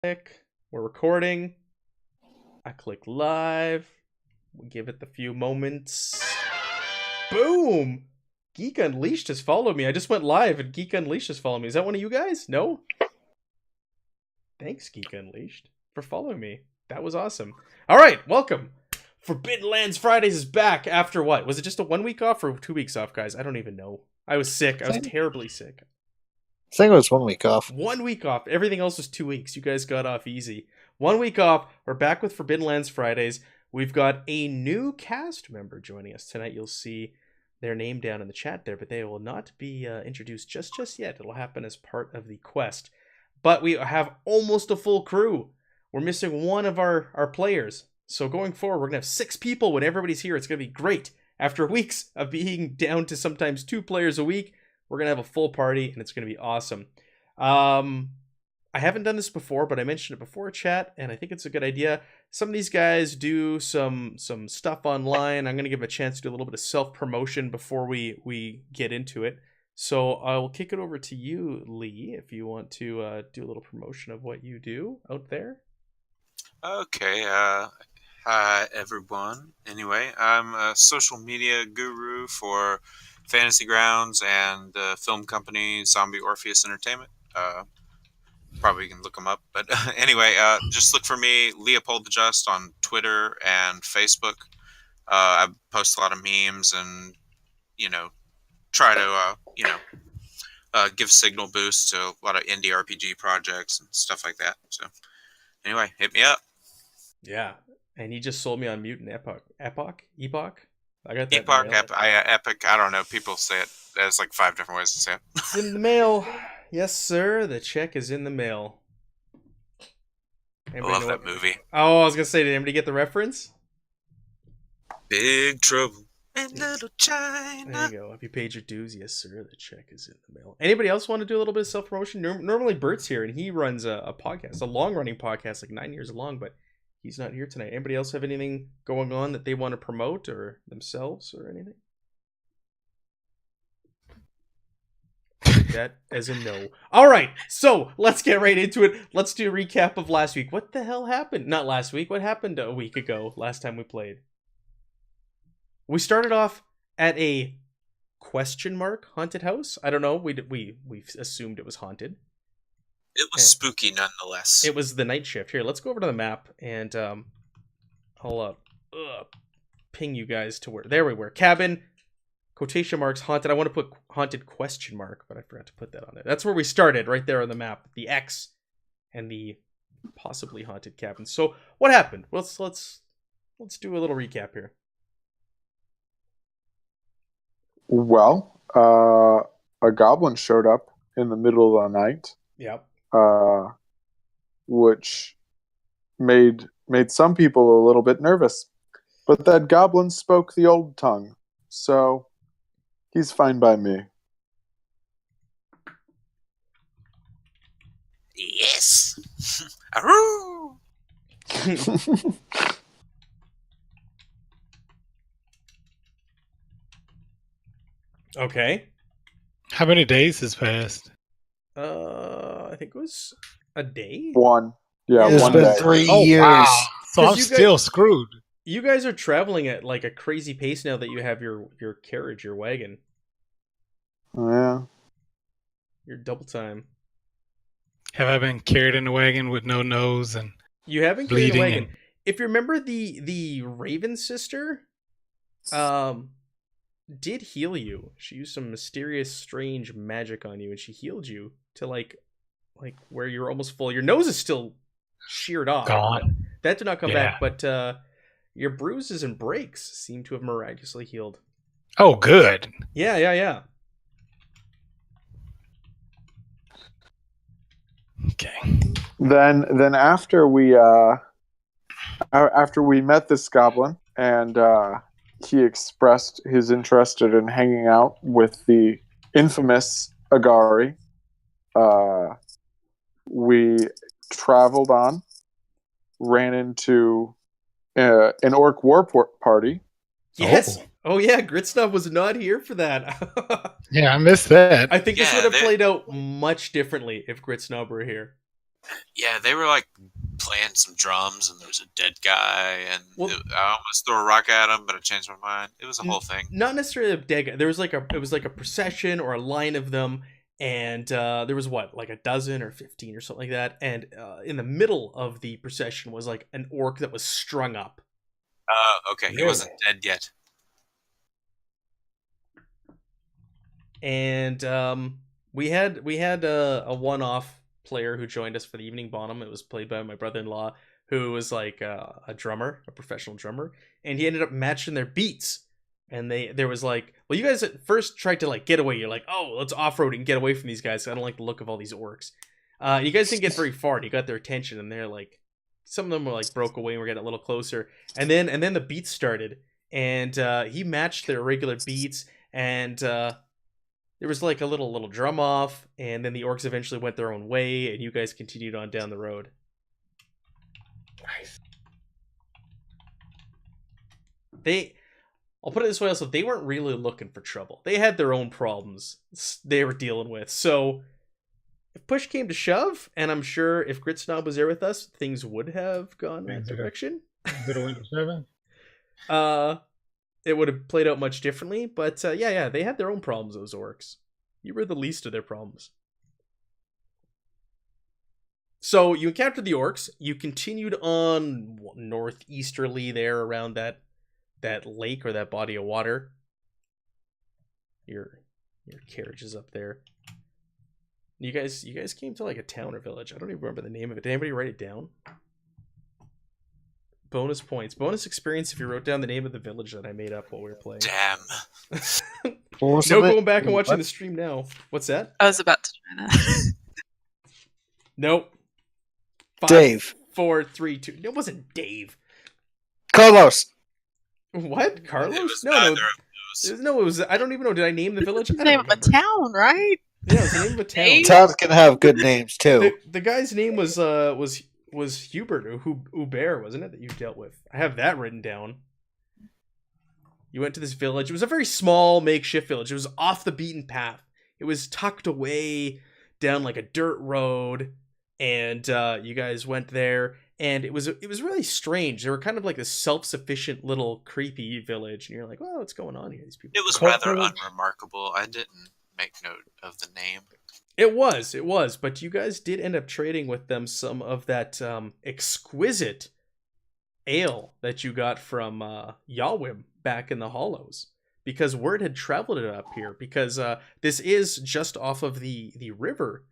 We're recording. I click live. We give it the few moments. Boom! Geek Unleashed has followed me. I just went live and Geek Unleashed has followed me. Is that one of you guys? No? Thanks, Geek Unleashed, for following me. That was awesome. Alright, welcome. Forbidden Lands Fridays is back after what? Was it just a 1 week off or 2 weeks off, guys? I don't even know. I was sick. I was terribly sick. I think it was 1 week off. 1 week off. Everything else was 2 weeks. You guys got off easy. 1 week off. We're back with Forbidden Lands Fridays. We've got a new cast member joining us tonight. You'll see their name down in the chat there, but they will not be introduced just yet. It'll happen as part of the quest. But we have almost a full crew. We're missing one of our players. So going forward, we're going to have 6 people when everybody's here. It's going to be great. After weeks of being down to sometimes 2 players a week, we're going to have a full party, and it's going to be awesome. I haven't done this before, but I mentioned it before, chat, and I think it's a good idea. Some of these guys do some stuff online. I'm going to give them a chance to do a little bit of self-promotion before we get into it. So I'll kick it over to you, Lee, if you want to do a little promotion of what you do out there. Okay, hi everyone. Anyway, I'm a social media guru for Fantasy Grounds and film company Zombie Orpheus Entertainment. Probably can look them up, but anyway, just look for me, Leopold the Just, on Twitter and Facebook. I post a lot of memes and try to give signal boosts to a lot of indie RPG projects and stuff like that. So anyway, hit me up. Yeah, and he just sold me on Mutant Epoch. I got that. Epic. I don't know. People say it. There's like 5 different ways to say it. It's in the mail. Yes, sir. The check is in the mail. I love that movie. Oh, I was gonna say, did anybody get the reference? Big Trouble in Little China. There you go. If you paid your dues, yes, sir. The check is in the mail. Anybody else want to do a little bit of self promotion? Normally, Bert's here, and he runs a podcast, a long running podcast, like 9 years long, but he's not here tonight. Anybody else have anything going on that they want to promote, or themselves, or anything? That as a no. All right, so let's get right into it. Let's do a recap of last week. What the hell happened? Not last week. What happened a week ago? Last time we played. We started off at a question mark haunted house. I don't know. We assumed it was haunted. It was spooky nonetheless. It was the night shift. Here, let's go over to the map and I'll ping you guys to where. There we were. Cabin. Quotation marks, haunted. I want to put haunted question mark, but I forgot to put that on it. That's where we started, right there on the map. The X and the possibly haunted cabin. So what happened? Let's do a little recap here. Well, a goblin showed up in the middle of the night. Yep. Which made some people a little bit nervous. But that goblin spoke the old tongue, so he's fine by me. Yes. Aroo! Okay. How many days has passed? I think it was a day. One. Yeah, It's 1 been day. 3 Oh, years. wow. So I'm you still screwed. You guys are traveling at like a crazy pace now that you have your carriage, your wagon. Yeah. Your double time. Have I been carried in a wagon with no nose and You haven't carried a bleeding? wagon. And If you remember the Raven sister, did heal you. She used some mysterious, strange magic on you, and she healed you to like where you're almost full. Your nose is still sheared off. gone. That did not come Yeah. back, but your bruises and breaks seem to have miraculously healed. Oh, good. Yeah. Okay. Then after we met this goblin and he expressed his interest in hanging out with the infamous Agari, we traveled on, ran into an orc war party. Yes. Oh. Oh yeah, Gritsnub was not here for that. Yeah, I missed that. I think this Yeah, would have they- played out much differently if Gritsnub were here. Yeah, they were like playing some drums, and there was a dead guy, and Well, I almost threw a rock at him, but I changed my mind. It was a whole thing. not necessarily a dead guy. There was like it was like a procession or a line of them, and there was what, like a dozen or 15 or something like that. And in the middle of the procession was like an orc that was strung up. Okay, he wasn't dead yet. And we had a one-off player who joined us for the evening bottom. It was played by my brother-in-law, who was like a drummer, a professional drummer, and he ended up matching their beats. And there was like, well, you guys at first tried to like get away. You're like, oh, let's off-road and get away from these guys. I don't like the look of all these orcs. You guys didn't get very far. And you got their attention, and they're like, some of them were like broke away and we're getting a little closer. And then the beats started, and he matched their regular beats, and there was like a little drum off, and then the orcs eventually went their own way, and you guys continued on down the road. Nice. I'll put it this way also, they weren't really looking for trouble. They had their own problems they were dealing with. So if push came to shove, and I'm sure if Grit Snob was there with us, things would have gone that direction. Little Windows 7. It would have played out much differently, but yeah, they had their own problems, those orcs. You were the least of their problems. So you encountered the orcs. You continued on northeasterly there around that lake or that body of water. Your carriage is up there. You guys came to like a town or village. I don't even remember the name of it. Did anybody write it down? Bonus points. Bonus experience if you wrote down the name of the village that I made up while we were playing. Damn. No going back and watching the stream now. What's that? I was about to try that. Nope. 5, Dave. 4, 3, 2. It wasn't Dave. Carlos. What? Carlos? It was No. neither of those. No, it was. I don't even know. Did I name the village? It's I the don't name of a remember. town, right? Yeah, it's the name of a town. Dave? Towns can have good names too. The guy's name was Hubert or Hubert, wasn't it, that you dealt with? I have that written down. You went to this village. It was a very small makeshift village. It was off the beaten path. It was tucked away down like a dirt road, and you guys went there, and it was really strange. They were kind of like this self-sufficient little creepy village, and you're like, "Well, what's going on here? These people." It was Cold rather village. unremarkable. I didn't make note of the name. It was, but you guys did end up trading with them some of that exquisite ale that you got from Yawim back in the Hollows, because word had traveled it up here, because this is just off of the river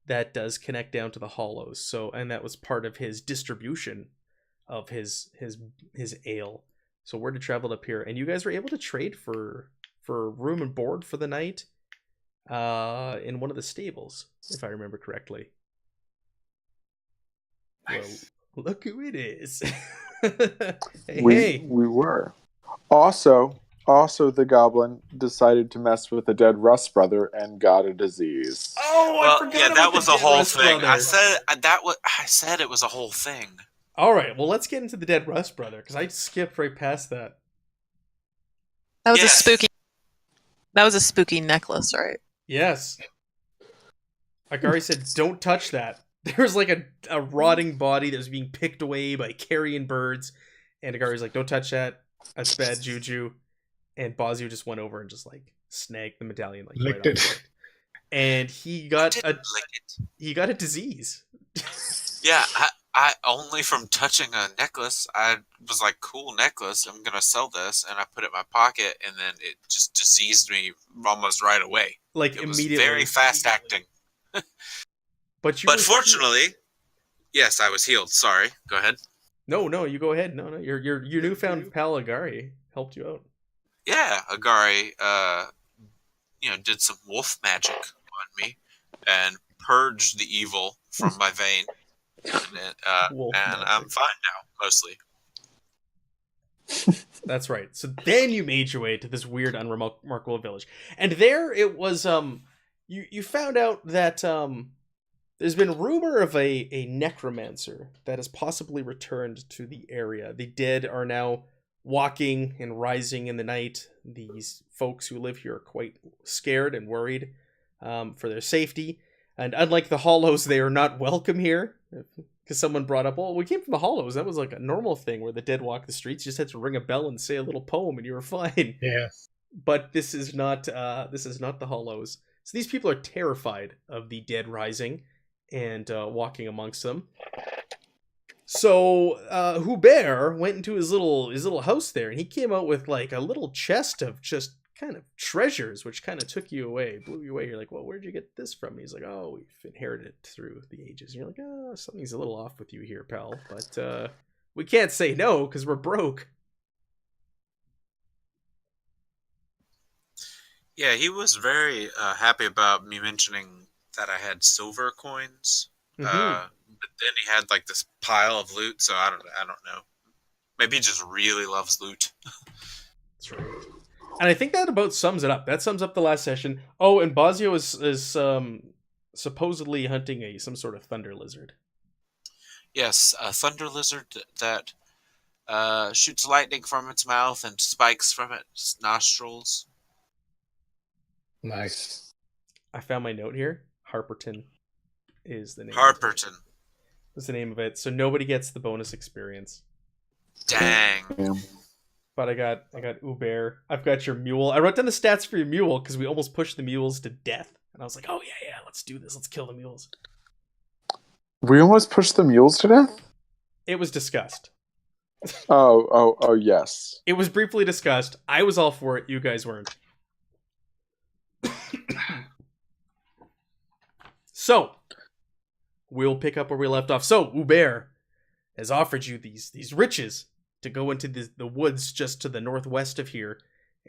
that does connect down to the Hollows. So, and that was part of his distribution of his ale. So word had traveled up here, and you guys were able to trade for room and board for the night in one of the stables, if I remember correctly. Nice. Well, look who it is. We were. Also, the goblin decided to mess with the dead Rust brother and got a disease. Oh, I Well, forgot yeah, about that the was a Dead whole Rust thing. brother. I said it was a whole thing. All right, well, let's get into the Dead Rust brother, because I skipped right past that. That was Yes. a spooky necklace, right? Yes. Agari said, "Don't touch that." There was like a rotting body that was being picked away by carrion birds, and Agari's like, "Don't touch that. That's bad juju." And Bazio just went over and just like snagged the medallion, like Licked right it. off it. And he I got didn't lick it. a disease. Yeah, I only from touching a necklace, I was like, cool necklace, I'm gonna sell this, and I put it in my pocket, and then it just diseased me almost right away. Like It was immediately. very fast acting. But But fortunately, yes, I was healed. Sorry, go ahead. No, you go ahead. No, your newfound pal Agari helped you out. Yeah, Agari, did some wolf magic on me and purged the evil from my vein, and Wolf I'm magic. fine now, mostly. That's right. So then you made your way to this weird, unremarkable village, and there it was. You found out that there's been rumor of a necromancer that has possibly returned to the area. The dead are now walking and rising in the night. These folks who live here are quite scared and worried for their safety. And unlike the Hollows, they are not welcome here. Because someone brought up, well, we came from the Hollows. That was like a normal thing where the dead walk the streets. You just had to ring a bell and say a little poem, and you were fine. Yeah. But this is not the Hollows. So these people are terrified of the dead rising and walking amongst them. So Hubert went into his little house there, and he came out with like a little chest of just kind of treasures, which kind of took you away, blew you away. You're like, well, where'd you get this from? And he's like, oh, we've inherited it through the ages. And you're like, oh, something's a little off with you here, pal. But we can't say no because we're broke. Yeah, he was very happy about me mentioning that I had silver coins. Mhm. But then he had like this pile of loot, so I don't know. Maybe he just really loves loot. That's right. And I think that about sums it up. That sums up the last session. Oh, and Bosio is supposedly hunting some sort of thunder lizard. Yes, a thunder lizard that shoots lightning from its mouth and spikes from its nostrils. Nice. I found my note here. Harperton is the name. Harperton. Is the name of it. So nobody gets the bonus experience. Dang. Yeah. But I got Hubert. I've got your mule. I wrote down the stats for your mule because we almost pushed the mules to death. And I was like, oh yeah, let's do this. Let's kill the mules. We almost pushed the mules to death? It was discussed. Oh, yes. It was briefly discussed. I was all for it. You guys weren't. So, we'll pick up where we left off. So, Hubert has offered you these riches to go into the woods just to the northwest of here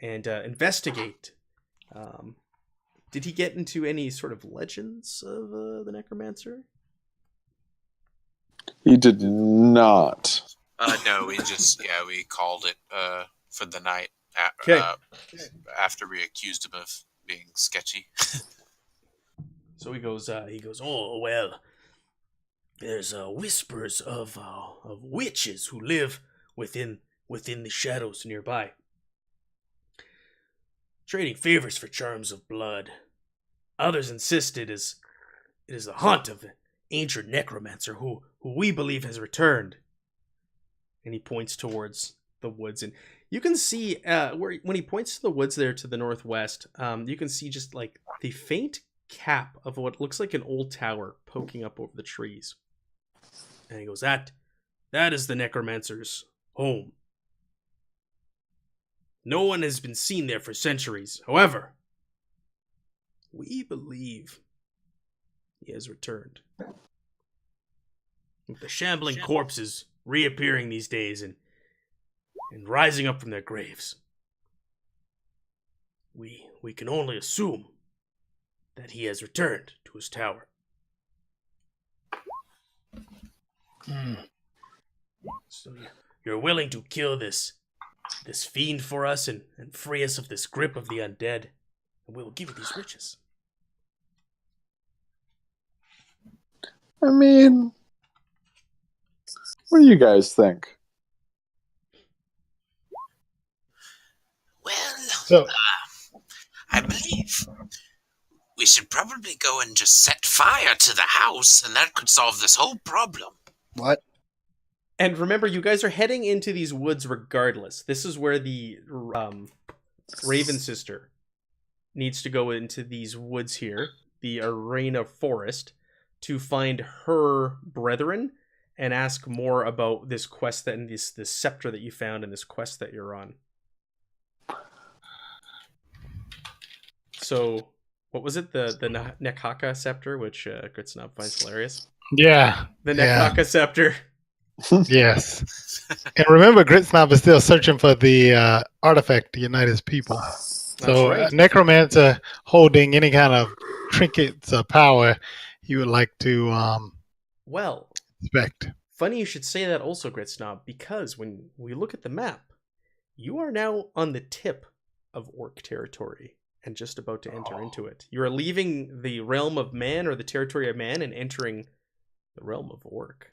and investigate. Did he get into any sort of legends of the Necromancer? He did not. No, we called it for the night. Okay. After we accused him of being sketchy. So he goes, oh, well, there's whispers of witches who live within the shadows nearby, trading favors for charms of blood. Others insist it is the haunt of the ancient necromancer who we believe has returned. And he points towards the woods, and you can see when he points to the woods there to the northwest, you can see just like the faint cap of what looks like an old tower poking up over the trees. And he goes, that is the necromancer's home. No one has been seen there for centuries. However, we believe he has returned. With the shambling corpses reappearing these days and rising up from their graves, we can only assume that he has returned to his tower. So you're willing to kill this fiend for us and free us of this grip of the undead, and we will give you these riches. I mean, what do you guys think? Well, I believe we should probably go and just set fire to the house, and that could solve this whole problem. What? And remember, you guys are heading into these woods regardless. This is where the Raven Sister needs to go into these woods here, the Arena Forest, to find her brethren and ask more about this quest and this scepter that you found and this quest that you're on. So, what was it? The Nekaka scepter, which Gritsnob finds hilarious. Yeah. The Nekaka scepter. Yes. And remember, Gritsnob is still searching for the artifact to unite his people. So, right. Necromancer holding any kind of trinkets of power he would like to Well, inspect. funny you should say that also, Gritsnob, because when we look at the map, you are now on the tip of Orc territory and just about to enter into it. You are leaving the realm of man or the territory of man and entering the realm of Orc.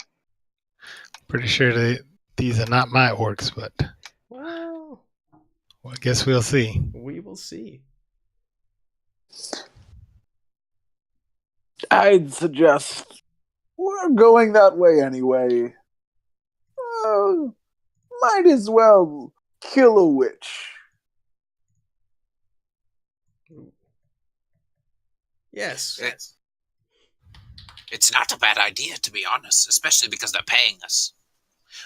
Pretty sure these are not my orcs, but Well, I guess we'll see. we will see. I'd suggest we're going that way anyway. Might as well kill a witch. Yes. It's not a bad idea, to be honest, especially because they're paying us.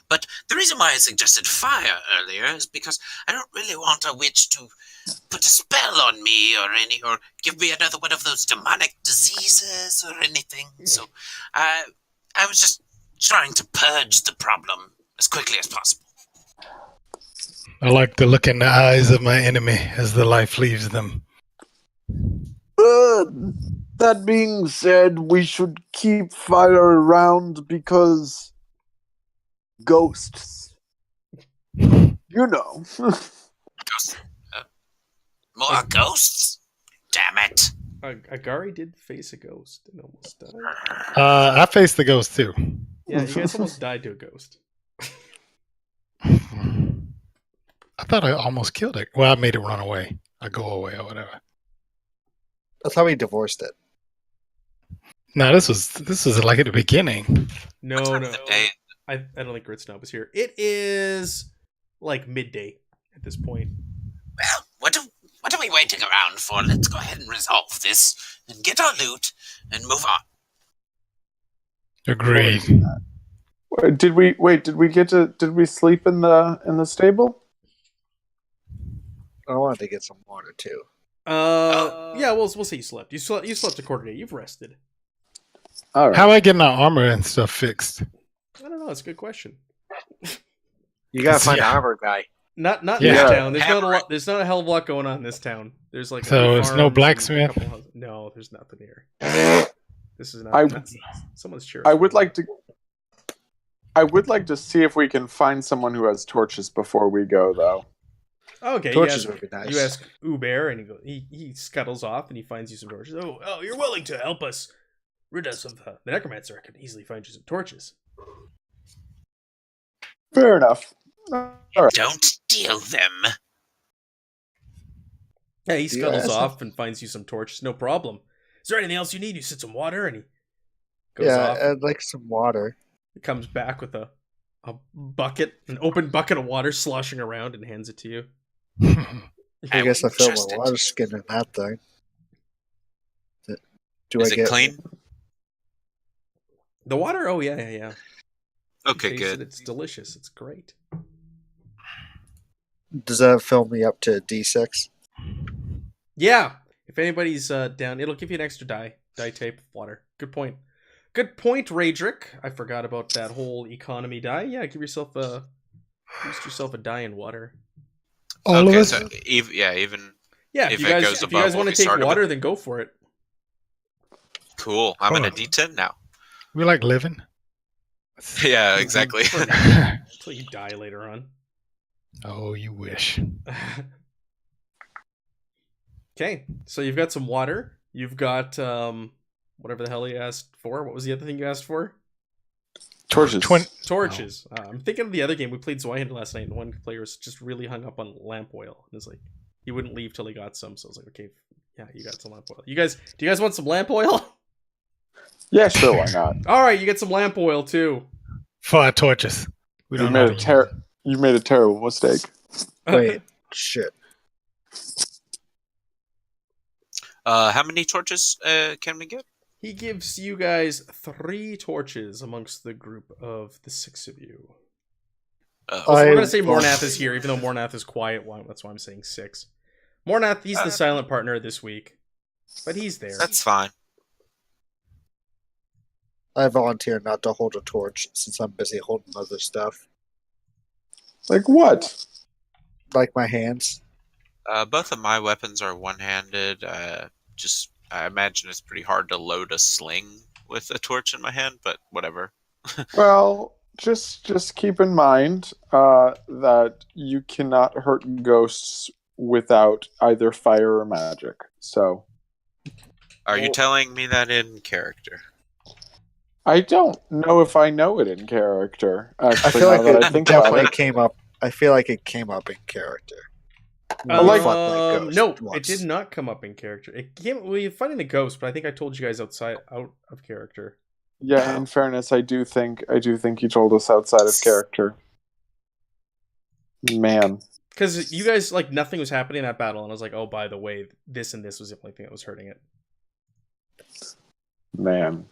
But the reason why I suggested fire earlier is because I don't really want a witch to put a spell on me or give me another one of those demonic diseases or anything. So I was just trying to purge the problem as quickly as possible. I like to look in the eyes of my enemy as the life leaves them. That being said, we should keep fire around because ghosts. You know. Ghosts? More ghosts? Damn it. Agari did face a ghost and almost died. I faced the ghost too. Yeah, you guys almost died to a ghost. I thought I almost killed it. Well, I made it run away. I go away or whatever. That's how we divorced it. No, this was like at the beginning. No. The day? I don't think Grit Snob is here. It is like midday at this point. Well, what are we waiting around for? Let's go ahead and resolve this and get our loot and move on. Agreed. Did we sleep in the stable? I wanted to get some water too. Yeah, we'll say you slept. You slept a quarter day. You've rested. All right. How am I getting our armor and stuff fixed? I don't know. It's a good question. You gotta find Yeah. an armor guy. Not in Yeah. this town. There's not a lot. There's not a hell of a lot going on in this town. There's like So it's no farms and blacksmith? a couple houses. No, there's nothing here. This is not. Someone's cheering. I would like to see if we can find someone who has torches before we go, though. Okay, Torches would be nice. you ask Uber, and he scuttles off, and he finds you some torches. Oh, you're willing to help us rid us of the Necormancer. I can easily find you some torches. Fair enough. Don't steal them. Yeah, he scuttles ask him? off and finds you some torches. No problem. Is there anything else you need? You said some water, and he goes Yeah, off. I'd like some water. He comes back with a bucket, an open bucket of water sloshing around, and hands it to you. I guess I wouldn't fill trust my it. water skin in that thing. Is it clean? The water? Oh yeah. Okay, Taste good. it. It's delicious. It's great. Does that fill me up to D6? Yeah. If anybody's down, it'll give you an extra die type of water. Good point, Raedric. I forgot about that whole economy die. Yeah, boost yourself a die in water. All of us? So even Yeah, If if it you goes guys above what want we to take started water, with. then go for it. cool. I'm Huh. at a D10 now. We like living. Yeah, exactly. Until you die later on. Oh, you wish. Okay, so you've got some water. You've got whatever the hell you asked for. What was the other thing you asked for? Torches. Torches. I'm thinking of the other game we played Zweihander last night, and one player was just really hung up on lamp oil. And it's like he wouldn't leave till he got some. So I was like, okay, yeah, you got some lamp oil. Do you guys want some lamp oil? Yeah, sure, why not? All right, you get some lamp oil too. For our torches. We You don't made know. you made a terrible mistake. Wait, shit. How many torches can we get? He gives you guys 3 torches amongst the group of the 6 of you. I- We're gonna say Mornath is here, even though Mornath is quiet. That's why I'm saying 6. Mornath, he's the silent partner this week, but he's there. That's fine. I volunteer not to hold a torch since I'm busy holding other stuff, Like what? like my hands. Both of my weapons are one-handed. I imagine it's pretty hard to load a sling with a torch in my hand, but whatever. Well, just keep in mind that you cannot hurt ghosts without either fire or magic. So Are you telling me that in character? I don't know if I know it in character. Actually, I feel like now that I it think about definitely it. came up. I feel like it came up in character. We like- fought that ghost No, it once. did not come up in character. It came. We finding the ghost, but I think I told you guys out of character. Yeah, in fairness, I do think you told us outside of character. Man. Because you guys, like, nothing was happening in that battle, and I was like, oh, by the way, this and this was the only thing that was hurting it. Man.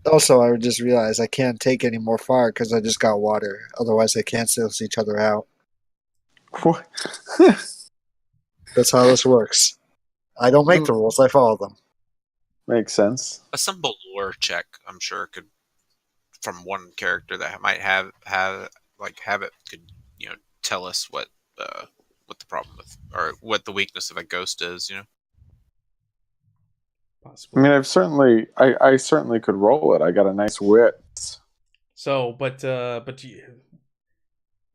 Also, I just realized I can't take any more fire because I just got water. Otherwise, they cancels each other out. What? That's how this works. I don't make the rules; I follow them. Makes sense. A simple lore check, I'm sure, could from one character that might have it could tell us what the problem with or what the weakness of a ghost is. Possibly. I mean, I certainly could roll it. I got a nice wit. So, but you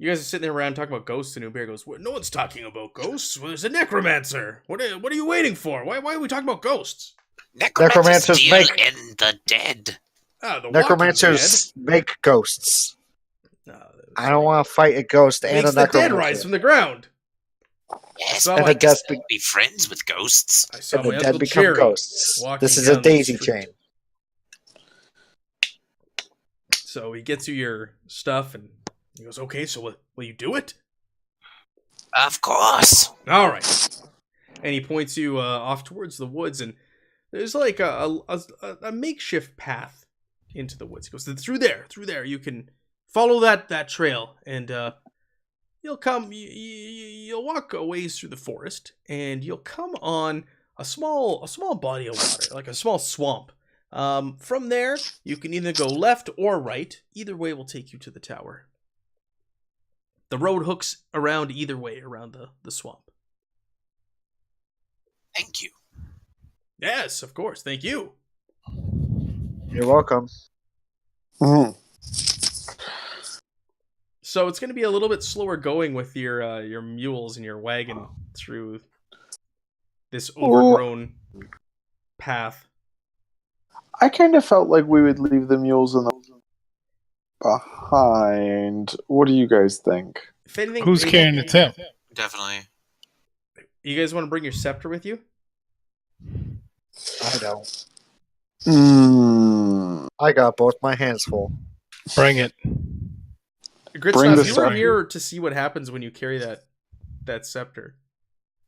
guys are sitting there around talking about ghosts, and Uber goes, "No one's talking about ghosts. Well, there's a necromancer. What are you waiting for? Why are we talking about ghosts?" Necromancers deal make- in the dead. Ah, the Necromancers make ghosts. Walking Dead. I don't want to fight a ghost and Makes a the dead necromancer. rise from the ground. Yes, So but I guess I be friends with ghosts. I saw And the my dead Uncle become Jerry ghosts. walking This is a down the daisy street. chain. So he gets you your stuff, and he goes, "Okay, so will you do it?" Of course. All right. And he points you off towards the woods, and there's like a makeshift path into the woods. He goes, through there. You can follow that trail, and you'll walk a ways through the forest, and you'll come on a small body of water, like a small swamp. From there, you can either go left or right. Either way will take you to the tower. The road hooks around either way around the swamp. Thank you. Yes, of course. Thank you. You're welcome. Mhm. So it's going to be a little bit slower going with your mules and your wagon through this overgrown path. I kind of felt like we would leave the mules in the behind. What do you guys think? If anything, Who's carrying the tent? Definitely. You guys want to bring your scepter with you? I don't. Mm, I got both my hands full. Bring it. Gritsnav, Bring the you were scepter. here to see what happens when you carry that scepter.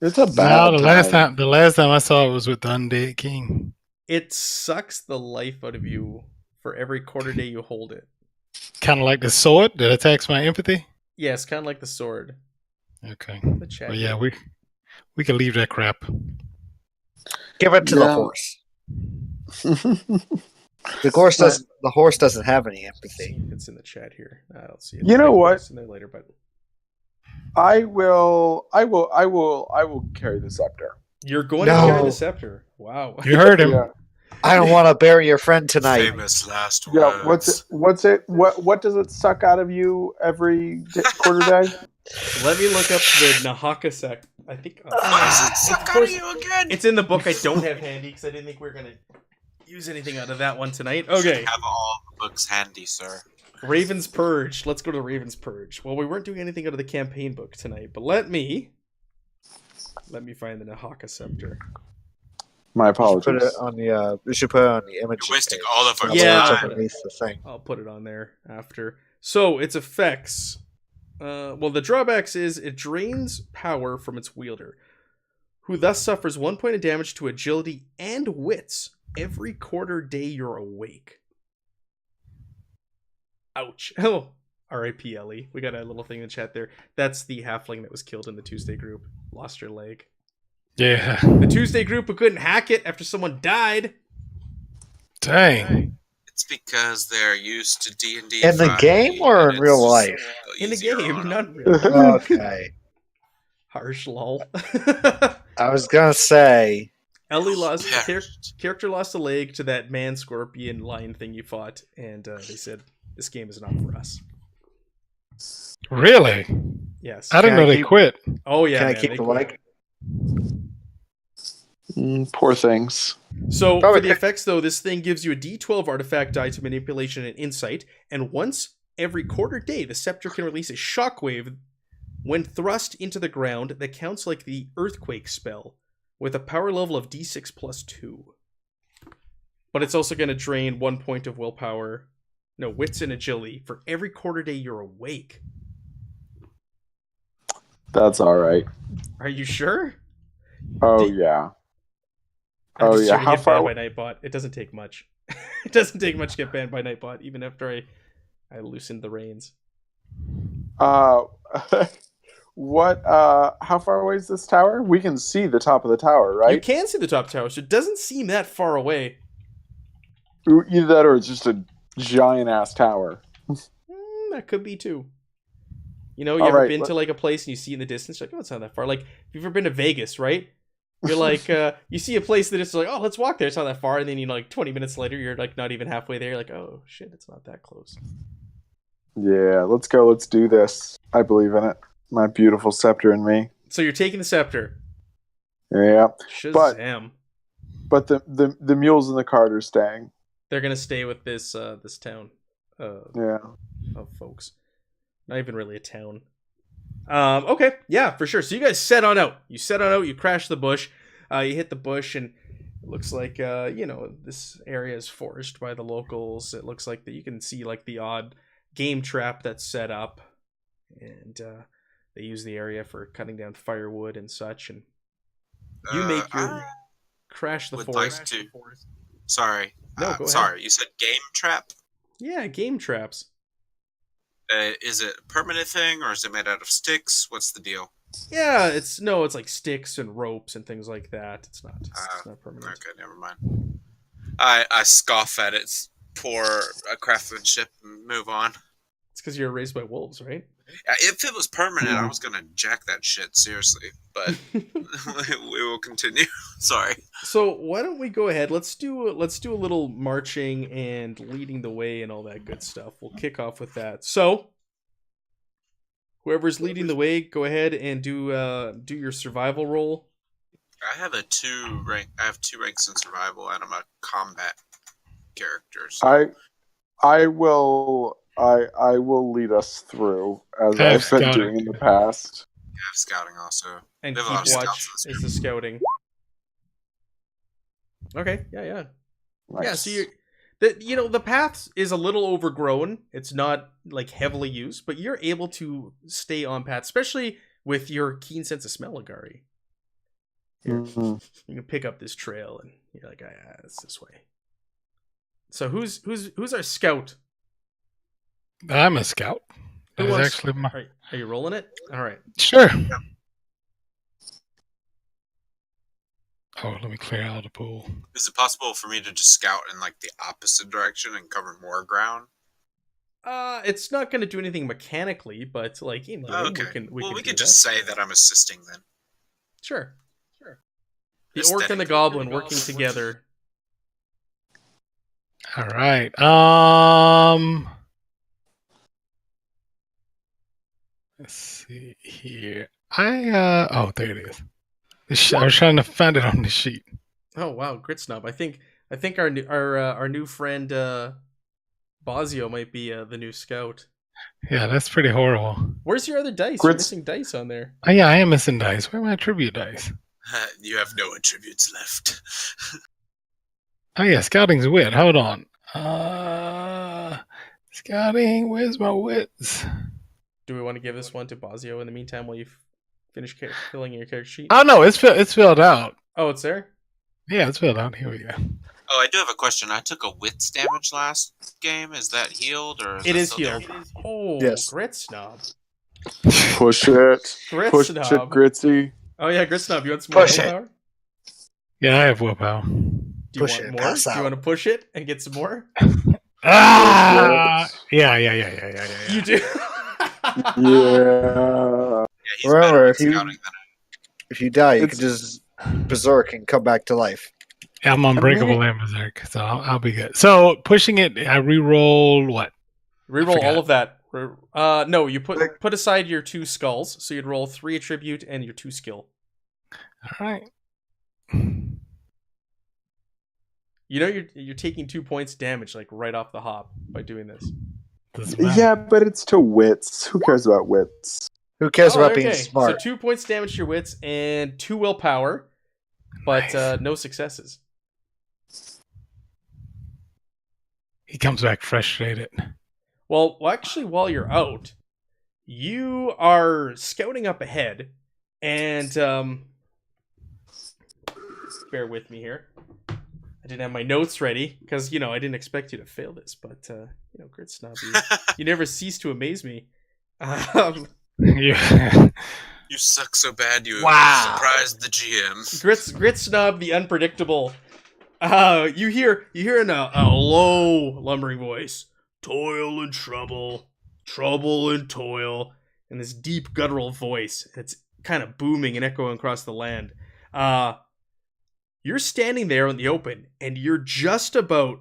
it's a bad No, the last time I saw it was with the Undead King. It sucks the life out of you for every quarter day you hold it. Kind of like the sword that attacks my empathy. Yes, kind of like the sword. Okay. The chat. Well, yeah, we can leave that crap. Give it to the Yeah. horse. The horse doesn't have any empathy. It's in the chat here. I don't see it. You know Maybe what? It's in there later, but I will carry the scepter. you're going to No. carry the scepter. Wow. You heard him. Yeah. I don't want to bury your friend tonight. Famous last Yeah, words. what does it suck out of you every quarter day? Let me look up the Nahaka sect. I think. What does it suck out of you again? It's in the book I don't have handy because I didn't think we were going to use anything out of that one tonight. Okay. Have all the books handy, sir. Raven's Purge. Let's go to Raven's Purge. Well, we weren't doing anything out of the campaign book tonight, but let me find the Nahaka scepter. My We should apologies. put it on the. We should put it on the image. You're wasting page. all of our Yeah. Otherwise, time. underneath the thing. I'll put it on there after. So, its effects. Well, the drawbacks is it drains power from its wielder, who thus suffers 1 point of damage to agility and wits every quarter day you're awake. Ouch. Oh, R.I.P. Ellie. We got a little thing in the chat there. That's the halfling that was killed in the Tuesday group. Lost her leg. Yeah. The Tuesday group who couldn't hack it after someone died. Dang. It's because they're used to D&D. In the 5e, game or and in real it's life? just In the easier game, on not them. really. Okay. Harsh lol. I was gonna say. Ellie lost Yeah. character lost a leg to that man scorpion lion thing you fought, and they said this game is not for us. Really? Yes. I didn't Can I know they keep- quit. Oh yeah. Can I man, keep they the quit. leg? Poor things. So Probably for the pick- effects though, this thing gives you a D12 artifact die to manipulation and insight, and once every quarter day, the scepter can release a shockwave When thrust into the ground, that counts like the earthquake spell, with a power level of d6 plus 2. But it's also going to drain 1 point of willpower, no, wits and agility, for every quarter day you're awake. That's all right. Are you sure? Oh yeah. I'm Oh just yeah. here to How get far? banned by Nightbot. It doesn't take much. It doesn't take much to get banned by Nightbot, even after I loosened the reins. What? How far away is this tower? We can see the top of the tower, right? You can see the top tower, so it doesn't seem that far away. Either that, or it's just a giant ass tower. That could be too. You know, you All ever right, been to like a place and you see in the distance, you're like, oh, it's not that far. Like, if you've ever been to Vegas, right? You're like, you see a place that it's like, oh, let's walk there. It's not that far. And then, you know, like 20 minutes later, you're like not even halfway there. You're like, oh, shit, it's not that close. Yeah, let's go. Let's do this. I believe in it. My beautiful scepter and me. So you're taking the scepter. Yeah, Shazam. but the mules and the cart are staying. They're going to stay with this this town Yeah. of folks. Not even really a town. Okay, yeah, for sure. So you guys set on out. You set on out, you crash the bush. You hit the bush, and it looks like, you know, this area is foraged by the locals. It looks like that you can see, like, the odd game trap that's set up. And they use the area for cutting down firewood and such. And you make your crash the would forest. like to. Sorry. No, go ahead. Sorry, you said game trap? Yeah, game traps. Is it a permanent thing, or is it made out of sticks? What's the deal? Yeah, it's like sticks and ropes and things like that. It's not permanent. Okay, never mind. I scoff at its poor craftsmanship and move on. It's because you're raised by wolves, right? If it was permanent, I was gonna jack that shit seriously, but we will continue. Sorry. So why don't we go ahead? Let's do a little marching and leading the way and all that good stuff. We'll kick off with that. So whoever's leading the way, go ahead and do your survival roll. I have two ranks in survival, and I'm a combat character. So. I will lead us through, as I have I've been scouting. doing in the past. I have scouting also. And We have keep a lot of watch scouts in is this the scouting. Okay, yeah. Nice. Yeah, so the path is a little overgrown. It's not like heavily used, but you're able to stay on path, especially with your keen sense of smell, Agari. Mhm. You can pick up this trail, and you're like, it's this way. So who's our scout? I'm a scout. Who That's wants- actually my. Are you rolling it? All right. Sure. Oh, let me clear out the pool. Is it possible for me to just scout in like the opposite direction and cover more ground? It's not going to do anything mechanically, but like in game, Okay. we can could do just that. say that I'm assisting then. Sure. The orc and the Aesthetically. goblin working together. All right. Let's see here. Oh, there it is. I was trying to find it on the sheet. Oh wow, Grit Snob. I think our new friend Bozio might be the new scout. Yeah, that's pretty horrible. Where's your other dice? You're Grits- missing dice on there. Oh, yeah, I am missing dice. Where are my tribute dice? You have no attributes left. Oh, yeah, scouting's wit. Hold on. Scouting, where's my wits? Do we want to give this one to Bozio in the meantime while you finish filling in your character sheet? Oh, no, it's filled out. Oh, it's there? Yeah, it's filled out. Here we go. Oh, I do have a question. I took a wits damage last game. Is that healed or? It that is still healed. there? Oh, Yes. Grit Snob. Push it. Grit Push it, Snob. Gritsy. Oh yeah, Grit Snob. You want some more Push it. willpower? Yeah, I have willpower. Do you Push want it, more? pass Do you out. want to push it and get some more? Ah! Yeah. You do. Yeah. Yeah, he's Remember, better at if you- scouting than If you die, you It's- can just berserk and come back to life. I'm unbreakable and berserk, so I'll be good. So pushing it, I re-roll what? Reroll forgot. all of that. No, you put aside your 2 skulls, so you'd roll 3 attribute and your 2 skill. All right. You know you're taking 2 points damage like right off the hop by doing this. Doesn't matter. Yeah, but it's to wits. Who cares about wits? Who cares about being So smart? 2 points damage to your wits and 2 willpower, but Nice. no successes. He comes back frustrated. Well, actually, while you're out, you are scouting up ahead, and bear with me here. I didn't have my notes ready because I didn't expect you to fail this, but Grit Snob, you never cease to amaze me. Yeah. You suck so bad you Wow. surprised the GM. Grit Snob, the unpredictable. You hear in a low, lumbering voice, toil and trouble, trouble and toil, in this deep guttural voice. It's kind of booming and echoing across the land. You're standing there in the open, and you're just about.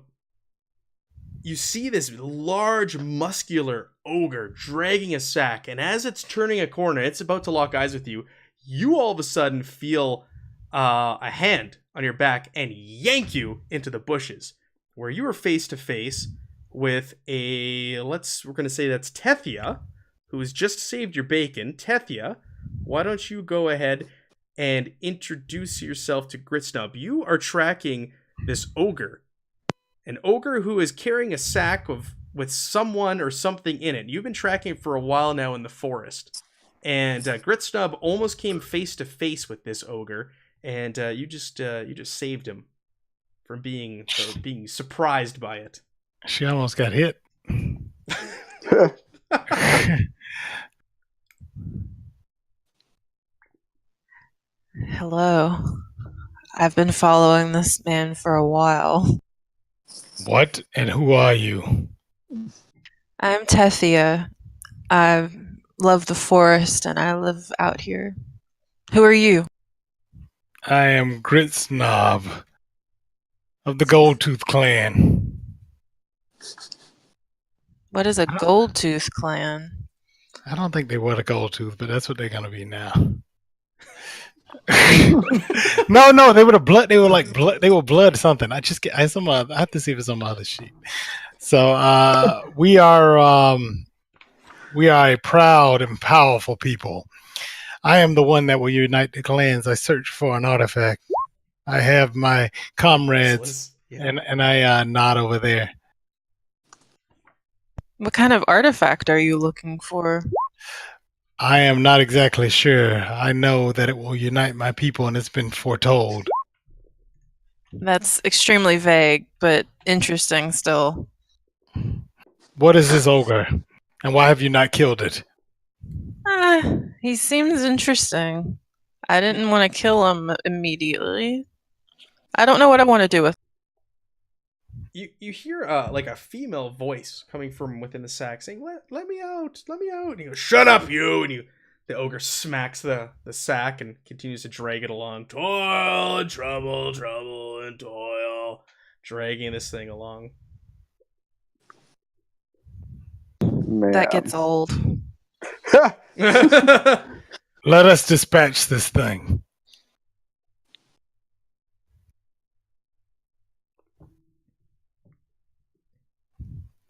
You see this large, muscular ogre dragging a sack, and as it's turning a corner, it's about to lock eyes with you. You all of a sudden feel a hand on your back and yank you into the bushes, where you are face to face with we're going to say that's Tethia, who has just saved your bacon. Tethia, why don't you go ahead and introduce yourself to Gritsnub? You are tracking this ogre. An ogre who is carrying a sack with someone or something in it. You've been tracking it for a while now in the forest. And Gritsnub almost came face to face with this ogre, and you just saved him from being surprised by it. She almost got hit. Hello. I've been following this man for a while. What and who are you? I'm Tethia. I love the forest and I live out here. Who are you? I am Grit Snob of the Goldtooth clan. What is a Goldtooth clan? I don't think they were the Goldtooth, but that's what they're gonna be now. No, they were the blood. They were like blood. They were blood something. I have to see if it's on my other sheet. So we are a proud and powerful people. I am the one that will unite the clans. I search for an artifact. I have my comrades, and I nod over there. What kind of artifact are you looking for? I am not exactly sure. I know that it will unite my people, and it's been foretold. That's extremely vague, but interesting still. What is this ogre, and why have you not killed it? He seems interesting. I didn't want to kill him immediately. I don't know what I want to do with him. You hear like a female voice coming from within the sack saying, let me out, let me out. And you go, shut up, you. And the ogre smacks the sack and continues to drag it along. Toil and trouble, trouble and toil. Dragging this thing along. Man. That gets old. Let us dispatch this thing.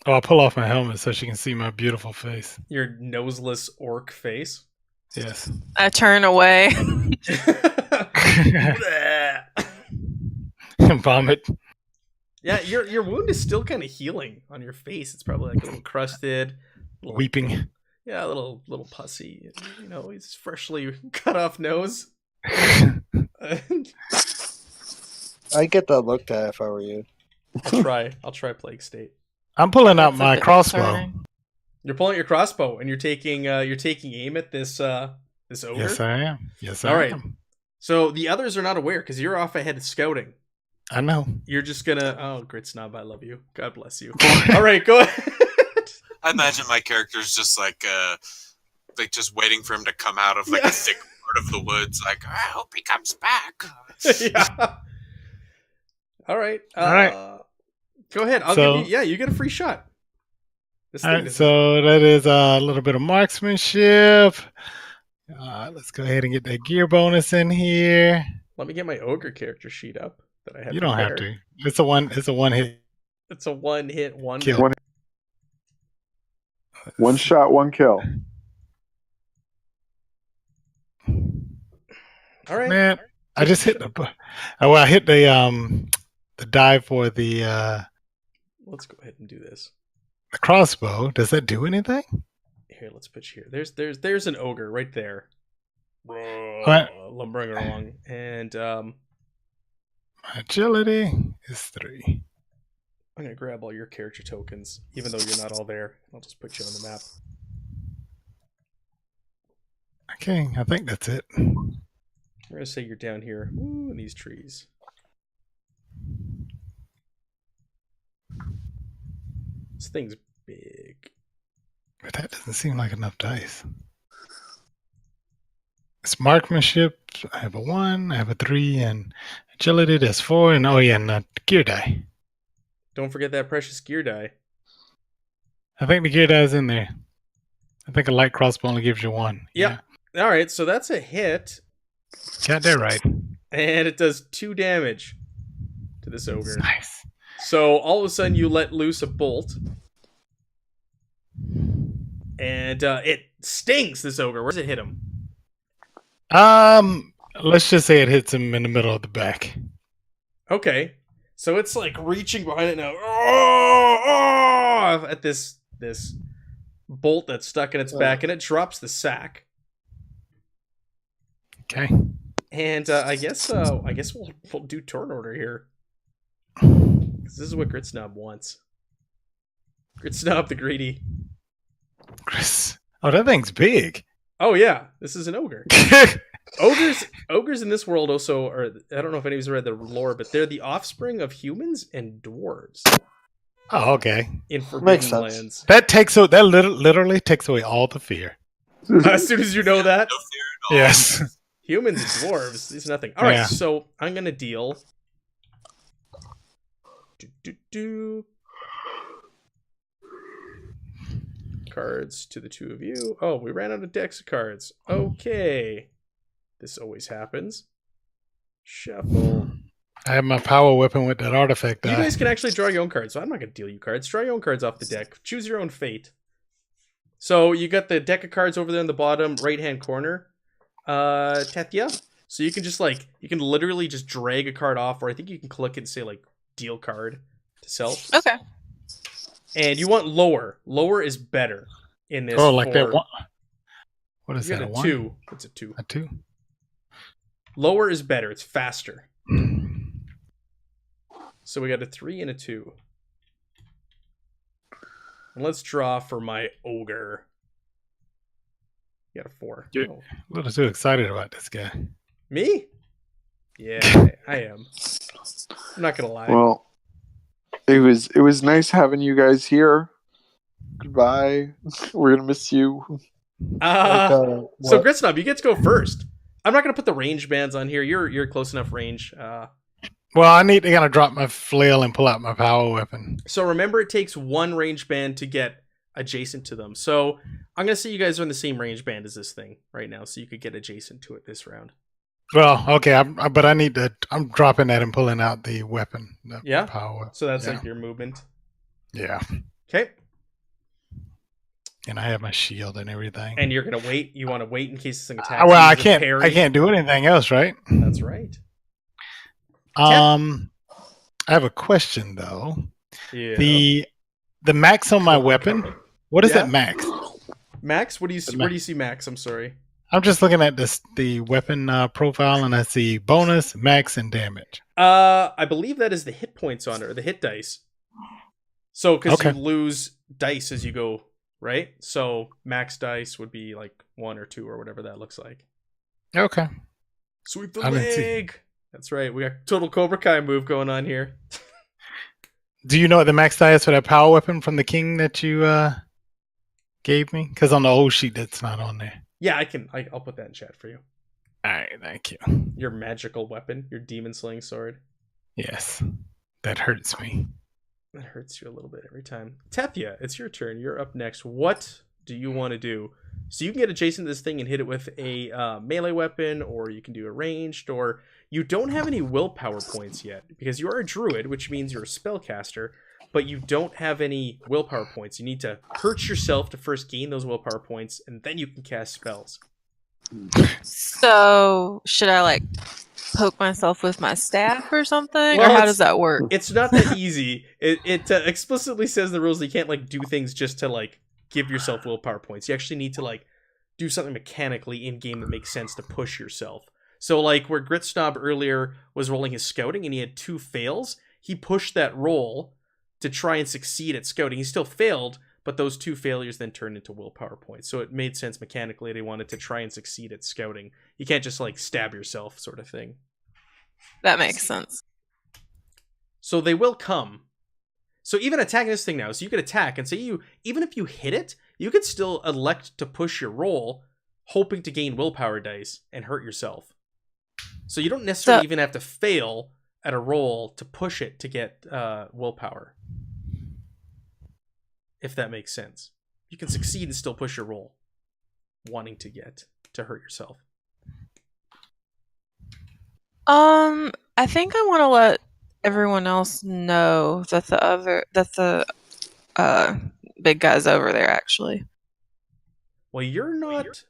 Oh, I'll pull off my helmet so she can see my beautiful face. Your noseless orc face. Yes. I turn away. Vomit. Yeah, your wound is still kind of healing on your face. It's probably like a little crusted. Weeping. Yeah, a little pussy. He's freshly cut off nose. I'd get that looked at if I were you. I'll try Plague State. I'm pulling out That's my a bit crossbow. concerning. You're pulling out your crossbow and you're taking aim at this ogre. Yes, I am. Yes, All I right. am. So the others are not aware because you're off ahead scouting. I know. You're just gonna Grit Snob, I love you. God bless you. All right, go ahead. I imagine my character's just like just waiting for him to come out of like a thick part of the woods. Like, I hope he comes back. Yeah. All right. All right. Go ahead. I'll give you. Yeah, you get a free shot. This All thing right, doesn't- so that is a little bit of marksmanship. Let's go ahead and get that gear bonus in here. Let me get my ogre character sheet up that I have. You don't have prepared. to. It's a one hit. It's a one hit one Kill. One shot, one kill. All right. Man, I just hit I hit the die for the Let's go ahead and do this. crossbow. Does that do anything? Here, let's put you here. There's an ogre right there. What? Lumbering along. And Agility is 3. I'm gonna grab all your character tokens, even though you're not all there. I'll just put you on the map. Okay, I think that's it. I'm gonna say you're down here. Ooh, in these trees. This thing's big. But that doesn't seem like enough dice. It's marksmanship. I have a 1, I have a 3, and agility, that's 4, and and gear die. Don't forget that precious gear die. I think the gear die is in there. I think a light crossbow only gives you 1. Yep. All right, so that's a hit. Got that right. And it does 2 damage to this ogre. Nice. So all of a sudden you let loose a bolt. And it stings this ogre. Where does it hit him? Let's just say it hits him in the middle of the back. Okay. So it's like reaching behind it now. Oh, at this bolt that's stuck in its back, and it drops the sack. Okay. And I guess we'll do turn order here. 'Cause this is what Grit Snob wants. Grit Snob the greedy. Chris. Oh, that thing's big. Oh yeah, this is an ogre. Ogres in this world also are. I don't know if anybody's read the lore, but they're the offspring of humans and dwarves Oh, okay. in Forbidden Makes sense. Lands. That literally takes away all the fear. As soon as you know that, No fear at all. Yes. humans and dwarves, there's nothing. All right, Yeah. so I'm gonna deal. Cards to the 2 of you. Oh, we ran out of decks of cards. Okay. This always happens. Shuffle. I have my power weapon with that artifact You die. guys can actually draw your own cards, so I'm not going to deal you cards. Draw your own cards off the deck. Choose your own fate. So you got the deck of cards over there in the bottom right-hand corner, Tethya. So you can just you can literally just drag a card off, or I think you can click it and say deal card to self. Okay. And you want lower. Lower is better in this. Oh, like that for- one. What is You that? got A a 1? 2. It's a 2. A 2? Lower is better. It's faster. So we got a 3 and a 2. And let's draw for my ogre. You got a 4. Yeah. Oh. A little too excited about this guy. Me? Yeah, I am. I'm not gonna lie. Well, it was nice having you guys here. Goodbye. We're gonna miss you. So what? Gritsnob, you get to go first. I'm not gonna put the range bands on here. You're close enough range. Well, I need to kind of drop my flail and pull out my power weapon. So remember, it takes 1 range band to get adjacent to them. So I'm gonna say you guys are in the same range band as this thing right now, so you could get adjacent to it this round. Well, okay, but I need to. I'm dropping that and pulling out the weapon. The Yeah? power. So that's Yeah. your movement. Yeah, Okay. and I have my shield and everything. And you're gonna wait. You want to wait in case this thing attacks. Well, I Use the can't. parry. I can't do anything else, right? That's right. I have a question though. Yeah. The max on my weapon. What is Yeah. that max? Max, what do you see? Where do you see Max? I'm sorry. I'm just looking at the weapon profile, and I see bonus, max, and damage. I believe that is the hit points on it, or the hit dice. So, because Okay. you lose dice as you go, right? So, max dice would be 1 or 2 or whatever that looks like. Okay. Sweep the I didn't see. leg. That's right. We got total Cobra Kai move going on here. Do you know what the max die is for that power weapon from the king that you gave me? Because on the old sheet, that's not on there. Yeah, I'll put that in chat for you. All right, thank you. Your magical weapon, your demon slaying sword. Yes, that hurts me. That hurts you a little bit every time. Tethya, it's your turn. You're up next. What do you want to do? So you can get adjacent to this thing and hit it with a melee weapon, or you can do a ranged, or you don't have any willpower points yet because you are a druid, which means you're a spellcaster, but you don't have any willpower points. You need to hurt yourself to first gain those willpower points, and then you can cast spells. So should I like poke myself with my staff or something, Well, or how it's- does that work? It's not that easy. It explicitly says in the rules that you can't like do things just to like give yourself willpower points. You actually need to like do something mechanically in game that makes sense to push yourself. So like where Grit Snob earlier was rolling his scouting and he had 2 fails, he pushed that roll to try and succeed at scouting. He still failed, but those 2 failures then turned into willpower points. So it made sense mechanically. They wanted to try and succeed at scouting. You can't just like stab yourself sort of thing. That makes sense. So they will come. So even attacking this thing now, so you could attack and say even if you hit it, you could still elect to push your roll, hoping to gain willpower dice and hurt yourself. So you don't necessarily even have to fail at a roll to push it to get willpower. If that makes sense. You can succeed and still push your roll, wanting to hurt yourself. I think I want to let everyone else know that the big guy's over there actually. Well, you're not.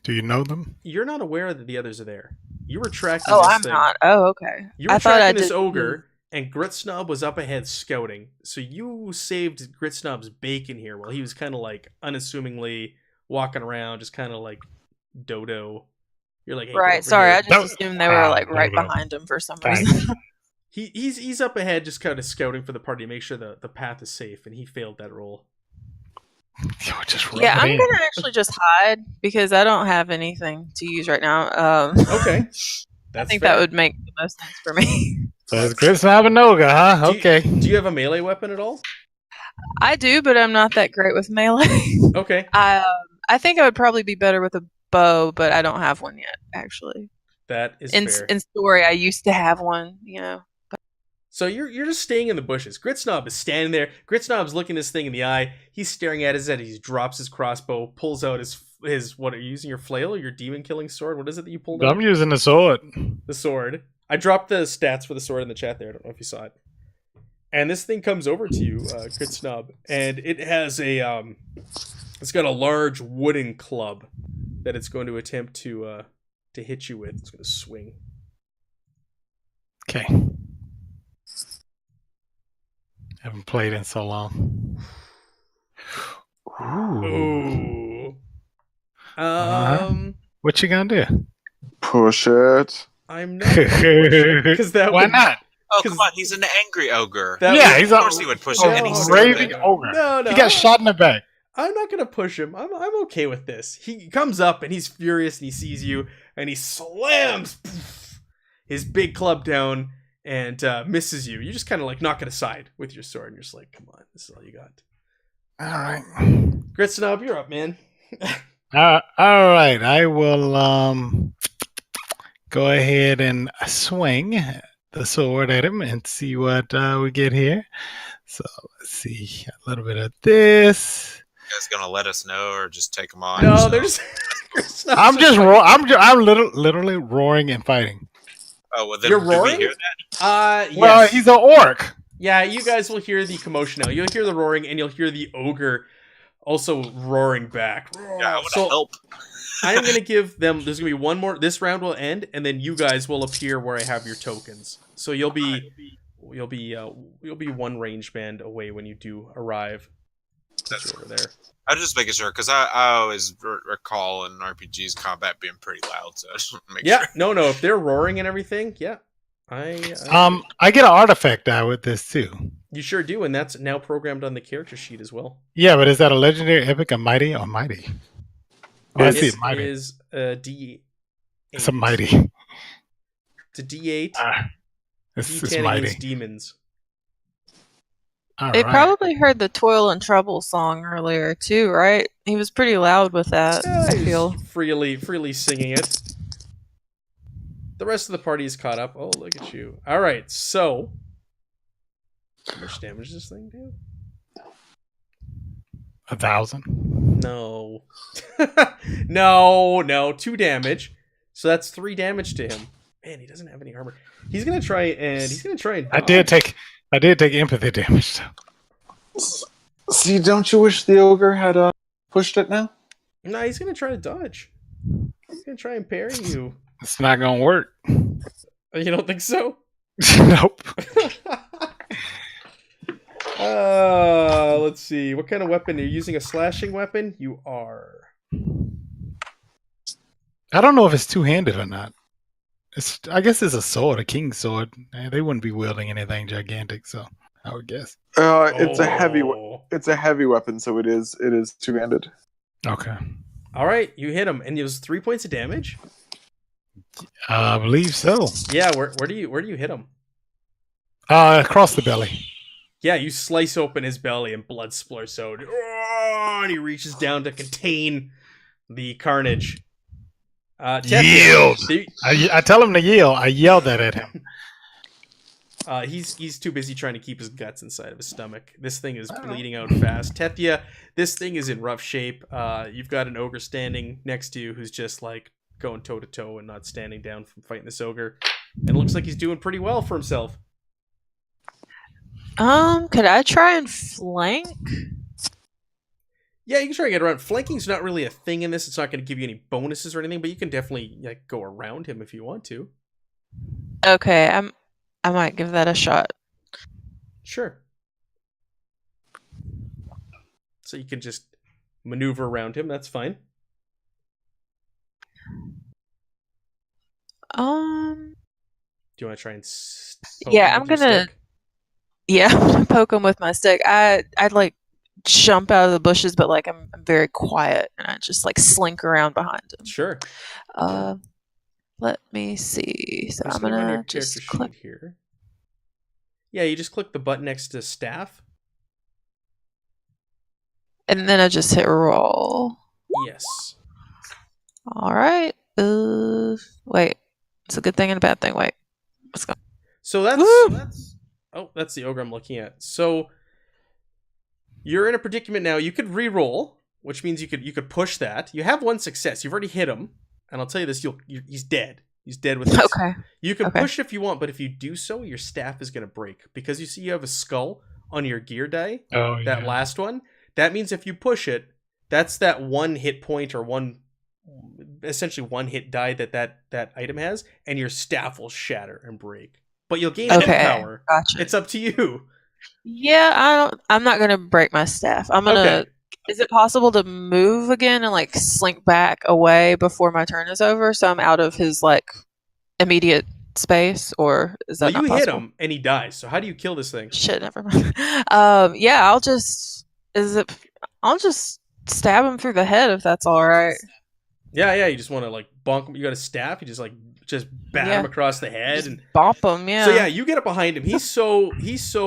Do you know them? You're not aware that the others are there. You were tracking. Oh, this I'm thing. not. Oh, okay. You were I thought tracking I this did. ogre, and Grit Snob was up ahead scouting. So you saved Grit Snob's bacon here while he was kind of like unassumingly walking around, just kind of like dodo. You're like, hey, Right. Sorry, I just assumed they were like right behind him for some reason. He's up ahead, just kind of scouting for the party to make sure the path is safe, and he failed that roll. Yeah, I'm gonna actually just hide because I don't have anything to use right now. Okay, I think that would make the most sense for me. So it's Grit Snob and Noga, huh? Okay. Do you have a melee weapon at all? I do, but I'm not that great with melee. Okay. I think I would probably be better with a bow, but I don't have one yet, actually. That is fair. In story, I used to have one, So you're just staying in the bushes. Grit Snob is standing there. Grit Snob's looking this thing in the eye. He's staring at his head. He drops his crossbow, pulls out his what are you using, your flail or your demon killing sword? What is it that you pulled out? I'm using the sword. The sword. I dropped the stats for the sword in the chat there. I don't know if you saw it. And this thing comes over to you, Grit Snob, and it has it's got a large wooden club that it's going to attempt to hit you with. It's going to swing. Okay. Haven't played in so long. Ooh. What you gonna do? Push it. I'm not because that Why would, not? Oh, come on, he's an angry ogre. He's of course he would push Oh, it. And he's raving ogre. No, He got shot in the back. I'm not gonna push him. I'm okay with this. He comes up and he's furious and he sees you and he slams his big club down and misses you. You just kind of like knock it aside with your sword and you're just like, come on, this is all you got. All right. Grit Snob, you're up, man. All right. I will go ahead and swing the sword at him and see what we get here. So let's see a little bit of this. You guys gonna let us know or just take them on? No, there's. I'm literally roaring and fighting. Oh, well, then You're do we roaring? hear that? Yes. Well, he's an orc. Yeah, you guys will hear the commotion now. You'll hear the roaring, and you'll hear the ogre also roaring back. Yeah, I want to So help. I am going to give them. There's going to be one more. This round will end, and then you guys will appear where I have your tokens. So you'll be one range band away when you do arrive. That's over there. I'm just making sure because I always recall in RPGs combat being pretty loud. So I just want to make sure. No. If they're roaring and everything, yeah. I get an artifact die with this too. You sure do, and that's now programmed on the character sheet as well. Yeah, but is that a legendary, epic, a mighty, or mighty? Oh, I see it, mighty. It is a D8. It's a mighty. It's a D8. It's D10 mighty. against demons. They probably heard the Toil and Trouble song earlier too, right? He was pretty loud with that, I feel. Freely singing it. The rest of the party is caught up. Oh, look at you. Alright, so how much damage does this thing do? 1,000. No. No, 2 damage. So that's 3 damage to him. Man, he doesn't have any armor. He's gonna try and I did take empathy damage. See, don't you wish the ogre had pushed it now? No, he's gonna try to dodge. I'm gonna try and parry you. It's not gonna work. You don't think so? Nope. Let's see. What kind of weapon? Are you using a slashing weapon? You are. I don't know if it's two-handed or not. I guess it's a sword, a king's sword. They wouldn't be wielding anything gigantic, so I would guess. It's a heavy. Oh. It's a heavy weapon, so it is two-handed. Okay. All right, you hit him, and it was 3 points of damage. I believe so. Yeah, where do you hit him? Across the belly. Yeah, you slice open his belly, and blood splurts out. Oh, and he reaches down to contain the carnage. Yield! I tell him to yield. I yelled that at him. He's too busy trying to keep his guts inside of his stomach. This thing is bleeding out fast. Tethia, this thing is in rough shape. You've got an ogre standing next to you who's just like going toe to toe and not standing down from fighting this ogre. And it looks like he's doing pretty well for himself. Could I try and flank? Yeah, you can try to get around. Flanking's not really a thing in this. It's not going to give you any bonuses or anything, but you can definitely go around him if you want to. Okay, I might give that a shot. Sure. So you can just maneuver around him. That's fine. Do you want to try and poke Yeah, him I'm with your gonna. stick? Yeah, I'm gonna poke him with my stick. I'd like jump out of the bushes, but like I'm very quiet and I just like slink around behind him. Sure. Let me see. So I'm run your gonna character just sheet click. here. Yeah, you just click the button next to staff. And then I just hit roll. Yes. All right. Wait. It's a good thing and a bad thing. Wait. Let's go. So that's Woo! that's the ogre I'm looking at. So you're in a predicament now. You could re-roll, which means you could push that. You have one success. You've already hit him, and I'll tell you this: he's dead. He's dead with this. Okay. You can Okay. push if you want, but if you do so, your staff is going to break because you see you have a skull on your gear die. Oh, yeah. That last one. That means if you push it, that's that one hit point or essentially one hit die that item has, and your staff will shatter and break. But you'll gain hit power. Gotcha. It's up to you. Yeah, I'm not gonna break my staff. I'm gonna. Okay. Is it possible to move again and like slink back away before my turn is over, so I'm out of his like immediate space, or is that Well, not you hit possible? him and he dies. So how do you kill this thing? Shit, never mind. Yeah, I'll just stab him through the head if that's all right. Yeah. You just want to like bonk him. You got a staff. You just bat Yeah. him across the head Just and bop him. Yeah. So yeah, you get up behind him. He's so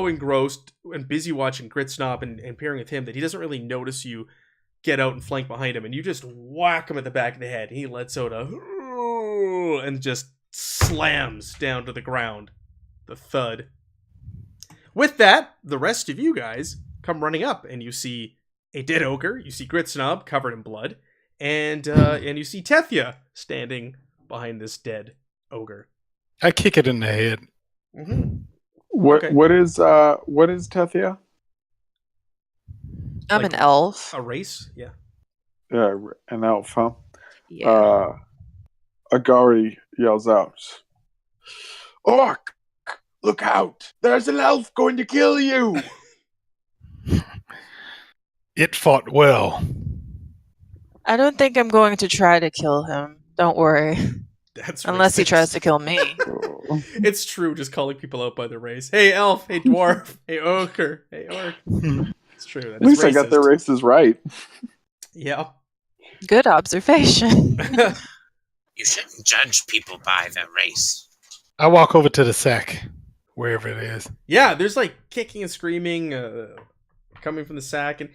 engrossed and busy watching Gritsnop and pairing with him that he doesn't really notice you get out and flank behind him, and you just whack him at the back of the head. He lets out a and just slams down to the ground. The thud. With that, the rest of you guys come running up, and you see a dead ogre. You see Gritsnob covered in blood, and you see Tethia standing behind this dead ogre. I kick it in the head. Mm-hmm. What Okay. what is Tethia? I'm like- an elf. A race? Yeah. Yeah, an elf, huh? Yeah. Agari yells out, "Orc, look out! There's an elf going to kill you!" It fought well. I don't think I'm going to try to kill him. Don't worry. That's Unless he racist. tries to kill me. It's true, just calling people out by their race. Hey elf, hey dwarf, hey ogre, hey orc. It's true. That At least I got their races right. Yeah. Good observation. You shouldn't judge people by their race. I walk over to the sack, wherever it is. Yeah, there's like kicking and screaming coming from the sack, and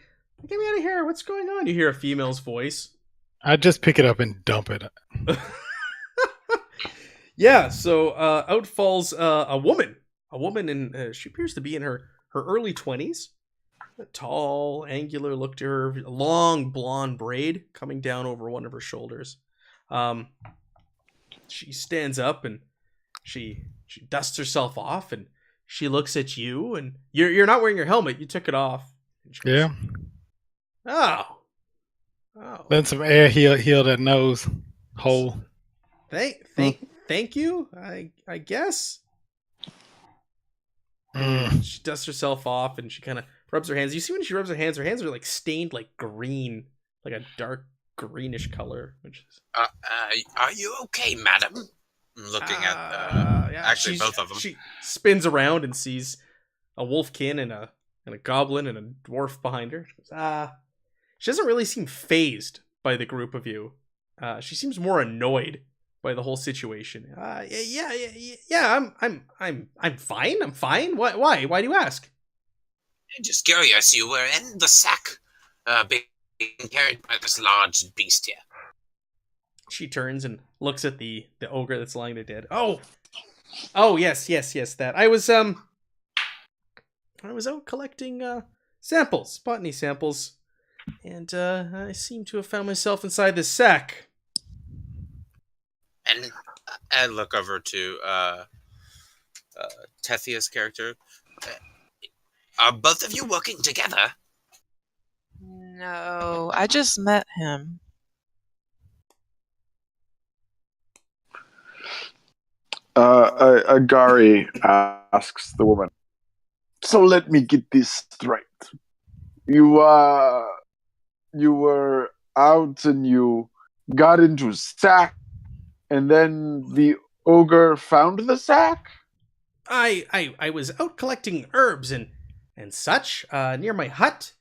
get me out of here. What's going on? You hear a female's voice. I just pick it up and dump it. Yeah, so out falls a woman. A woman, and she appears to be in her early 20s. A tall, angular look to her, long blonde braid coming down over one of her shoulders. She stands up and she dusts herself off, and she looks at you, and you're not wearing your helmet. You took it off. And she goes, Yeah. Oh. Let some air heal that nose. Hole. Thank you. I guess. She dusts herself off and she kind of rubs her hands. You see when she rubs her hands are like stained like green, like a dark greenish color. Which is Are you okay, madam? I'm looking at actually both of them. She spins around and sees a wolfkin and a goblin and a dwarf behind her. She goes, she doesn't really seem phased by the group of you. She seems more annoyed by the whole situation. Yeah. I'm fine. I'm fine. Why? Why do you ask? I'm just curious. You were in the sack, being carried by this large beast here. She turns and looks at the ogre that's lying there dead. Oh, yes, that. I was out collecting samples, botany samples, and I seem to have found myself inside this sack. And I look over to Tethia's character. Are both of you working together? No, I just met him. Agari asks the woman, "So let me get this straight. You were out and you got into sack, and then the ogre found the sack?" I was out collecting herbs and such near my hut,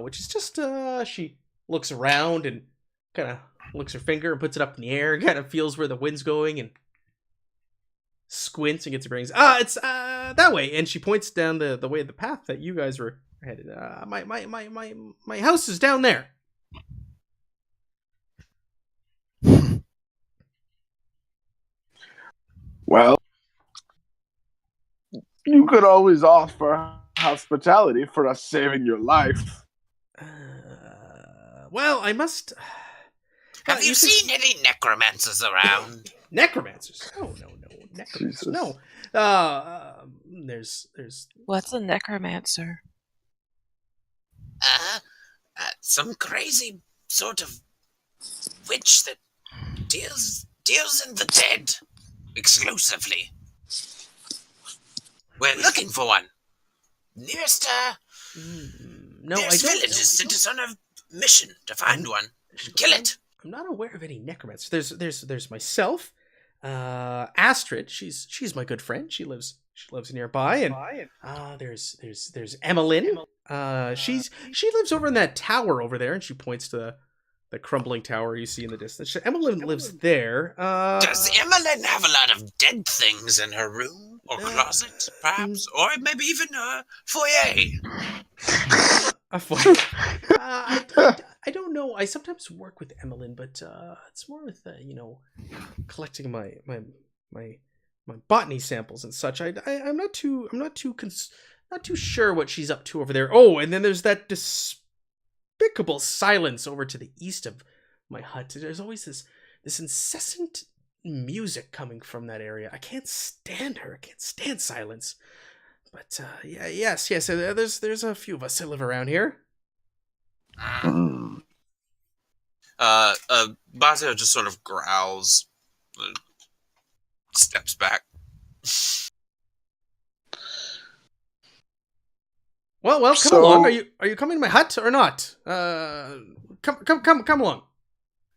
which is just she looks around and kind of looks her finger and puts it up in the air, kind of feels where the wind's going and squints and gets her bearings. It's that way, and she points down the way of the path that you guys were headed. My house is down there. Well, you could always offer hospitality for us saving your life. Well, I must. Have you seen any necromancers around? Necromancers? Oh, no, necromancers. Jesus. No. There's. What's a necromancer? Some crazy sort of witch that deals in the dead exclusively. We're looking for one. Nearest No, nearest I don't. village is sent us on a mission to find one. Kill it. I'm not aware of any necromancers. There's myself, Astrid. She's my good friend. She lives nearby, and there's Emmeline. She lives over in that tower over there, and she points to the crumbling tower you see in the distance. Emmeline lives there. Does Emmeline have a lot of dead things in her room or closet, perhaps, or maybe even a foyer? A foyer. I don't know. I sometimes work with Emmeline, but it's more with collecting my botany samples and such. I'm not too sure what she's up to over there. Oh, and then there's that despicable silence over to the east of my hut. There's always this incessant music coming from that area. I can't stand her. I can't stand silence. But yes. There's a few of us that live around here. Basio just sort of growls, steps back. Well, come along. Are you coming to my hut or not? Come along.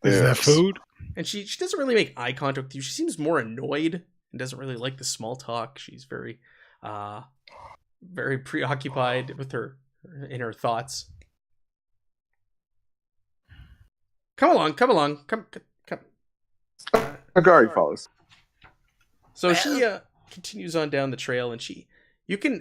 Is that food? And she doesn't really make eye contact with you. She seems more annoyed and doesn't really like the small talk. She's very preoccupied with her thoughts. Come along. Come. Agari follows. So she continues on down the trail, and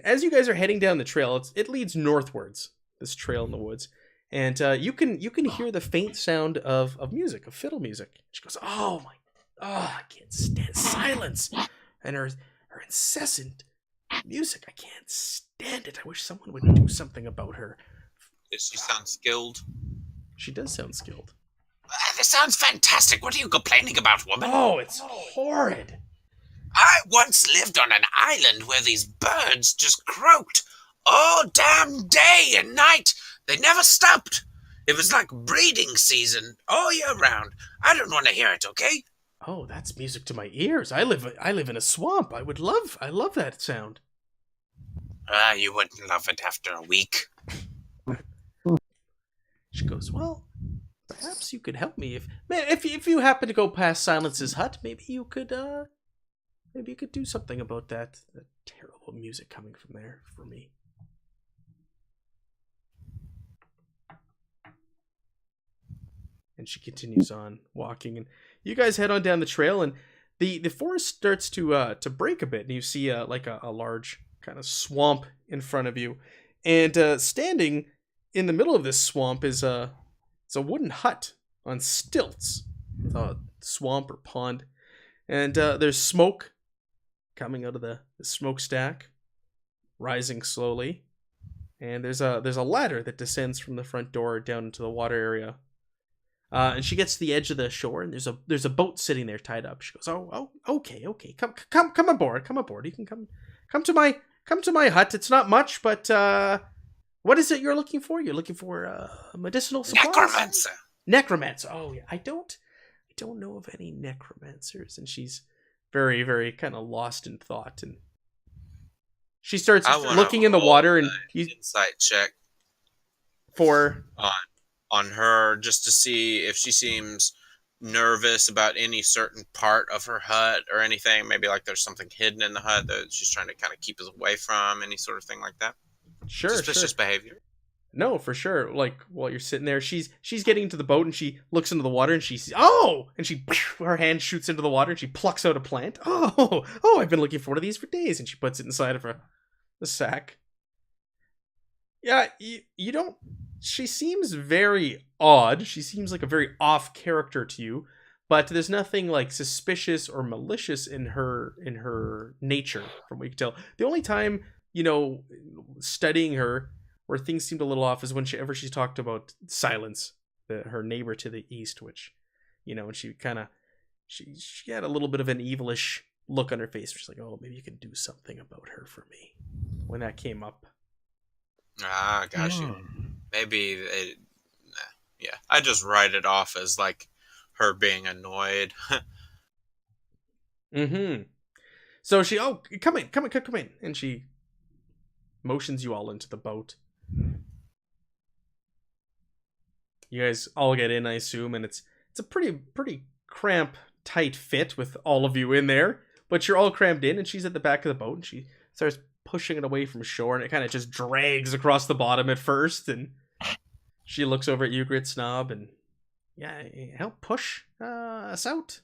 as you guys are heading down the trail, it leads northwards. This trail in the woods, and you can hear the faint sound of music, of fiddle music. She goes, I can't stand silence, and her incessant music. I can't stand it. I wish someone would do something about her. Does she sound skilled? She does sound skilled. This sounds fantastic. What are you complaining about, woman? Oh, it's horrid. I once lived on an island where these birds just croaked all damn day and night. They never stopped. It was like breeding season all year round. I don't want to hear it, okay? Oh, that's music to my ears. I live in a swamp. I love that sound. You wouldn't love it after a week. She goes, well, perhaps you could help me if you happen to go past Silence's hut. Maybe you could do something about that terrible music coming from there for me. And she continues on walking, and you guys head on down the trail, and the forest starts to break a bit, and you see like a large kind of swamp in front of you, and standing in the middle of this swamp is it's a wooden hut on stilts, a swamp or pond, and there's smoke coming out of the smokestack, rising slowly, and there's a ladder that descends from the front door down into the water area. And she gets to the edge of the shore, and there's a boat sitting there tied up. She goes, "Oh, okay, come aboard. You can come to my hut. It's not much, but what is it you're looking for? You're looking for medicinal supplies." Necormancer. Necromancer. Oh yeah, I don't know of any necromancers, and she's very, very kind of lost in thought, and she starts looking in the water, and insight check for on her just to see if she seems nervous about any certain part of her hut or anything. Maybe like there's something hidden in the hut that she's trying to kind of keep us away from, any sort of thing like that. Suspicious behavior. No, for sure. Like while you're sitting there, she's getting into the boat, and she looks into the water, and she sees, and she her hand shoots into the water, and she plucks out a plant. Oh, I've been looking for one of these for days, and she puts it inside of the sack. Yeah, you don't. She seems very odd. She seems like a very off character to you, but there's nothing like suspicious or malicious in her nature, from what you can tell. The only time, studying her where things seemed a little off is whenever she talked about Silence, her neighbor to the east, which, and she kind of she had a little bit of an evilish look on her face. She's like, "Oh, maybe you can do something about her for me." When that came up. Ah, got you. Maybe yeah. I just write it off as like her being annoyed. Mm-hmm. So she, come in, and she motions you all into the boat. You guys all get in, I assume, and it's a pretty cramp, tight fit with all of you in there, but you're all crammed in, and she's at the back of the boat, and she starts pushing it away from shore, and it kind of just drags across the bottom at first, and she looks over at you, Grit Snob, and yeah, help push us out.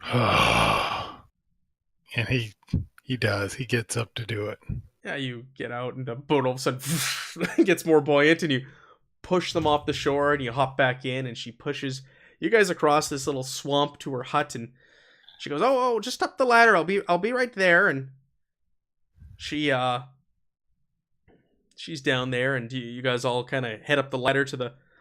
And he does. He gets up to do it. Yeah, you get out, and the boat all of a sudden gets more buoyant, and you push them off the shore, and you hop back in, and she pushes you guys across this little swamp to her hut, and she goes, "Oh, just up the ladder. I'll be right there." And she's down there, and you guys all kind of head up the ladder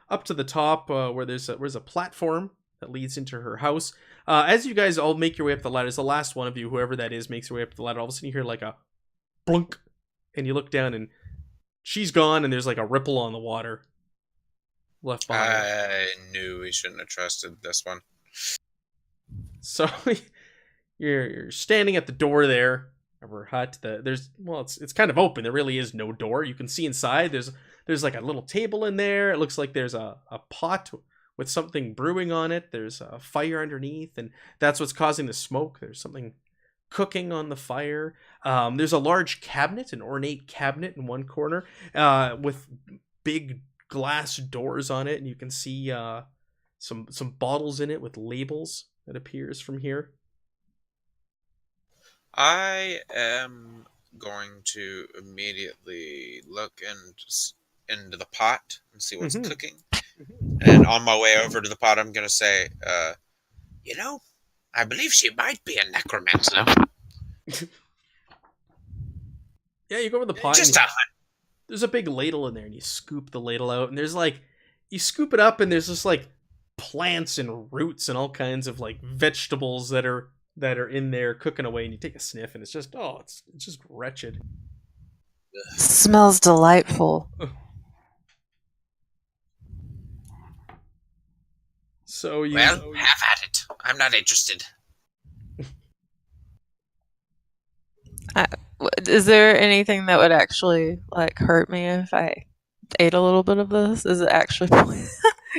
up to the top, where there's a platform that leads into her house. As you guys all make your way up the ladder, as the last one of you, whoever that is, makes your way up the ladder, all of a sudden you hear like a blunk, and you look down, and she's gone, and there's like a ripple on the water left behind. I knew we shouldn't have trusted this one. So you're standing at the door there of her hut. It's kind of open. There really is no door. You can see inside. There's like a little table in there. It looks like there's a pot with something brewing on it. There's a fire underneath, and that's what's causing the smoke. There's something cooking on the fire. There's a large cabinet, an ornate cabinet in one corner, with big glass doors on it, and you can see some bottles in it with labels that appears from here. I am going to immediately look into the pot and see what's cooking. And on my way over to the pot, I'm going to say, I believe she might be a necromancer. Yeah, you go over the pot. There's a big ladle in there, and you scoop the ladle out, and you scoop it up, and there's just like plants and roots and all kinds of like vegetables that are in there cooking away, and you take a sniff, and it's just it's just wretched. Smells delightful. So you Well, have at it. I'm not interested. Is there anything that would actually like hurt me if I ate a little bit of this? Is it actually?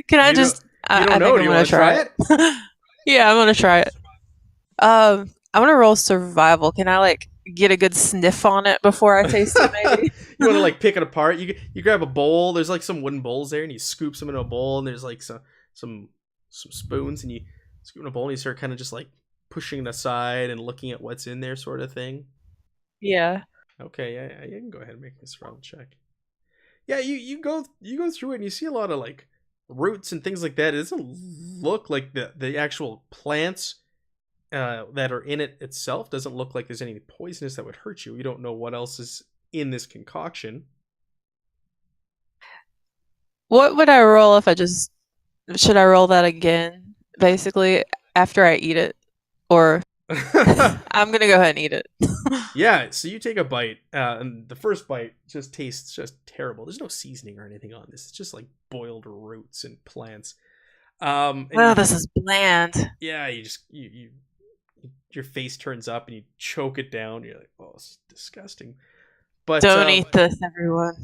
Can I You just? you don't I know. think Do I'm you gonna want to try try it? it. Yeah, I'm gonna try it. I'm gonna roll survival. Can I like get a good sniff on it before I taste it? Maybe. You want to like pick it apart? You grab a bowl. There's like some wooden bowls there, and you scoop some into a bowl. And there's like some spoons, and you scoop in a bowl, and you start kind of just like pushing it aside and looking at what's in there, sort of thing. Yeah. Okay, yeah, you can go ahead and make this survival check. Yeah, you go through it, and you see a lot of like roots and things like that. It doesn't look like the actual plants that are in it itself doesn't look like there's any poisonous that would hurt you. You don't know what else is in this concoction. What would I roll if I just? Should I roll that again? Basically, after I eat it, or I'm gonna go ahead and eat it. Yeah, so you take a bite, and the first bite just tastes just terrible. There's no seasoning or anything on this. It's just like boiled roots and plants. And Oh, this is bland. yeah, you just your face turns up and you choke it down. You're like, oh, it's disgusting. But Don't eat this, everyone.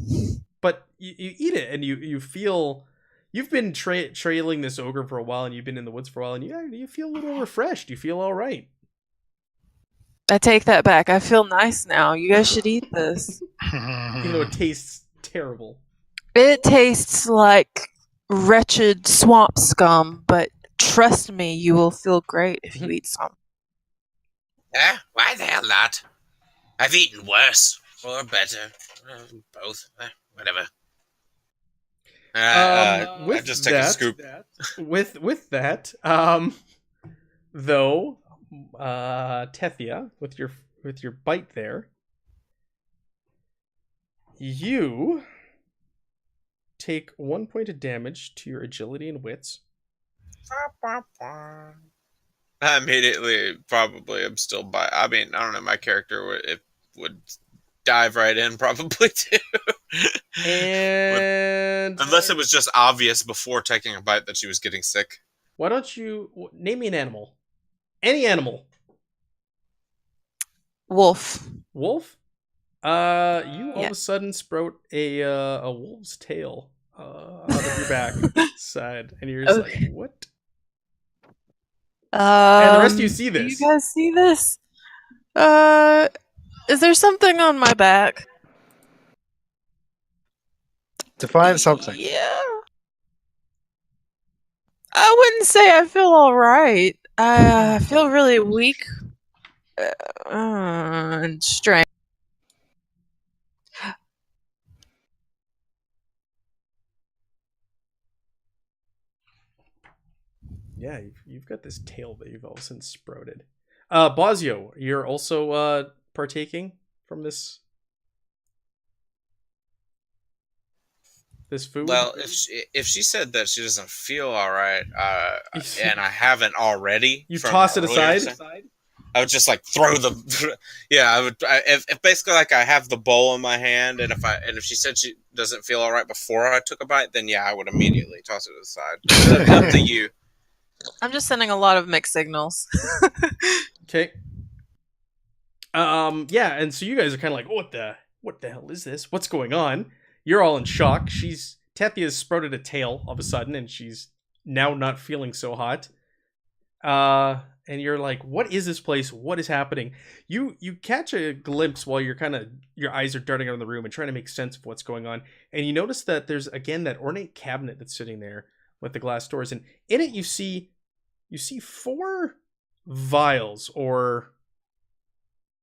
But you eat it, and you feel you've been trailing this ogre for a while, and you've been in the woods for a while, and you feel a little refreshed. You feel all right. I take that back. I feel nice now. You guys should eat this. Even though it tastes terrible. It tastes like wretched swamp scum, but trust me, you will feel great if you eat some. Why the hell not? I've eaten worse or better. Both. Whatever. With I just take a scoop. With that, though, Tethia, with your bite there, you take 1 point of damage to your agility and wits. I immediately probably am still by. I mean, I don't know. My character would dive right in probably too. And Unless it was just obvious before taking a bite that she was getting sick. why don't you name me an animal? Any animal. Wolf. Wolf? You all Yeah. of a sudden sprout a wolf's tail out of your back side, and you're just like, what? And the rest of you see this. Do you guys see this? Is there something on my back? Define something. Yeah. I wouldn't say I feel all right. I feel really weak and strange. Yeah, you've got this tail that you've all of a sudden sprouted. Bosio, you're also partaking from this food. Well, if she said that she doesn't feel all right, and I haven't already, you from toss it earlier, aside. I would just like throw the. Yeah, I would. If basically like I have the bowl in my hand, and if she said she doesn't feel all right before I took a bite, then yeah, I would immediately toss it aside. Up to you. I'm just sending a lot of mixed signals. Okay. Yeah, and so you guys are kind of like, oh, what the hell is this? What's going on? You're all in shock. Tethia's sprouted a tail all of a sudden, and she's now not feeling so hot. And you're like, what is this place? What is happening? You catch a glimpse while your eyes are darting around the room and trying to make sense of what's going on. And you notice that there's, again, that ornate cabinet that's sitting there with the glass doors. And in it, you see 4 vials or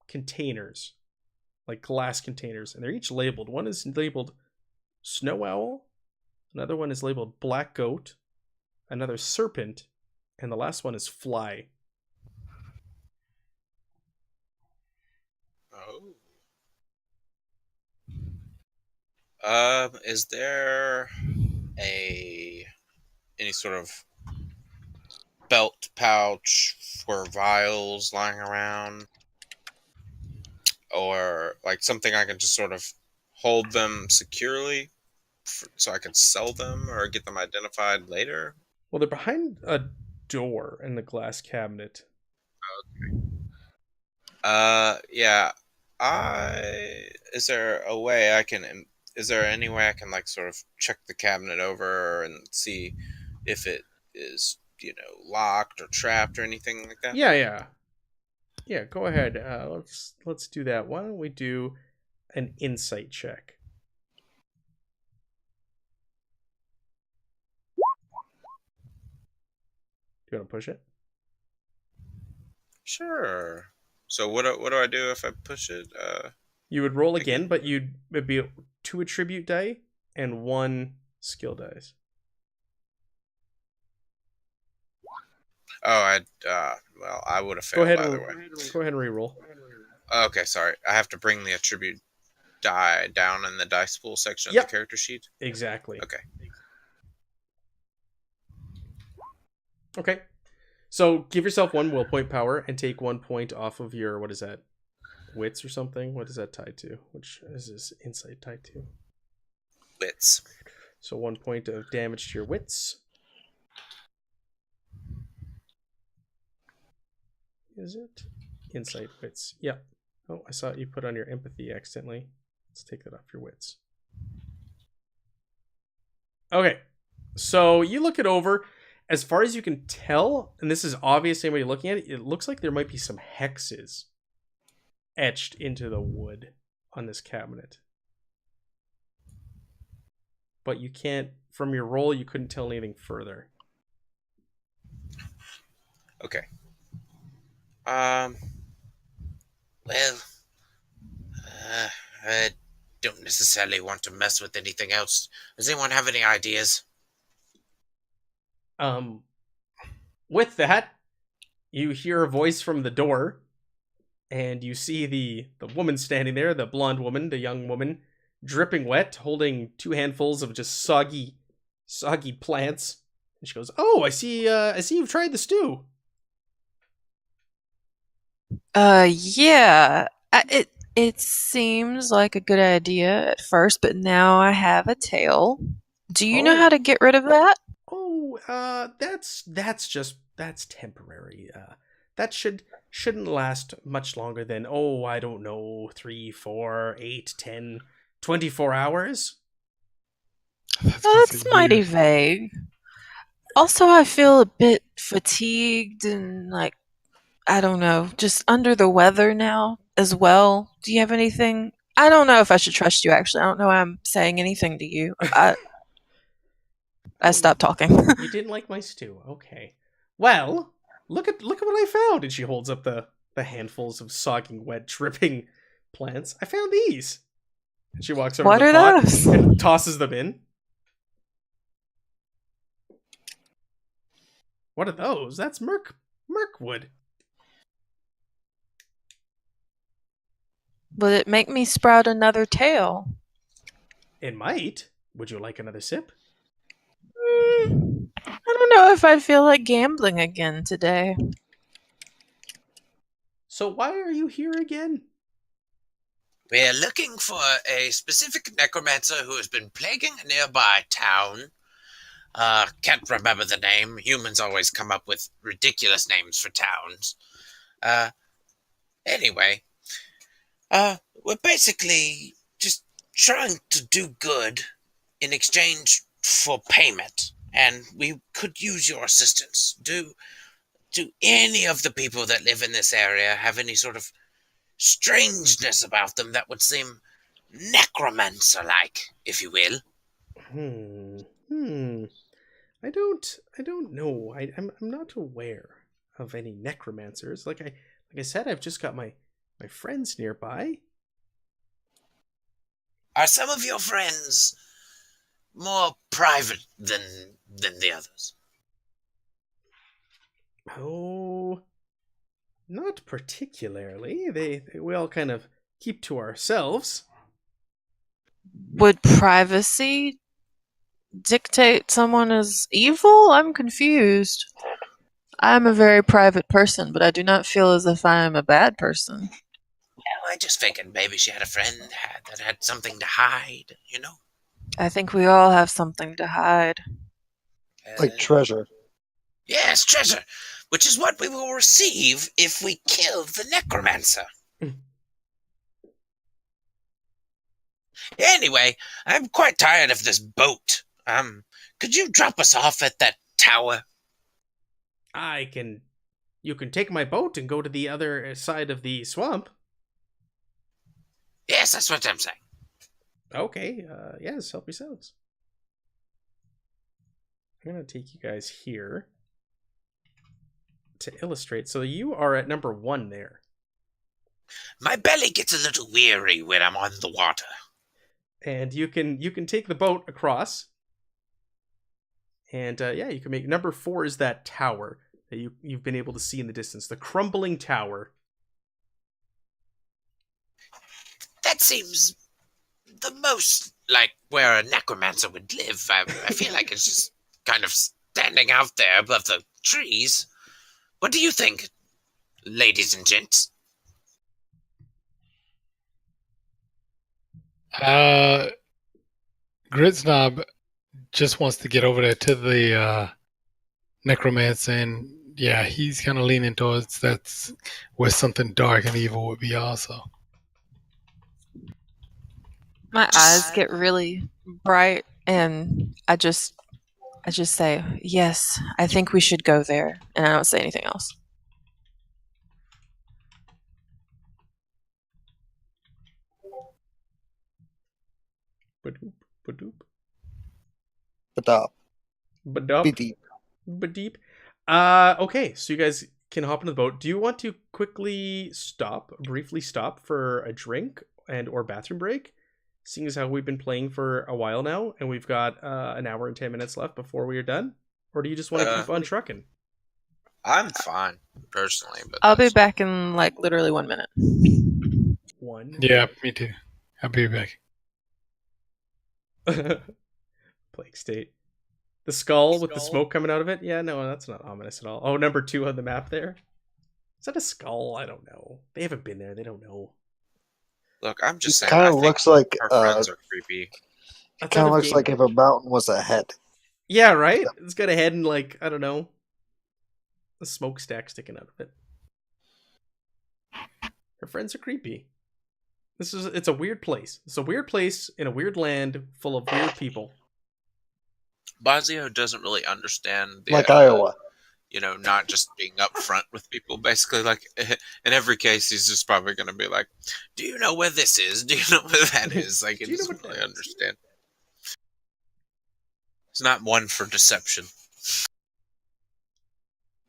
containers, like glass containers. And they're each labeled. One is labeled Snow Owl. Another one is labeled Black Goat. Another Serpent. And the last one is Fly. Is there any sort of belt pouch for vials lying around, or like something I can just sort of hold them securely so I can sell them or get them identified later? Well, they're behind a door in the glass cabinet. Yeah. Is there a way I can? Is there any way I can like sort of check the cabinet over and see if it is locked or trapped or anything like that? Yeah. Go ahead. Let's do that. Why don't we do an insight check? Do you want to push it? Sure. So what do I do if I push it? You would roll again, but it'd be 2 attribute die and 1 skill dice. Oh, well, I would have failed either way. Go ahead and re-roll. Okay, sorry. I have to bring the attribute die down in the dice pool section of the character sheet? Exactly. Okay. So give yourself 1 will point power and take 1 point off of your, what is that? Wits or something? What is that tied to? Which is this insight tied to? Wits. So 1 point of damage to your wits. Is it? Insight wits. Yeah. Oh, I saw you put on your empathy accidentally. Let's take that off your wits. Okay. So you look it over. As far as you can tell, and this is obvious to anybody looking at it, it looks like there might be some hexes etched into the wood on this cabinet. But you can't, from your roll, you couldn't tell anything further. Okay. Well, I don't necessarily want to mess with anything else. Does anyone have any ideas? With that, you hear a voice from the door, and you see the woman standing there, the blonde woman, the young woman, dripping wet, holding 2 handfuls of just soggy plants. And she goes, "Oh, I see you've tried the stew." Yeah. It seems like a good idea at first, but now I have a tail. Do you know how to get rid of that? Oh, that's temporary. That shouldn't last much longer than, I don't know, 3, 4, 8, 10, 24 hours. That's mighty vague. Also, I feel a bit fatigued and I don't know, just under the weather now as well. Do you have anything? I don't know if I should trust you, actually. I don't know why I'm saying anything to you. I stopped talking. You didn't like my stew. Okay. Well, look at what I found. And she holds up the handfuls of sogging, wet, dripping plants. I found these. And she walks over What to the are pot those? and tosses them in. What are those? That's Mirkwood. Will it make me sprout another tail? It might. Would you like another sip? I don't know if I feel like gambling again today. So why are you here again? We're looking for a specific necromancer who has been plaguing a nearby town. Can't remember the name. Humans always come up with ridiculous names for towns. Anyway, we're basically just trying to do good in exchange for payment, and we could use your assistance. Do any of the people that live in this area have any sort of strangeness about them that would seem necromancer-like, if you will? I don't know. I'm not aware of any necromancers. Like I said, I've just got my friends nearby. Are some of your friends more private than the others? Oh, not particularly. We all kind of keep to ourselves. Would privacy dictate someone as evil? I'm confused. I'm a very private person, but I do not feel as if I am a bad person. I just figured maybe she had a friend that had something to hide, I think we all have something to hide. Like treasure. Yes, treasure, which is what we will receive if we kill the Necromancer. Anyway, I'm quite tired of this boat. Could you drop us off at that tower? You can take my boat and go to the other side of the swamp. Yes, that's what I'm saying. Okay, yes, help yourselves. I'm gonna take you guys here to illustrate. So you are at number 1 there. My belly gets a little weary when I'm on the water. And you can take the boat across. And yeah, you can make number 4 is that tower that you've been able to see in the distance, the crumbling tower. That seems the most like where a necromancer would live. I feel like it's just kind of standing out there above the trees. What do you think, ladies and gents? Gritsnob just wants to get over there to the necromancer, and yeah, he's kind of leaning towards that's where something dark and evil would be also. My eyes get really bright, and I just say, yes, I think we should go there, and I don't say anything else. Badoop, badoop. Badop. Badoop. Bedeep. Badeep. Okay, so you guys can hop into the boat. Do you want to briefly stop for a drink and or bathroom break? Seeing as how we've been playing for a while now, and we've got an hour and 10 minutes left before we are done? Or do you just want to keep on trucking? I'm fine, personally. But I'll be back in like literally 1 minute. 1. Yeah, me too. I'll be back. Plague State. The skull with the smoke coming out of it? Yeah, no, that's not ominous at all. Oh, number 2 on the map there? Is that a skull? I don't know. They haven't been there. They don't know. Look, I'm just saying. Kind I of think looks like our friends are creepy. kind of looks like if a mountain was a head. Yeah, right? It's got a head and like, I don't know, a smokestack sticking out of it. Her friends are creepy. It's a weird place. It's a weird place in a weird land full of weird people. Bazio doesn't really understand the, Like Iowa. Not just being upfront with people. Basically, like, in every case, he's just probably going to be like, do you know where this is? Do you know where that is? Like, he doesn't really understand. He's not one for deception.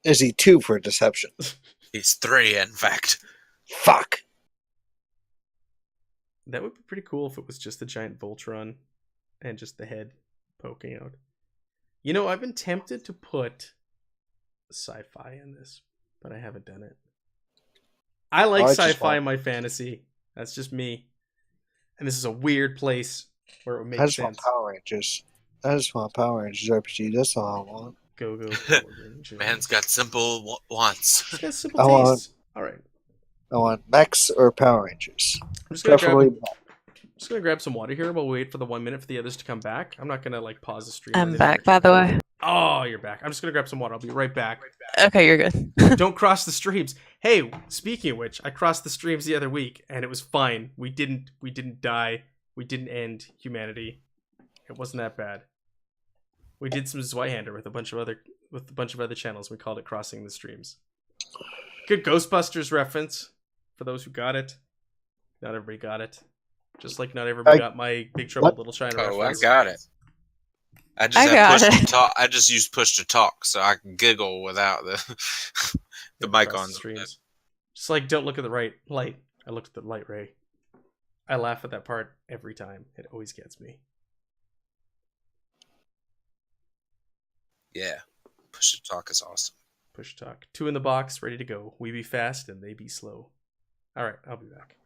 Is he 2 for deception? He's 3, in fact. Fuck. That would be pretty cool if it was just a giant Voltron and just the head poking out. I've been tempted to put sci-fi in this, but I haven't done it. I like sci-fi in my fantasy. That's just me. And this is a weird place where it would make I just sense. want Power Rangers. I just want Power Rangers RPG. That's all I want. Go, Power Rangers. Man's got simple wants. He's got simple tastes. All right. I want Mechs or Power Rangers. I'm just Preferably. gonna grab some water here while we wait for the 1 minute for the others to come back. I'm not gonna like pause the stream. I'm back, by the way. Oh, you're back. I'm just gonna grab some water. I'll be right back. Okay, you're good. Don't cross the streams. Hey, speaking of which, I crossed the streams the other week and it was fine. We didn't die. We didn't end humanity. It wasn't that bad. We did some Zweihander with a bunch of other channels. We called it crossing the streams. Good Ghostbusters reference for those who got it. Not everybody got it. Just like not everybody got my Big Trouble in Little China reference. I got it. I just used push to talk, so I can giggle without the mic on. Streams. Just like don't look at the right light. I looked at the light ray. I laugh at that part every time. It always gets me. Yeah, push to talk is awesome. Push to talk. 2 in the box, ready to go. We be fast and they be slow. All right, I'll be back.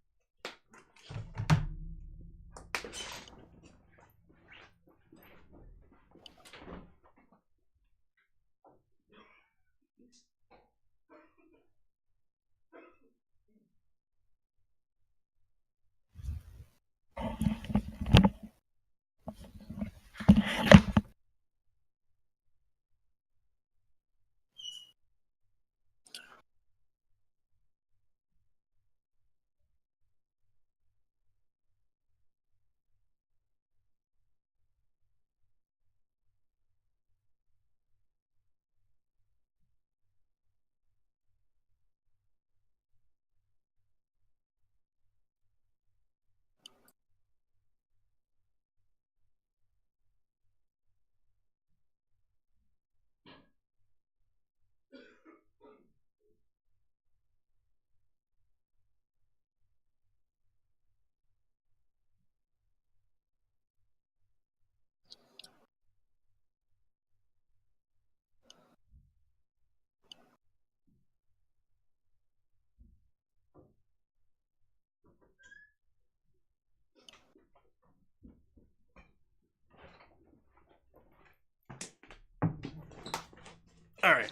All right.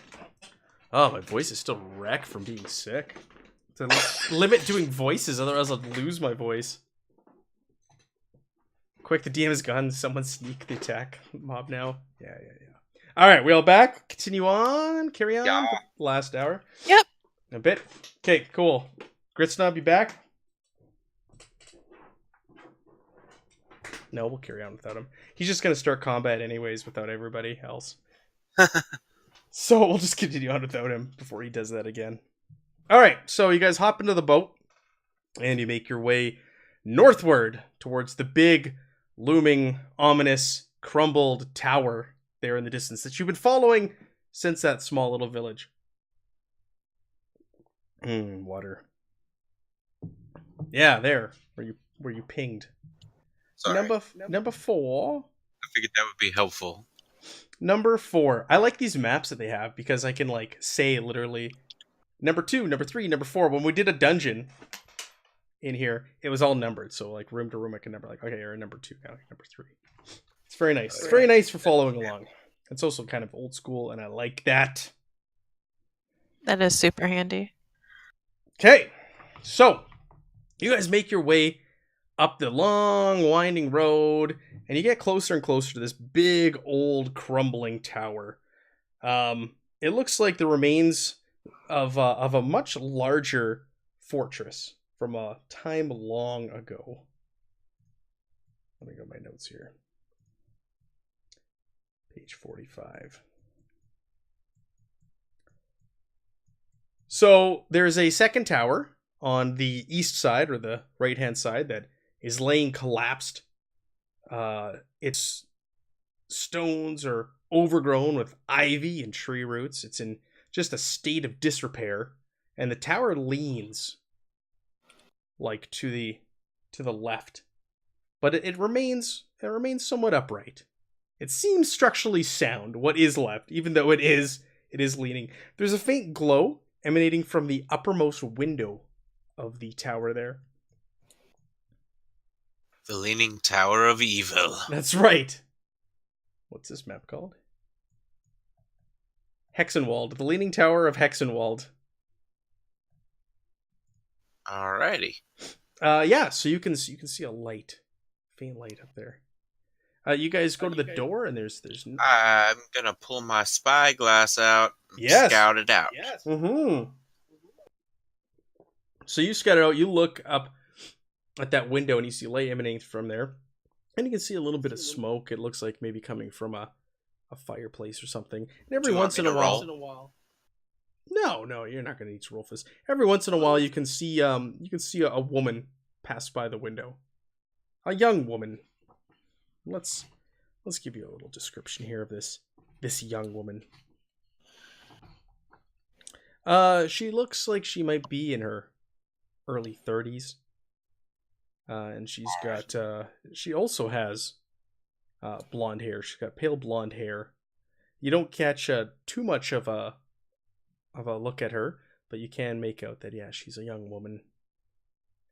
Oh, my voice is still wrecked from being sick. To limit doing voices, otherwise I'll lose my voice. Quick, the DM is gone. Someone sneak the attack mob now. Yeah. All right, we all back. Continue on. Carry on. Yeah. Last hour. Yep. A bit. Okay, cool. Gritsnob, you back? No, we'll carry on without him. He's just going to start combat anyways without everybody else. So we'll just continue on without him before he does that again. All right, so you guys hop into the boat and you make your way northward towards the big, looming, ominous, crumbled tower there in the distance that you've been following since that small little village. Water. Yeah, there where you pinged. Sorry. Number 4. I figured that would be helpful. Number 4. I like these maps that they have because I can like say literally number 2, number 3, number 4. When we did a dungeon in here, it was all numbered. So like room to room, I can number like, okay, you're number 2 now, number 3. It's very nice. It's very nice for following along. It's also kind of old school, and I like that. That is super handy. Okay, so you guys make your way up the long, winding road, and you get closer and closer to this big, old, crumbling tower. It looks like the remains of a much larger fortress from a time long ago. Let me go to my notes here. Page 45. So there's a second tower on the east side, or the right-hand side, that is laying collapsed. Its stones are overgrown with ivy and tree roots. It's in just a state of disrepair, and the tower leans like to the left, but it remains somewhat upright. It seems structurally sound, what is left, even though it is leaning. There's a faint glow emanating from the uppermost window of the tower there. The Leaning Tower of Evil. That's right. What's this map called? Hexenwald. The Leaning Tower of Hexenwald. Alrighty. Yeah, so you can see a light. Faint light up there. You guys go to the door, and there's I'm gonna pull my spyglass out and Yes. scout it out. Yes. Mm-hmm. So you scout it out. You look up at that window, and you see light emanating from there, and you can see a little bit of smoke. It looks like maybe coming from a fireplace or something. And every Do you want once me in a to while, no, you're not going to need to roll for this. Every once in a while, you can see a woman pass by the window, a young woman. Let's give you a little description here of this young woman. She looks like she might be in her early 30s. And she's got she also has blonde hair. She's got pale blonde hair. You don't catch too much of a look at her, but you can make out that she's a young woman.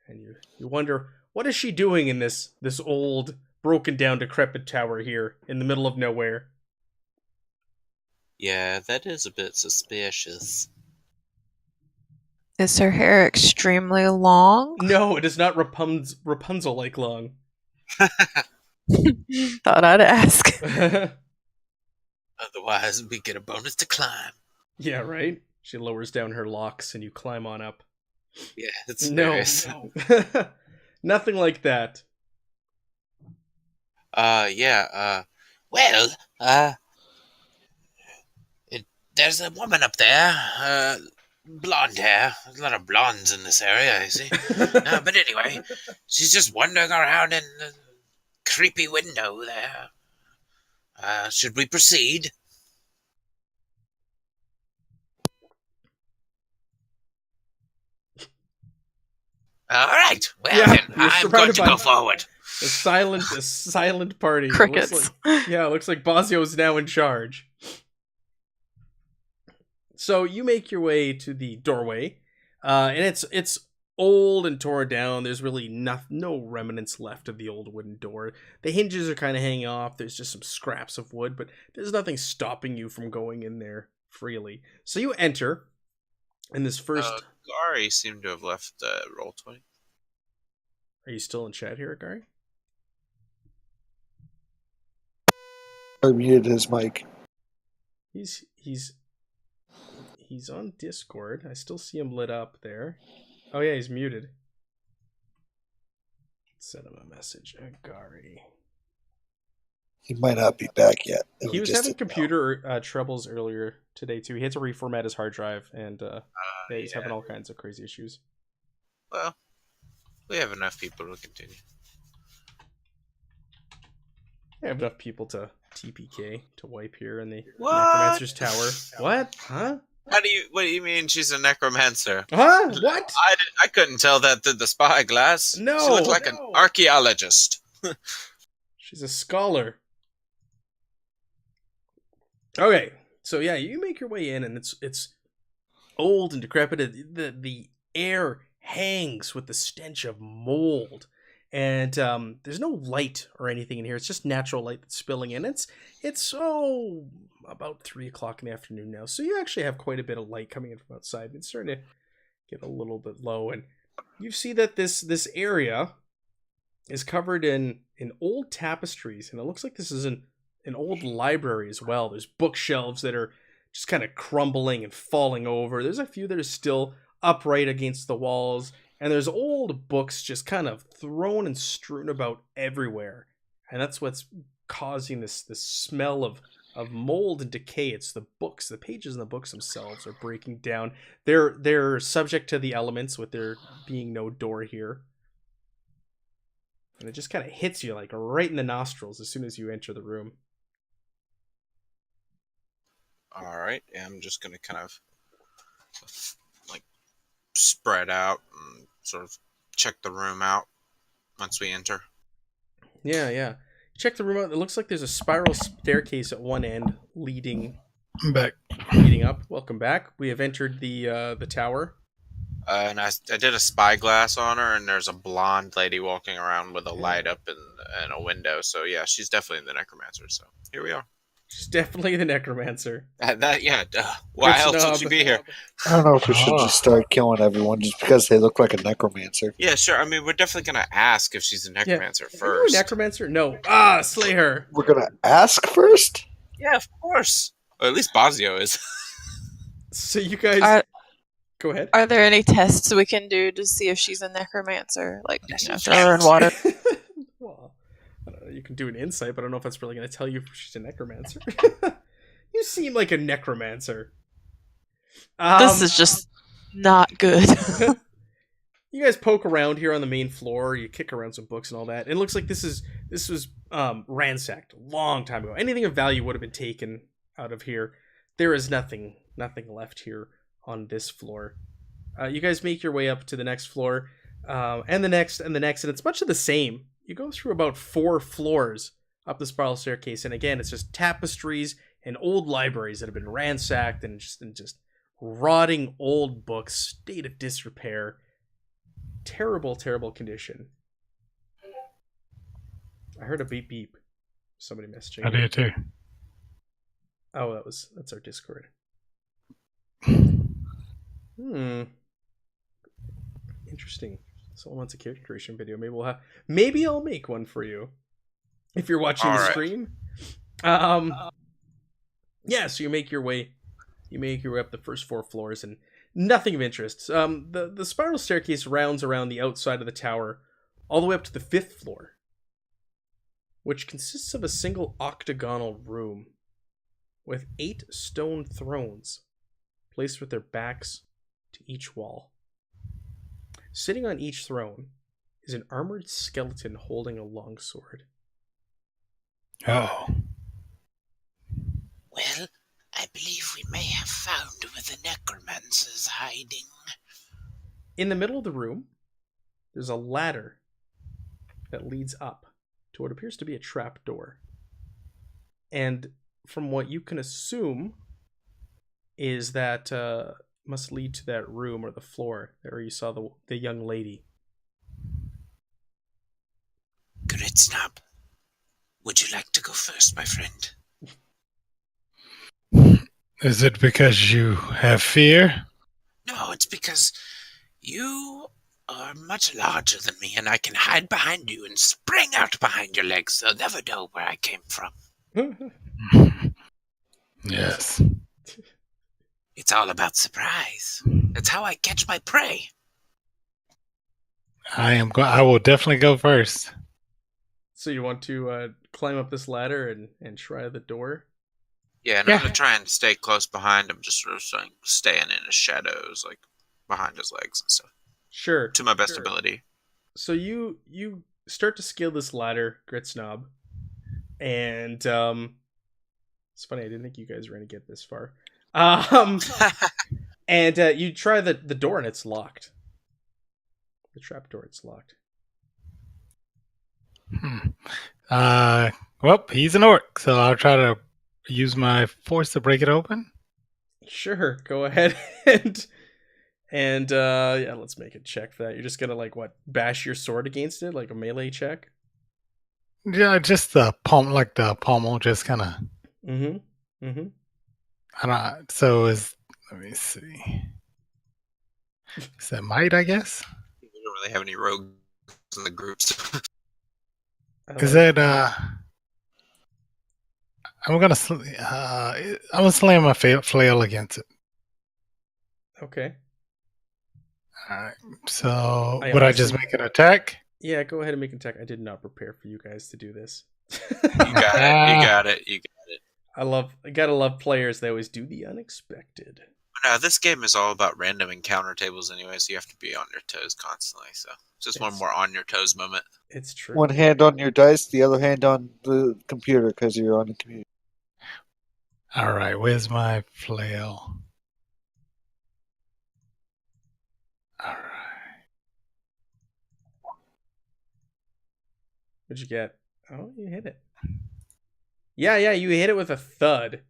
And you wonder, what is she doing in this old, broken down, decrepit tower here in the middle of nowhere? Yeah, that is a bit suspicious. Is her hair extremely long? No, it is not Rapunzel like long. Thought I'd ask. Otherwise, we get a bonus to climb. Yeah, right? She lowers down her locks and you climb on up. Yeah, it's No. nice. Nothing like that. There's a woman up there, blonde hair. There's a lot of blondes in this area, you see. But anyway, she's just wandering around in the creepy window there. Should we proceed? All right. Well, Yeah, then, you're I'm going surrounded to by- go forward. A silent party. It Crickets. looks like Bosio is now in charge. So you make your way to the doorway, and it's old and torn down. There's really no remnants left of the old wooden door. The hinges are kind of hanging off. There's just some scraps of wood, but there's nothing stopping you from going in there freely. So you enter in this first. Gary seemed to have left Roll20. Are you still in chat here, Gary? I muted his mic. He's on Discord. I still see him lit up there. Oh yeah, he's muted. Send him a message. Gary. He might not be back yet. He was having computer troubles earlier today too. He had to reformat his hard drive, and he's having all kinds of crazy issues. Well, we have enough people to continue. I have enough people to TPK to wipe here in the What? Necromancer's Tower. What? Huh? What do you mean she's a necromancer? Huh? What? I couldn't tell that through the spyglass. No, she looked like an archaeologist. She's a scholar. Okay, so yeah, you make your way in, and it's old and decrepit. The air hangs with the stench of mold, and there's no light or anything in here. It's just natural light that's spilling in. It's about 3 o'clock in the afternoon now, so you actually have quite a bit of light coming in from outside. It's starting to get a little bit low, and you see that this area is covered in old tapestries, and it looks like this is an old library as well. There's bookshelves that are just kind of crumbling and falling over. There's a few that are still upright against the walls, and there's old books just kind of thrown and strewn about everywhere. And that's what's causing this smell of mold and decay. It's the books. The pages in the books themselves are breaking down. They're subject to the elements, with there being no door here. And it just kind of hits you like right in the nostrils as soon as you enter the room. All right, I'm just gonna kind of like spread out and sort of check the room out once we enter. Yeah. Check the room out. It looks like there's a spiral staircase at one end leading I'm back. up. Welcome back. We have entered the tower. And I did a spyglass on her, and there's a blonde lady walking around with a light up in a window. So yeah, she's definitely the necromancer. So here we are. She's definitely the necromancer. Why else would she be here? I don't know if we should just start killing everyone just because they look like a necromancer. Yeah, sure. I mean, we're definitely gonna ask if she's a necromancer Are you first. a necromancer? No. Slay her. We're gonna ask first? Yeah, of course. Or at least Bazio is. So you guys, go ahead. Are there any tests we can do to see if she's a necromancer? Like, throw her in water. Well, I don't know, you can do an insight, but I don't know if that's really going to tell you if she's a necromancer. You seem like a necromancer. This is just not good. You guys poke around here on the main floor. You kick around some books and all that. And it looks like this was ransacked a long time ago. Anything of value would have been taken out of here. There is nothing left here on this floor. You guys make your way up to the next floor, and the next, and it's much of the same. You go through about 4 floors up the spiral staircase, and again, it's just tapestries and old libraries that have been ransacked, and just rotting old books, state of disrepair, terrible condition. I heard a beep beep. Somebody messaging. I did too. Oh, that's our Discord. Interesting. Someone wants a character creation video. Maybe I'll make one for you if you're watching the stream. Yeah. So you make your way up the first 4 floors, and nothing of interest. The spiral staircase rounds around the outside of the tower, all the way up to the 5th floor, which consists of a single octagonal room with 8 stone thrones placed with their backs to each wall. Sitting on each throne is an armored skeleton holding a longsword. Oh. Well, I believe we may have found where the necromancer's hiding. In the middle of the room, there's a ladder that leads up to what appears to be a trap door. And from what you can assume is that must lead to that room or the floor where you saw the young lady. Gritsnab, would you like to go first, my friend? Is it because you have fear? No, it's because you are much larger than me, and I can hide behind you and spring out behind your legs. They'll never know where I came from. Yes. It's all about surprise. That's how I catch my prey. I will definitely go first. So you want to climb up this ladder and try the door? Yeah, and I'm gonna try and stay close behind him, just sort of staying in his shadows, like behind his legs and stuff, Sure. to my best ability. So you start to scale this ladder, Grit Snob, and it's funny, I didn't think you guys were gonna get this far. And you try the door and it's locked. The trap door, it's locked. Well, he's an orc, so I'll try to use my force to break it open. Sure, go ahead and yeah, let's make a check for that. You're just gonna like what, bash your sword against it, like a melee check? Yeah, just the pommel, just kind of. Mm-hmm. I don't. So let me see. Is that might? I guess. We don't really have any rogues in the groups. Is that I'm gonna slam my flail against it. Okay. Alright. So I would I honestly- just make an attack? Yeah, go ahead and make an attack. I did not prepare for you guys to do this. You got it. I gotta love players. They always do the unexpected. No, this game is all about random encounter tables anyway, so you have to be on your toes constantly. So just one more on your toes moment. It's true. One hand on your dice, the other hand on the computer because you're on the computer. All right. Where's my flail? All right. What'd you get? Oh, you hit it. Yeah, you hit it with a thud,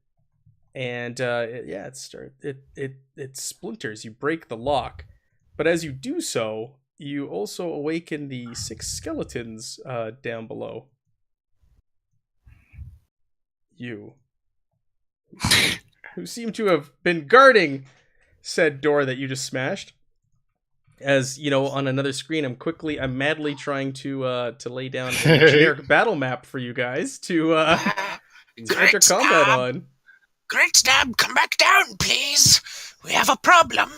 and it splinters. You break the lock, but as you do so, you also awaken the 6 skeletons down below. You, who seem to have been guarding said door that you just smashed. As you know, on another screen, I'm madly trying to lay down a generic battle map for you guys to enter combat on. Great Stab, come back down, please. We have a problem.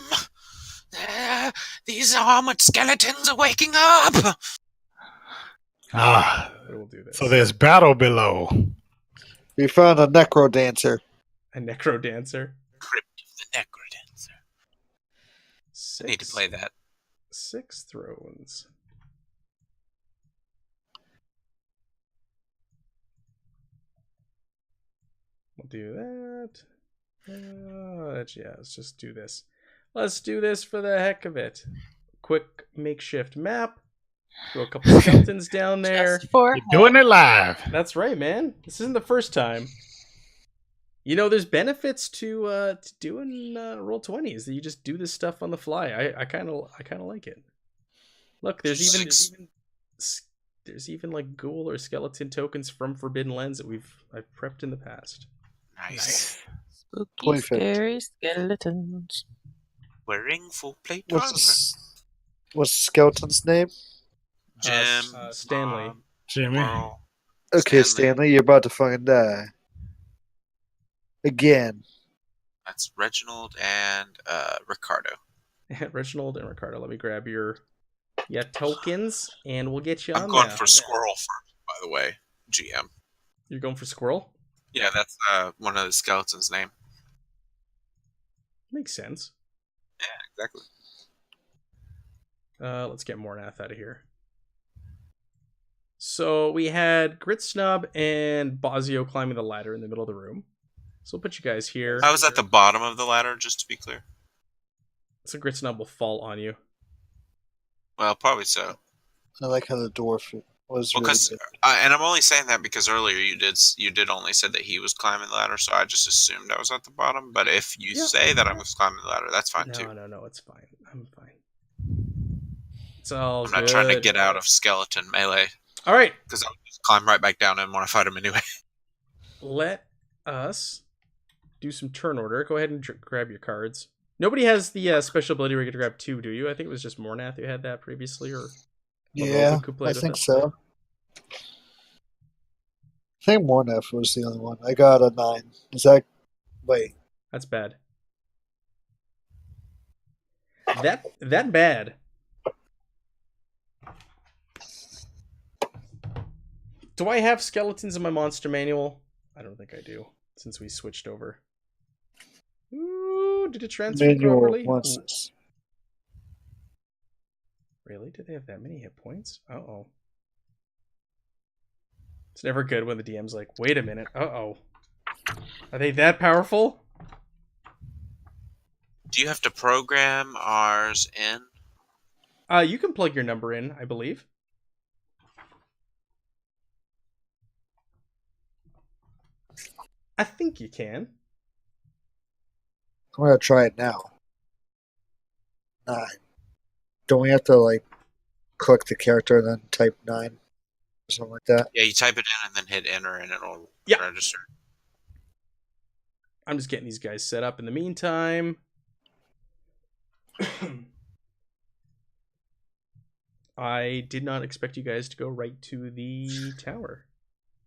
These armored skeletons are waking up. We'll do this. So there's battle below. We found a Necrodancer. A Necrodancer. Crypt of the Necrodancer. I need to play that. 6 thrones. We'll do that. Yeah, let's just do this. Let's do this for the heck of it. Quick makeshift map. Throw a couple skeletons down there. For You're doing it live. That's right, man. This isn't the first time. You know, there's benefits to doing Roll20s. That you just do this stuff on the fly. I kind of like it. Look, there's even like ghoul or skeleton tokens from Forbidden Lands that I've prepped in the past. Nice. spooky, Perfect. scary skeletons. Wearing full plate What's the skeleton's name? Jim, Stanley. Jimmy. Merle, Okay, Stanley, you're about to fucking die. Again. That's Reginald and Ricardo. Reginald and Ricardo, let me grab your tokens, and we'll get you on I'm going there. for Squirrel first, by the way, GM. You're going for Squirrel? Yeah, that's one of the skeletons' name. Makes sense. Yeah, exactly. Let's get Mornath out of here. So we had Grit Snub and Bozio climbing the ladder in the middle of the room. So we'll put you guys here. I was at the bottom of the ladder, just to be clear. So Grit Snub will fall on you. Well, probably so. I like how the dwarf was really Because good. and I'm only saying that because earlier you did only said that he was climbing the ladder, so I just assumed I was at the bottom. But if you say that I was climbing the ladder, that's fine too. No, it's fine. I'm fine. It's all I'm not good. trying to get out of skeleton melee All right, because I'll just climb right back down and want to fight him anyway. let us do some turn order. Go ahead and grab your cards. Nobody has the special ability where you get to grab 2, do you? I think it was just Mornath who had that previously, or Yeah, who I played with think it. so. I think Mornef was the only one. I got a 9. Is that... Wait. That's bad. That bad. Do I have skeletons in my monster manual? I don't think I do, since we switched over. Ooh, did it transfer Manual properly? monsters. Really? Did they have that many hit points? Uh-oh. It's never good when the DM's like, wait a minute, uh-oh. Are they that powerful? Do you have to program ours in? You can plug your number in, I believe. I think you can. I'm gonna try it now. 9. Don't we have to, like, click the character and then type 9? Or something like that? Yeah, you type it in and then hit enter and it'll register. I'm just getting these guys set up in the meantime. I did not expect you guys to go right to the tower.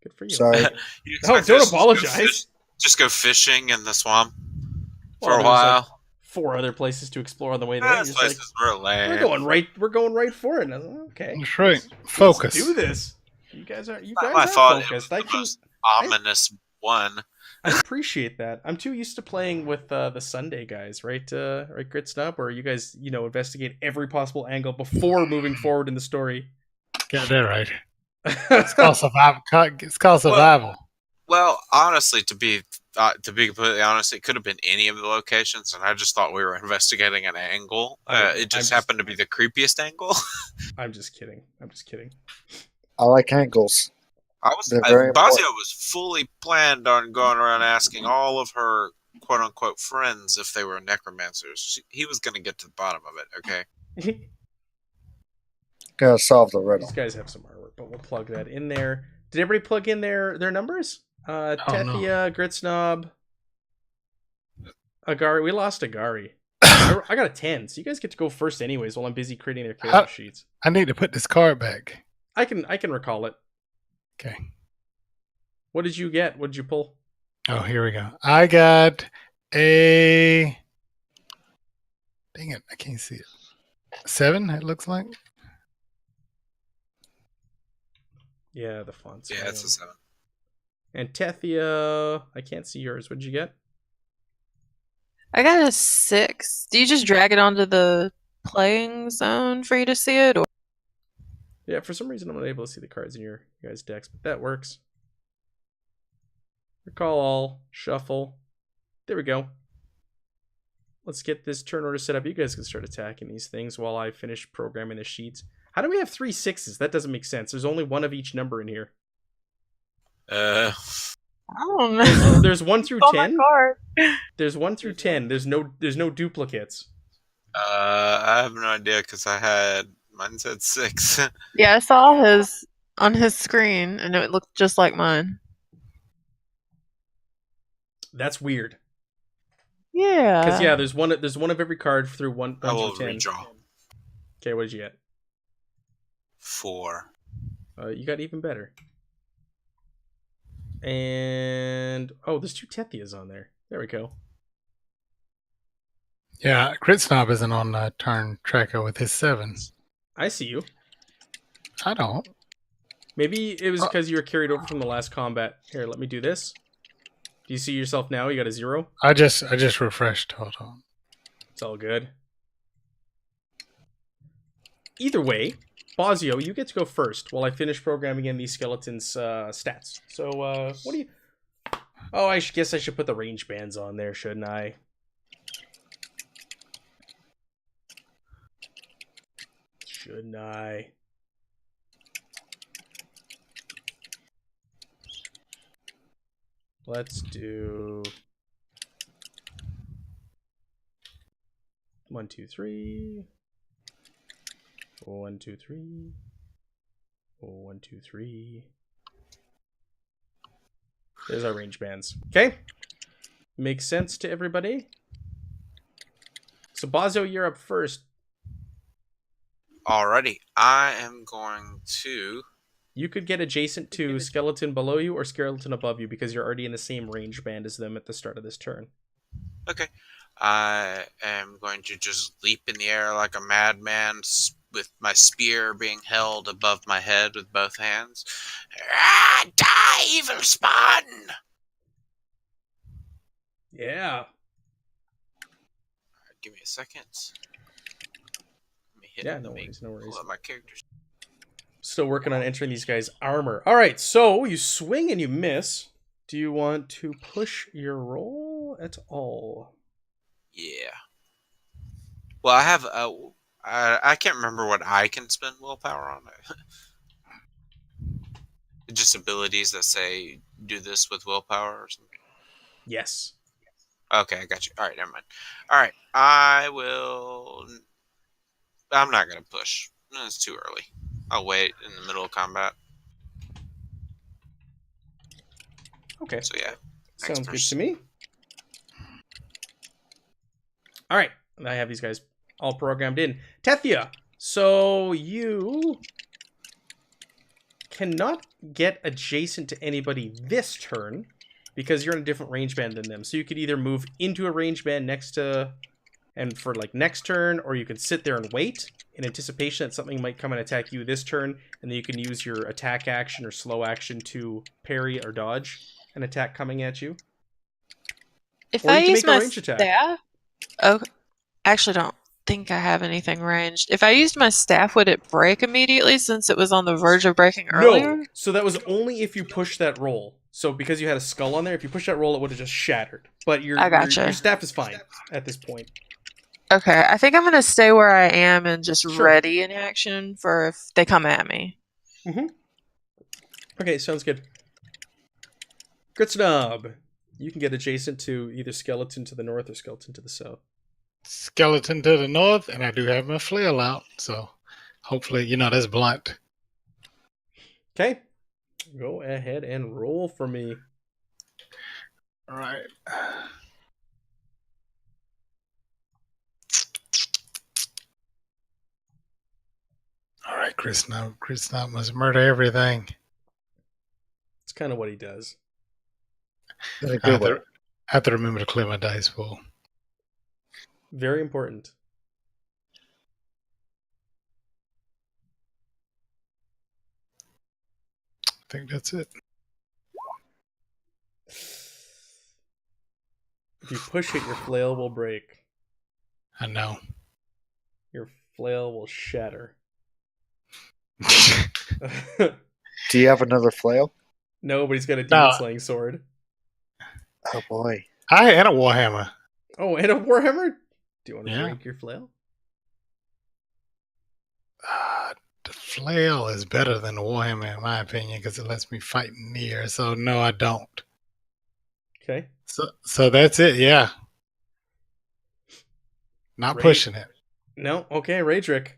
Good for you. Sorry. You Oh, expect don't us to apologize. just go fishing in the swamp for Well, a there's, like, while. 4 other places to explore on the way there. Ah, You're this just place like, is real lame. we're going right for it. And I was like, okay. That's right. Let's Focus. do this. You guys are I thought it was focused. the most ominous one. I appreciate that. I'm too used to playing with the Sunday guys, right? Right, Grit Snub, where you guys, investigate every possible angle before moving forward in the story. Get that right. It's called survival. It's called survival. Well, honestly, to be completely honest, it could have been any of the locations, and I just thought we were investigating an angle. It just happened to be the creepiest angle. I'm just kidding. I like angles. Bazio was fully planned on going around asking all of her quote unquote friends if they were necromancers. He was going to get to the bottom of it, okay? Gotta solve the riddle. These guys have some artwork, but we'll plug that in there. Did everybody plug in their numbers? Tethia, Grit Snob, Agari. We lost Agari. I got a 10, so you guys get to go first anyways while I'm busy creating their character sheets. I need to put this card back. I can recall it. Okay. What did you get? What did you pull? Oh, here we go. I got a... Dang it, I can't see it. 7, it looks like. Yeah, the fonts. Yeah, it's a 7. And Tethia, I can't see yours. What did you get? I got a 6. Do you just drag it onto the playing zone for you to see it? Or? Yeah, for some reason I'm not able to see the cards in your guys' decks, but that works. Recall all, shuffle. There we go. Let's get this turn order set up. You guys can start attacking these things while I finish programming the sheets. How do we have 3 6s? That doesn't make sense. There's only 1 of each number in here. I don't know. There's 1 through Oh 10. my card. There's 1 through 10. There's no duplicates. I have no idea because mine said 6. Yeah, I saw his on his screen, and it looked just like mine. That's weird. Yeah. Because yeah, there's one of every card through 1 I will through 10. redraw. Okay, what did you get? 4. You got even better. And there's 2 Tethias on there. There we go. Yeah, Grit Snob isn't on the turn tracker with his 7s. I see you. I don't. Maybe it was because you were carried over from the last combat. Here, let me do this. Do you see yourself now? You got a 0? I just refreshed. Hold on. It's all good. Either way, Bazio, you get to go first while I finish programming in these skeletons' stats. So, what do you... Oh, I guess I should put the range bands on there, shouldn't I? Shouldn't I? Let's do 1, 2, 3. 1, 2, 3. 1, 2, 3. There's our range bands. Okay. Makes sense to everybody? So, Bazio, you're up first. Alrighty, I am going to. You could get adjacent to skeleton below you or skeleton above you because you're already in the same range band as them at the start of this turn. Okay. I am going to just leap in the air like a madman with my spear being held above my head with both hands. Ah, die, evil spawn! Yeah. Give me a second. Let me hit Yeah, no let me worries, no worries. pull up my characters. Still working on entering these guys' armor. All right, so you swing and you miss. Do you want to push your roll at all? Yeah. Well, I have I can't remember what I can spend willpower on. Just abilities that say do this with willpower or something. Yes. Okay, I got you. All right, never mind. All right, I will. I'm not gonna push. No, it's too early. I'll wait in the middle of combat. Okay. So yeah. Sounds good to me. All right. I have these guys all programmed in. Tethia, so you cannot get adjacent to anybody this turn because you're in a different range band than them. So you could either move into a range band next to and for like next turn, or you can sit there and wait in anticipation that something might come and attack you this turn, and then you can use your attack action or slow action to parry or dodge an attack coming at you. If Or I you can use make a my range attack. staff, oh, I actually don't think I have anything ranged. If I used my staff, would it break immediately since it was on the verge of breaking earlier? No. So that was only if you pushed that roll. So because you had a skull on there, if you push that roll, it would have just shattered. But I gotcha. your staff is fine at this point. Okay, I think I'm gonna stay where I am and just Sure. ready in action for if they come at me. Mm-hmm. Okay, sounds good. Gritsnob, you can get adjacent to either skeleton to the north or skeleton to the south. Skeleton to the north, and I do have my flail out, so hopefully, that's blunt. Okay, go ahead and roll for me. All right. All right, Chris Knob must murder everything. It's kind of what he does. In a I good have, way. to, I have to remember to clear my dice pool. Very important. I think that's it. If you push it, your flail will break. I know. Your flail will shatter. Do you have another flail? No, but he's got a demon slaying sword. Oh boy. And a warhammer. Oh, and a warhammer? Do you want to Yeah. break your flail? The flail is better than the warhammer in my opinion because it lets me fight near. So no, I don't. Okay. So that's it. Yeah. Not pushing it. No. Okay, Raedric.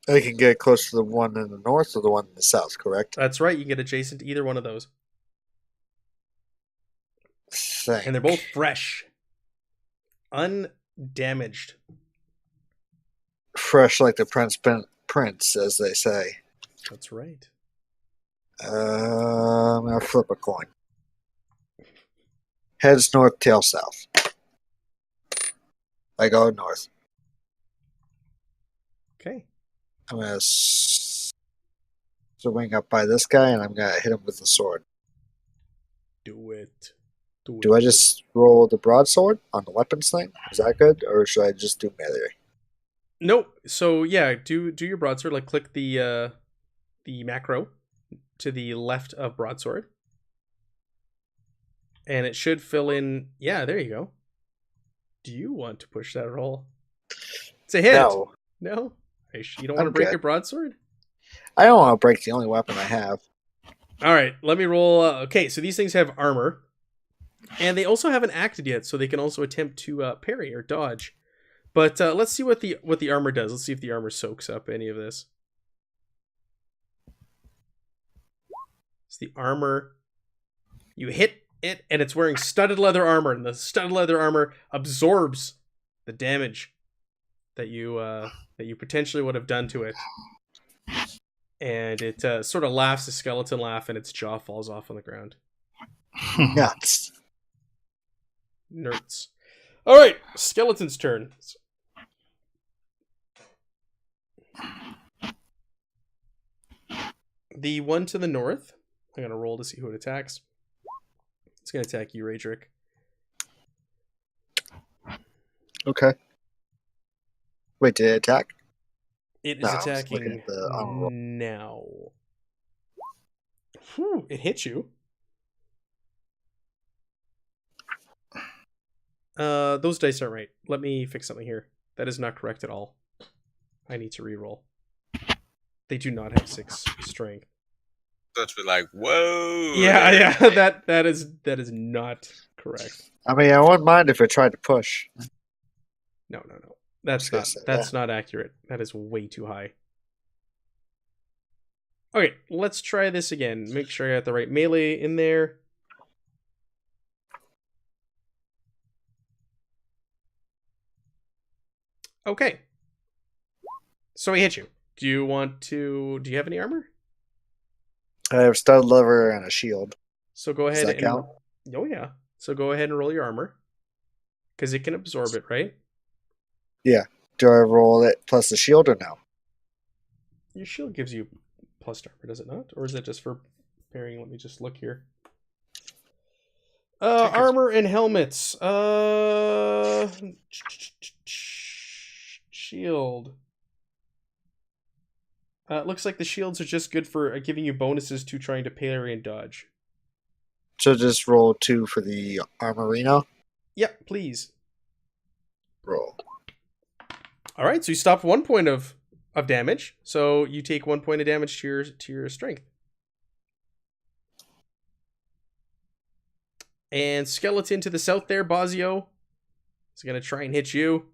I can get close to the one in the north or the one in the south, correct? That's right. You can get adjacent to either one of those. Thank. And they're both fresh. Undamaged. Fresh like the prince, as they say. That's right. I'll flip a coin. Heads north, tail south. I go north. Okay. I'm going to swing up by this guy, and I'm going to hit him with the sword. Do it. Do I just roll the broadsword on the weapons thing? Is that good, or should I just do melee? Nope. So yeah, do your broadsword. Like click the macro to the left of broadsword, and it should fill in. Yeah, there you go. Do you want to push that roll? It's a hit. No. No. You don't want to break your broadsword? I don't want to break the only weapon I have. All right, let me roll. Okay, so these things have armor, and they also haven't acted yet, so they can also attempt to parry or dodge. But let's see what the armor does. Let's see if the armor soaks up any of this. So the armor, you hit and it's wearing studded leather armor, and the studded leather armor absorbs the damage that you potentially would have done to it. And it sort of laughs a skeleton laugh, and its jaw falls off on the ground. Nuts. Nerds. All right, skeleton's turn. The one to the north. I'm gonna roll to see who it attacks. It's gonna attack you, Raedric. Okay. Wait, did it attack? It is No, I was looking attacking at the roll. now. Whew, it hit you. Those dice aren't right. Let me fix something here. That is not correct at all. I need to re-roll. They do not have 6 strength. That's be like, whoa. Yeah, that is not correct. I mean, I wouldn't mind if it tried to push. No. That's gonna not say that's not accurate. That is way too high. Okay, let's try this again. Make sure I got the right melee in there. Okay. So he hit you. Do you have any armor? I have stud lever and a shield. So go Does ahead that and count? Oh yeah. So go ahead and roll your armor. Because it can absorb it, right? Do I roll it plus the shield or no? Your shield gives you plus armor, does it not? Or is it just for pairing? Let me just look here. Armor and helmets. Shield. It looks like the shields are just good for giving you bonuses to trying to parry and dodge. So just roll 2 for the armorino. Yep, please. Roll. All right, so you stop 1 point of damage. So you take 1 point of damage to your strength. And skeleton to the south there, Bazio, is gonna try and hit you.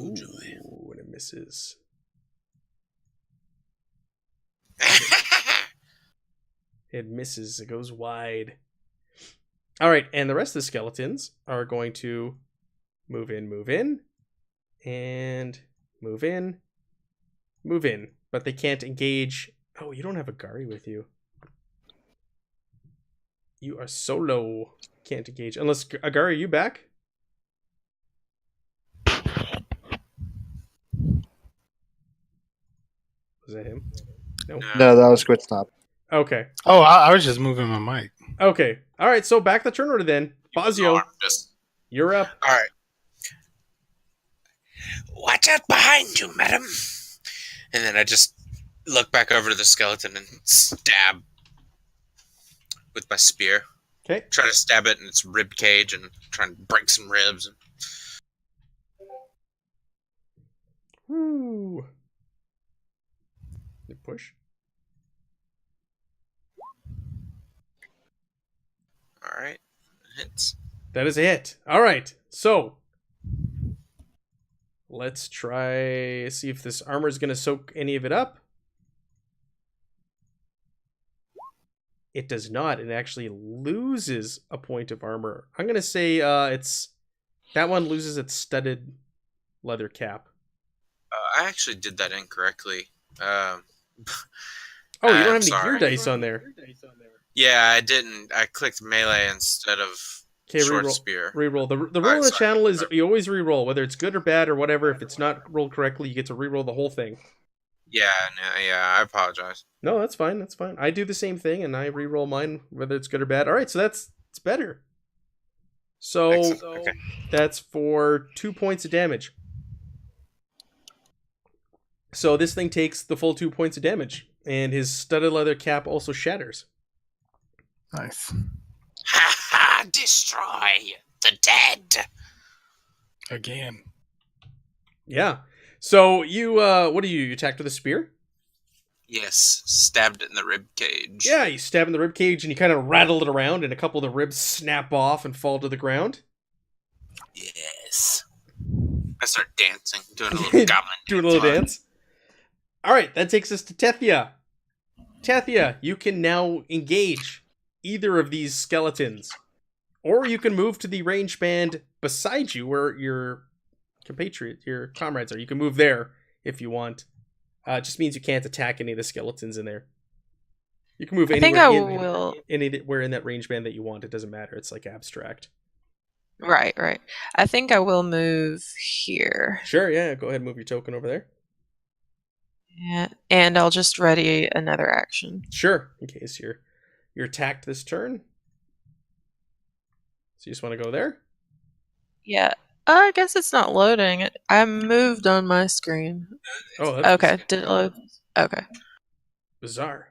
Ooh, and it misses. It misses. It goes wide. All right, and the rest of the skeletons are going to move in, and move in. But they can't engage. Oh, you don't have a Gari with you. You are solo. Can't engage. Unless, Agari, are you back? Was that him? No. No, that was Quit Stop. Okay. Oh, I was just moving my mic. Okay. All right, so back the turn order then. Bazio, you're up. All right. Watch out behind you, madam. And then I just look back over to the skeleton and stab with my spear. Okay. Try to stab it in its rib cage and try and break some ribs. Woo. You push. All right. Hits. That is a hit. All right. So let's try see if this armor is going to soak any of it up. It does not. It actually loses a point of armor. I'm going to say it's that one loses its studded leather cap. I actually did that incorrectly. Oh, you don't have any sorry. gear dice on there. Yeah, I didn't. I clicked melee instead of short reroll. spear. Reroll. The rule of the channel is you always reroll, whether it's good or bad or whatever. If it's not rolled correctly, you get to reroll the whole thing. Yeah, I apologize. No, that's fine. That's fine. I do the same thing, and I re-roll mine, whether it's good or bad. All right, so it's better. So Okay. that's for 2 points of damage. So this thing takes the full 2 points of damage, and his studded leather cap also shatters. Nice. Ha ha! Destroy the dead. Again. Yeah. So you, what do you attack with a spear? Yes, stabbed it in the rib cage. Yeah, you stab in the rib cage, and you kind of rattle it around, and a couple of the ribs snap off and fall to the ground. Yes. I start dancing, doing a little goblin Doing a little dance. All right, that takes us to Tethia. Tethia, you can now engage either of these skeletons. Or you can move to the range band beside you where your comrades are. You can move there if you want. It just means you can't attack any of the skeletons in there. You can move I think anywhere I will. anywhere in that range band that you want. It doesn't matter. It's like abstract. Right. I think I will move here. Sure, yeah. Go ahead and move your token over there. Yeah, and I'll just ready another action. Sure, in case you're attacked this turn. So you just want to go there? Yeah. I guess it's not loading. I moved on my screen. Oh, that's Okay. Did it load? Okay. bizarre.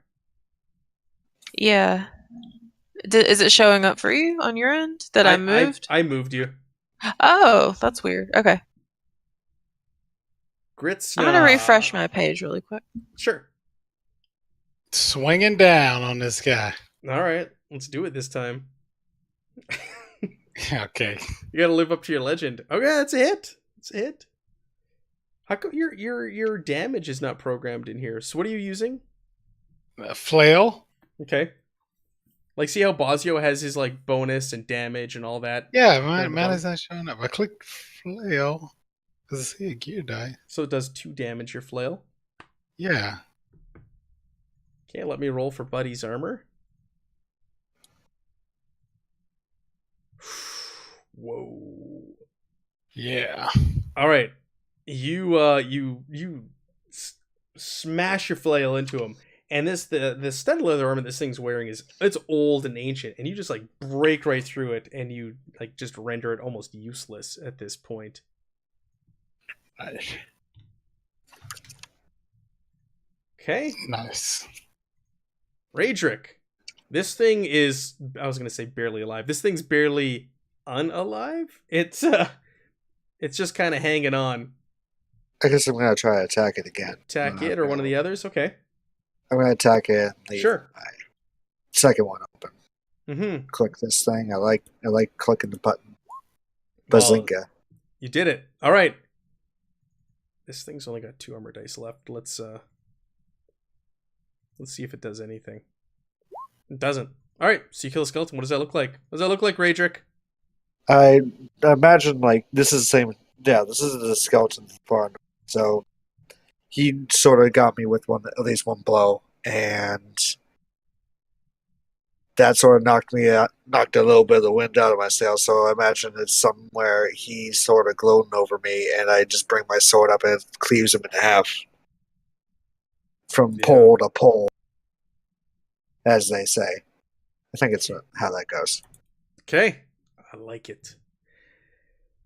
Yeah. Is it showing up for you on your end that I moved? I moved you. Oh, that's weird. Okay. Grits. I'm gonna refresh my page really quick. Sure. Swinging down on this guy. All right, let's do it this time. Okay. You gotta live up to your legend. Okay, that's a hit. It's a hit. How come your damage is not programmed in here? So what are you using? Flail. Okay. Like, see how Bosio has his like bonus and damage and all that. Yeah, mine is not showing up. I clicked flail. Does it see a gear die? So it does 2 damage. Your flail. Yeah. Okay, let me roll for Buddy's armor. Whoa. Yeah. All right. You smash your flail into him. And the studded leather armor this thing's wearing it's old and ancient, and you just like break right through it, and you like just render it almost useless at this point. Okay. Nice. Raedric. This thing is, I was gonna say barely alive. This thing's barely unalive. It's just kind of hanging on. I guess I'm gonna try to attack it again. Attack it or one of the others. Okay. I'm gonna attack it. And leave Sure. my second one open. Mm-hmm. Click this thing. I like clicking the button. Well, Bazinga. you did it. All right. This thing's only got 2 armor dice left. Let's see if it does anything. It doesn't. All right. So you kill a skeleton. What does that look like? What does that look like, Raedric? I imagine like this is the same. Yeah, this is the skeleton farm. So he sort of got me with at least one blow, and that sort of knocked a little bit of the wind out of my sails. So I imagine it's somewhere he's sort of gloating over me, and I just bring my sword up and it cleaves him in half from pole to pole, as they say. I think it's how that goes. Okay. I like it.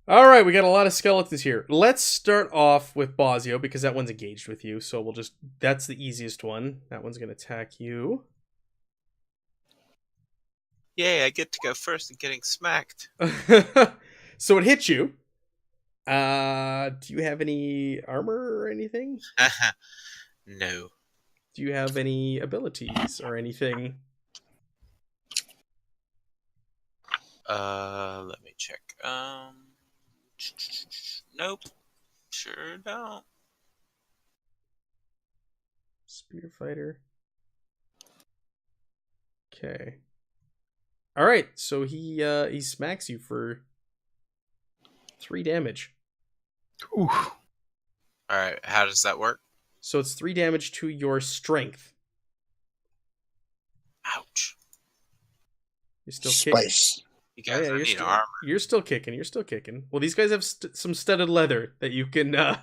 All right, we got a lot of skeletons here. Let's start off with Bosio because that one's engaged with you. So that's the easiest one. That one's going to attack you. Yay, I get to go first and getting smacked. So it hits you. Do you have any armor or anything? No. Do you have any abilities or anything? Let me check. Nope. Sure don't. Spear fighter. Okay. All right. So he smacks you for 3 damage. Ooh. All right. How does that work? So it's 3 damage to your strength. Ouch. You're still kicking. Spice. You guys don't need armor. You're still kicking. You're still kicking. Well, these guys have some studded leather that you can. Excellent.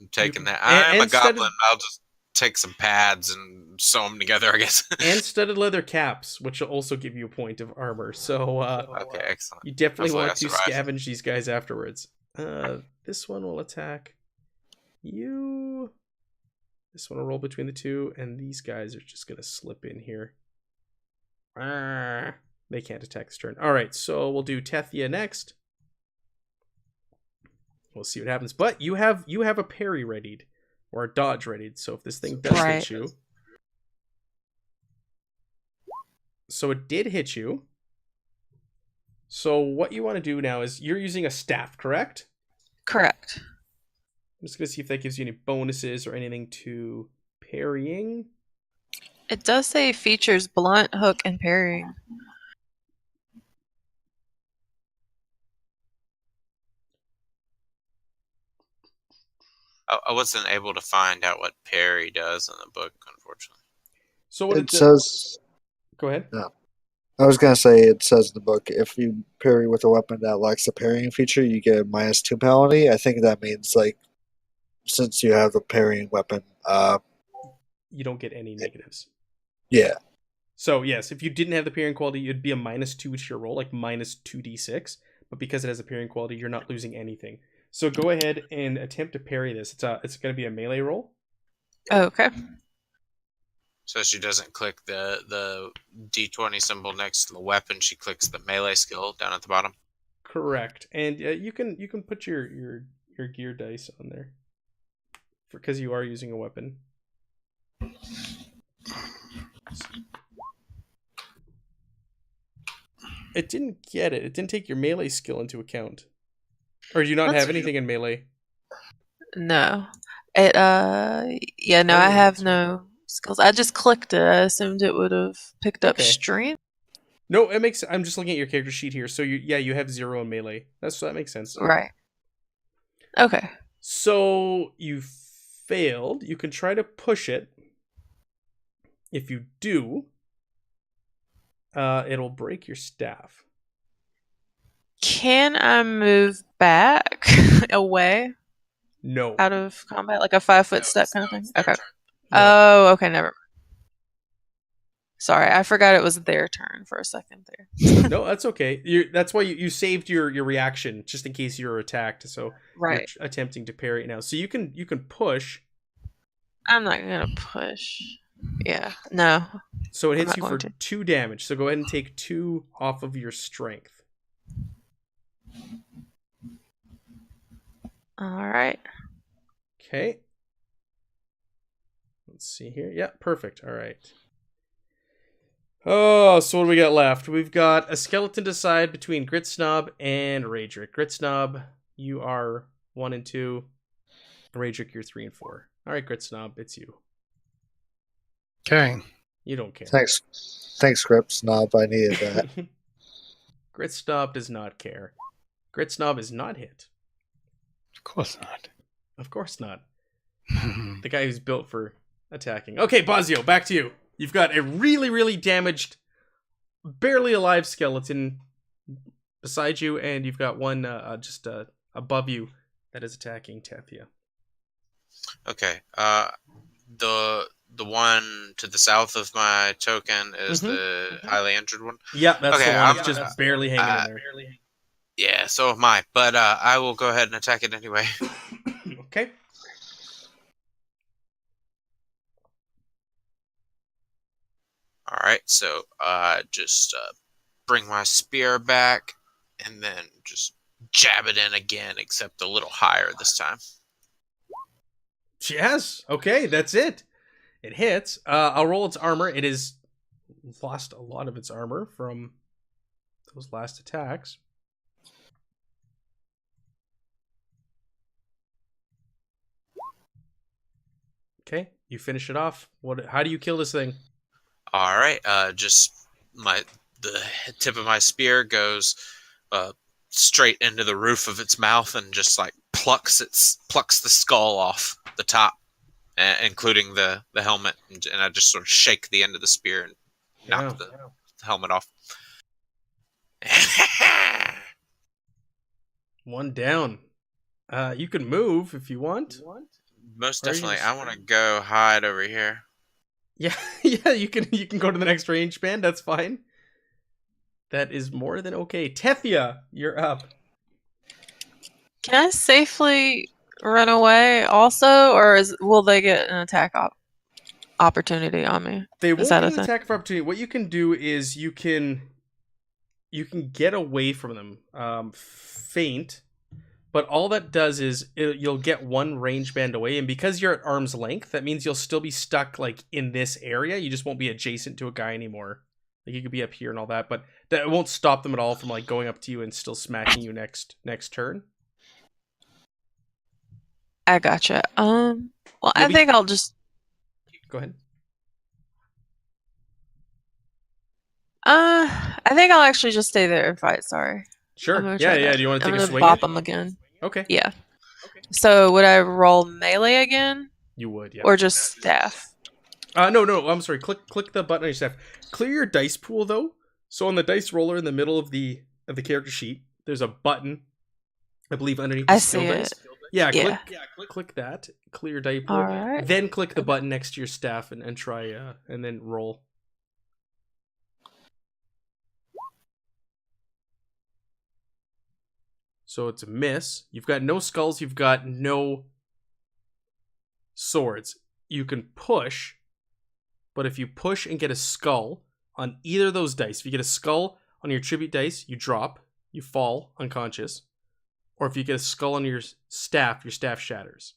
I'm taking that. and I'm a goblin. I'll just take some pads and sew them together, I guess. And studded leather caps, which will also give you a point of armor. So okay, excellent. you definitely Hopefully want to I survive. scavenge these guys afterwards. This one will attack you. This one will roll between the 2, and these guys are just gonna slip in here. They can't attack this turn. All right, so we'll do Tethia next. We'll see what happens. But you have a parry readied or a dodge readied. So if this thing does hit you, so it did hit you. So what you want to do now is you're using a staff, correct? Correct. I'm just gonna see if that gives you any bonuses or anything to parrying. It does say features blunt, hook, and parrying. I wasn't able to find out what parry does in the book, unfortunately. So what It says. Go ahead. I was gonna say it says in the book if you parry with a weapon that lacks the parrying feature, you get a -2 penalty. I think that means like since you have the parrying weapon, You don't get any negatives. yeah. So yes, if you didn't have the parrying quality, it'd be a -2 to your roll, like -2d6. But because it has a parrying quality, you're not losing anything. So go ahead and attempt to parry this. It's going to be a melee roll. Okay. So she doesn't click the D20 symbol next to the weapon. She clicks the melee skill down at the bottom. Correct, and you can put your gear dice on there because you are using a weapon. It didn't get it. It didn't take your melee skill into account. Or do you not have anything in melee? No. It yeah, no, I have no skills. I just clicked it. I assumed it would have picked up strength. No, it makes. I'm just looking at your character sheet here. So you have 0 in melee. That makes sense. Right. Okay. So you failed. You can try to push it. If you do, it'll break your staff. Can I move back away? No. Out of combat, like a 5-foot step kind of thing? Okay. No. Oh, okay, never mind. Sorry, I forgot it was their turn for a second there. No, that's okay. That's why you saved your reaction just in case you were attacked. So right. You're attempting to parry it now. So you can push. I'm not gonna push. Yeah, no. So it hits you for 2 damage. So go ahead and take 2 off of your strength. All right. Okay. Let's see here. Yeah, perfect. All right. Oh, so what do we got left? We've got a skeleton decide between Grit Snob and Raedric. Grit Snob, you are 1 and 2. Raedric, you're 3 and 4. All right, Grit Snob, it's you. Okay. You don't care. Thanks, Grip Snob. I needed that. Grit Snob does not care. Grit Snob is not hit. Of course not. Of course not. The guy who's built for attacking. Okay, Bazio, back to you. You've got a really, really damaged, barely alive skeleton beside you, and you've got one just above you that is attacking Tethia. Okay. The one to the south of my token is the highly injured one. Yeah, that's okay, the one that's just barely hanging in there. Yeah, so am I. But I will go ahead and attack it anyway. Okay. Alright, so just bring my spear back and then just jab it in again, except a little higher this time. Yes. Okay, that's it. It hits. I'll roll its armor. It has lost a lot of its armor from those last attacks. Okay, you finish it off. How do you kill this thing? All right, just the tip of my spear goes straight into the roof of its mouth and just like plucks the skull off the top, including the helmet, and I just sort of shake the end of the spear and knock the helmet off. One down. You can move if you want. Most definitely, I want to go hide over here. Yeah, yeah, you can go to the next range band. That's fine. That is more than okay. Tethia, you're up. Can I safely run away also, or will they get an attack opportunity on me? They won't get an attack of opportunity. What you can do is you can get away from them, feint. But all that does is you'll get one range band away, and because you're at arm's length, that means you'll still be stuck like in this area. You just won't be adjacent to a guy anymore. Like you could be up here and all that, but that won't stop them at all from like going up to you and still smacking you next turn. I gotcha. Well, I think I'll just go ahead. I think I'll actually just stay there and fight. Sorry. Sure. I'm gonna Yeah, try yeah. that. Do you want to I'm take a gonna swing? bop At? him again. Okay. Yeah. So would I roll melee again, You would, yeah. or just staff? No. I'm sorry. Click the button on your staff. Clear your dice pool though. So on the dice roller in the middle of the character sheet, there's a button. I believe underneath the I skill see dice. it. Yeah. Yeah. Click that. Clear your dice pool. All right. Then click the button next to your staff and try and then roll. So it's a miss. You've got no skulls. You've got no swords. You can push, but if you push and get a skull on either of those dice, if you get a skull on your tribute dice, you drop, you fall unconscious. Or if you get a skull on your staff shatters.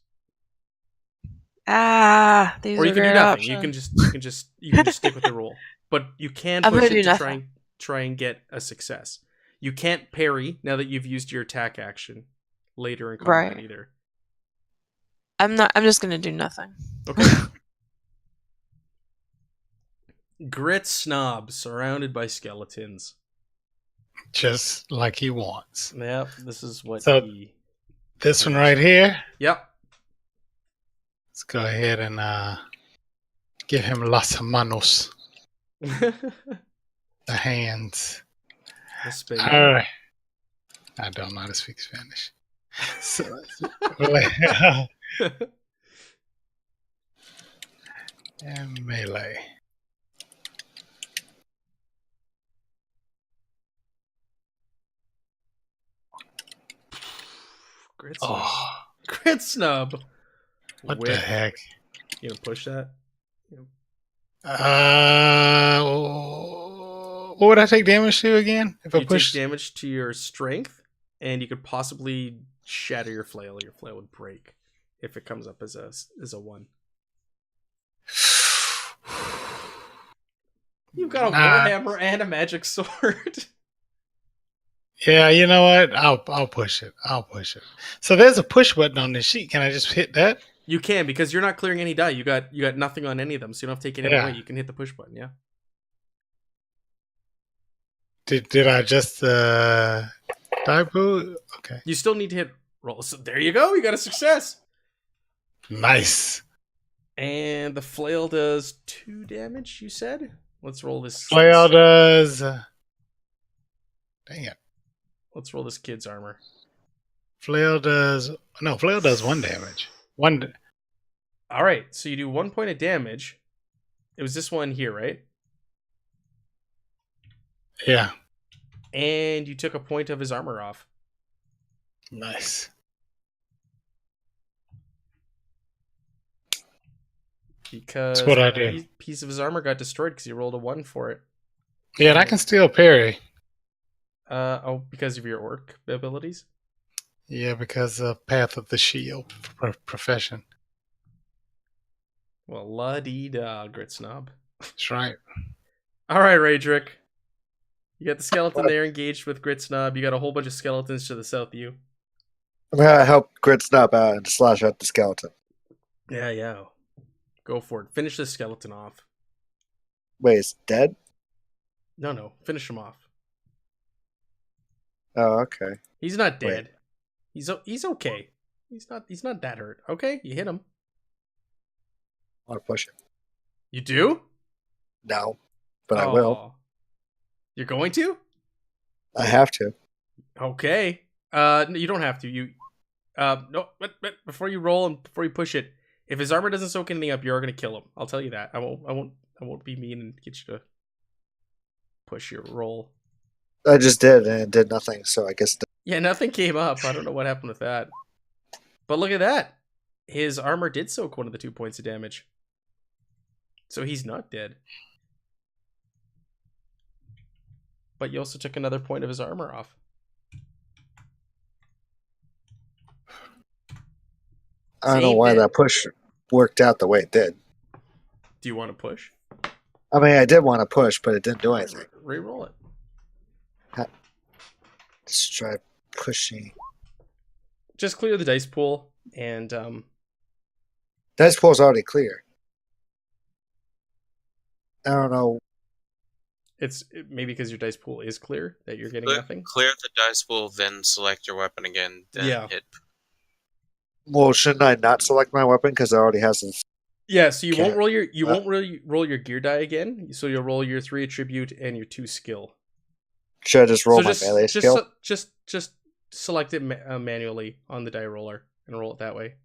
These Or are you can do great nothing. options. You can just stick with the roll. But you can I'm push gonna it do to try and get a success. You can't parry now that you've used your attack action later in combat Right. either. I'm just gonna do nothing. Okay. Grit Snob surrounded by skeletons. Just like he wants. Yep, this is what So- he... This one right here. Yep. Let's go ahead and give him las manos, the hands. Spain. All right. I don't know how to speak Spanish. So, and melee. Grit Snub. Oh, Grit Snub. what the heck? You gonna push that? What would I take damage to again if I You push? take damage to your strength, and you could possibly shatter your flail. Your flail would break if it comes up as a 1. You've got a warhammer and a magic sword. Yeah, you know what? I'll push it. So there's a push button on this sheet. Can I just hit that? You can, because you're not clearing any die. You got nothing on any of them, so you don't have to take any away. You can hit the push button. Yeah. Did I just die pool? Okay. You still need to hit roll. So there you go. You got a success. Nice. And the flail does 2 damage. You said. Let's roll this. Flail does. Dang it. Let's roll this kid's armor. Flail does 1 damage. All right, so you do 1 point of damage. It was this one here, right? Yeah. And you took a point of his armor off. Nice. Because That's what I a do. piece of his armor got destroyed because you rolled a 1 for it. Yeah, and I can still parry. Because of your orc abilities? Yeah, because of Path of the Shield profession. Well, la-dee-da, Grit Snob. That's right. All right, Raedric. You got the skeleton there engaged with Grit Snob. You got a whole bunch of skeletons to the south of you. I'm gonna help Grit Snap out and slash out the skeleton. Yeah. Go for it. Finish this skeleton off. Wait, it's dead? No. Finish him off. Oh, okay. He's not dead. He's okay. He's not that hurt. Okay, you hit him. I want to push it. You do? No, but I will. You're going to? I have to. Okay. No, you don't have to. No. But before you roll and before you push it, if his armor doesn't soak anything up, you're gonna kill him. I'll tell you that. I won't be mean and get you to push your roll. I just did, and it did nothing, so I guess... Yeah, nothing came up. I don't know what happened with that. But look at that. His armor did soak 1 of the 2 points of damage. So he's not dead. But you also took another point of his armor off. I don't know why that push worked out the way it did. Do you want to push? I mean, I did want to push, but it didn't do anything. Reroll it. Let's try pushing. Just clear the dice pool and Dice pool's already clear. I don't know. maybe because your dice pool is clear that you're getting nothing. Clear the dice pool, then select your weapon again, then hit. Well, shouldn't I not select my weapon because it already has this? Yeah, so you won't roll your gear die again. So you'll roll your 3 attribute and your 2 skill. Should I just roll my melee skill? Just select it manually on the die roller and roll it that way.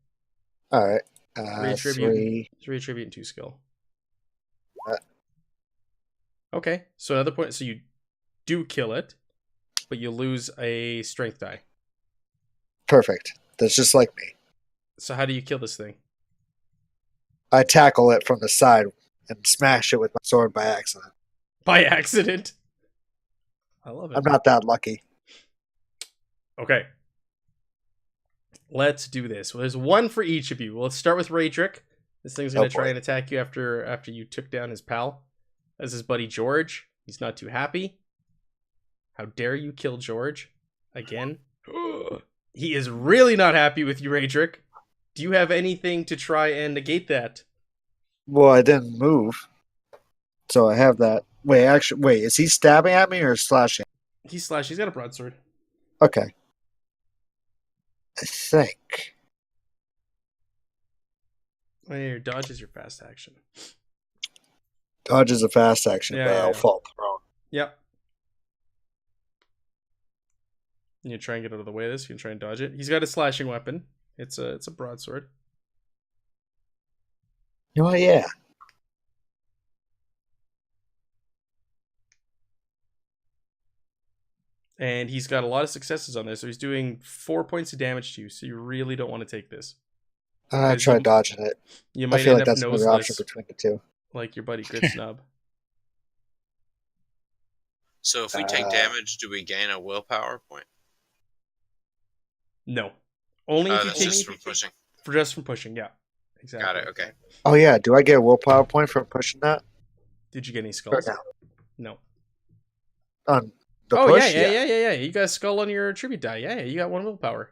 All right. 3 attribute, 3 attribute, and 2 skill. Okay, so another point. So you do kill it, but you lose a strength die. Perfect. That's just like me. So how do you kill this thing? I tackle it from the side and smash it with my sword by accident. By accident? I love it. I'm not that lucky. Okay. Let's do this. Well, there's one for each of you. Well, let's start with Raedric. This thing's going to try and attack you after you took down his pal. As his buddy George. He's not too happy. How dare you kill George? Again. He is really not happy with you, Raedric. Do you have anything to try and negate that? Well, I didn't move. So I have that. Wait, is he stabbing at me or slashing? He's slashing. He's got a broadsword. Okay. I think. Oh, yeah, your dodge is your fast action. Dodge is a fast action, but I'll fall prone. Yep. You try and get out of the way of this. You can try and dodge it. He's got a slashing weapon. It's a broadsword. Oh, yeah. And he's got a lot of successes on this, so he's doing 4 points of damage to you, so you really don't want to take this. I try dodging it. You might I feel end like up that's another option between the two. Like your buddy Grid Snub. So if we take damage, do we gain a willpower point? No. Only if you take just from pushing. Just from pushing, yeah. Exactly. Got it, okay. Oh, yeah. Do I get a willpower point for pushing that? Did you get any skulls? No. On the push? Yeah. You got a skull on your tribute die. Yeah, you got 1 willpower.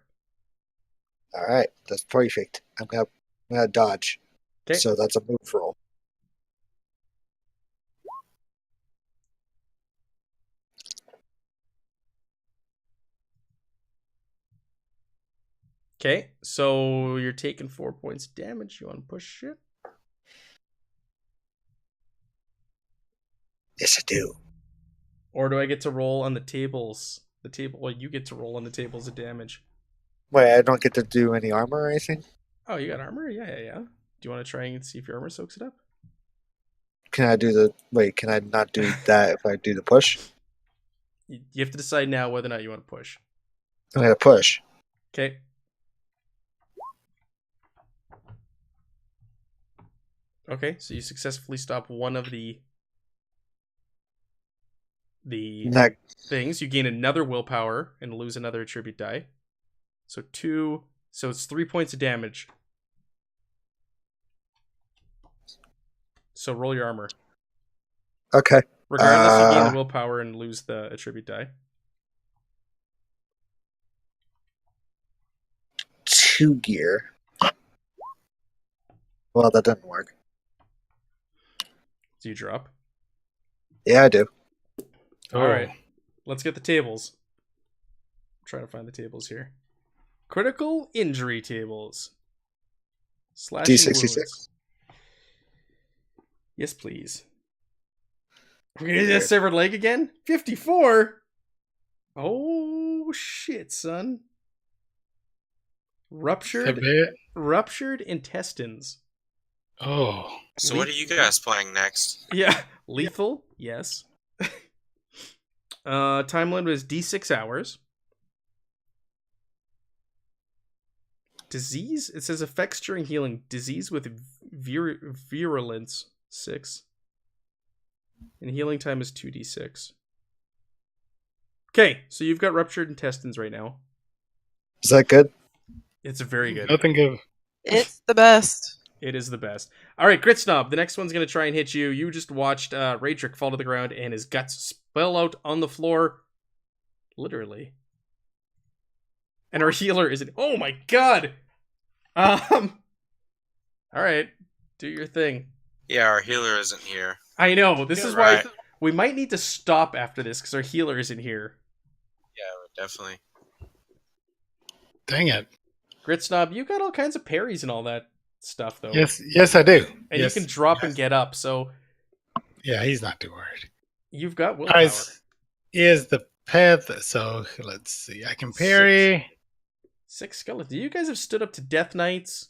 All right. That's perfect. I'm gonna dodge. Okay. So that's a move roll. Okay, so you're taking 4 points of damage. You want to push it? Yes, I do. Or do I get to roll on the tables? Well, you get to roll on the tables of damage. Wait, I don't get to do any armor or anything? Oh, you got armor? Yeah. Do you want to try and see if your armor soaks it up? Can I not do that if I do the push? You have to decide now whether or not you want to push. I'm gonna push. Okay. Okay, so you successfully stop one of the things. You gain another willpower and lose another attribute die. So it's 3 points of damage. So roll your armor. Okay. Regardless, you gain the willpower and lose the attribute die. 2 gear. Well, that didn't work. Do you drop? Yeah, I do. All right. Let's get the tables. I'm trying to find the tables here. Critical injury tables. Slashing D66. wounds. Yes, please. We're gonna do that severed leg again? 54? Oh, shit, son. Ruptured intestines. Oh. So what are you guys playing next? Yeah. Lethal, yes. Time limit is D6 hours. Disease? It says effects during healing. Disease with virulence, 6. And healing time is 2d6. Okay, so you've got ruptured intestines right now. Is that good? It's very good. Nothing good. It's the best. It is the best. All right, Grit Snob, the next one's going to try and hit you. You just watched Raedric fall to the ground and his guts spill out on the floor. Literally. And our healer isn't... Oh my god! All right, do your thing. Yeah, our healer isn't here. I know. This is why We might need to stop after this because our healer isn't here. Yeah, definitely. Dang it. Grit Snob, you got all kinds of parries and all that stuff, though. Yes, I do. And yes, you can drop and get up, so Yeah, he's not too worried. you've got All willpower. right, is the path. So let's see. I can parry. 6 skeletons. You guys have stood up to Death Knights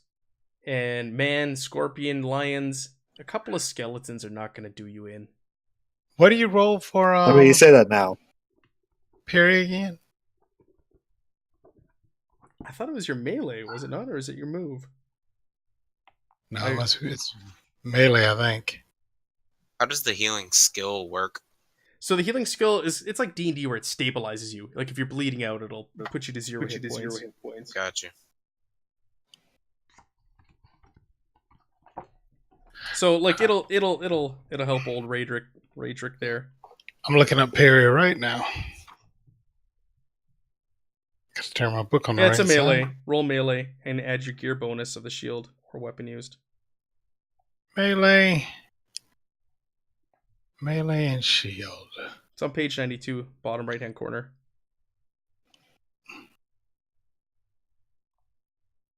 and Man, Scorpion, Lions. A couple of skeletons are not going to do you in. What do you roll for? I mean, you say that now. Parry again? I thought it was your melee, was it not? Or is it your move? No, it's melee, I think. How does the healing skill work? So the healing skill it's like D&D where it stabilizes you. Like if you're bleeding out, it'll put you to 0 hit points. Gotcha. So like it'll help old Raedric there. I'm looking up parry right now. Got to turn my book on the Yeah, right it's a melee. side. Roll melee and add your gear bonus of the shield or weapon used. Melee and shield. It's on page 92, bottom right hand corner.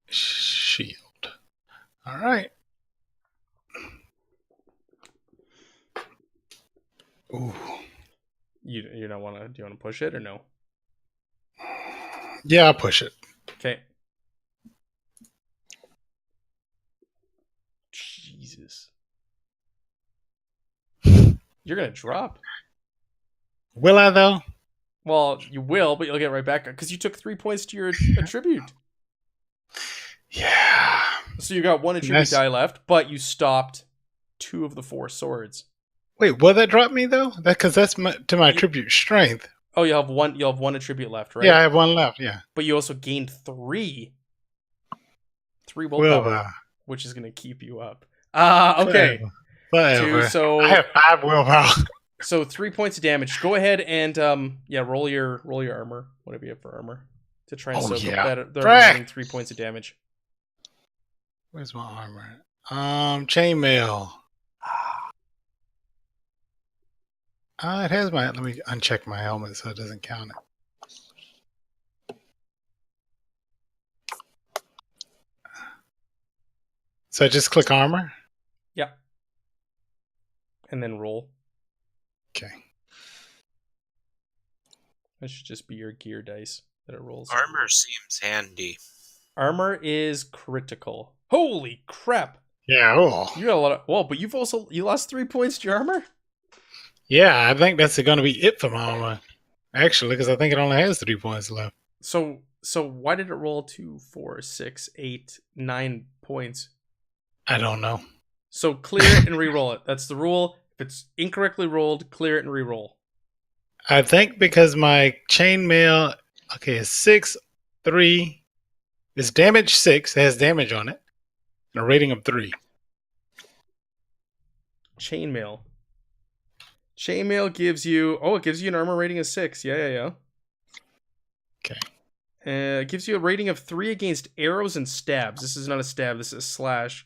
Shield. All right. Ooh. You don't want to? Do you want to push it or no? Yeah, I'll push it. Okay. Jesus. You're gonna drop. Will I though? Well, you will, but you'll get right back because you took 3 points to your attribute. Yeah. So you got 1 attribute die left, but you stopped 2 of the 4 swords. Wait, will that drop me though? Because that's my attribute strength. Oh, you'll have one attribute left, right? Yeah, I have 1 left. Yeah. But you also gained 3 willpower, Willpower. which is gonna keep you up. Okay. Whatever. 2, so I have 5 willpower. So 3 points of damage. Go ahead and roll your armor, whatever you have for armor, to try and soak up the remaining 3 points of damage. Where's my armor? Chainmail. It has my. Let me uncheck my helmet so it doesn't count it. So I just click armor. Yeah. And then roll. Okay. That should just be your gear dice that it rolls. Armor seems handy. Armor is critical. Holy crap! Yeah. Oh. You got a lot of. Well, but you lost 3 points to your armor. Yeah, I think that's going to be it for my armor. Actually, because I think it only has 3 points left. So why did it roll 2, 4, 6, 8, 9 points? I don't know. So clear it and re-roll it. That's the rule. If it's incorrectly rolled, clear it and re-roll. I think because my chainmail, is 6, 3. It's damage 6. It has damage on it. And a rating of 3. Chainmail. Chainmail gives you... Oh, it gives you an armor rating of 6. Yeah. Okay. It gives you a rating of 3 against arrows and stabs. This is not a stab. This is a slash.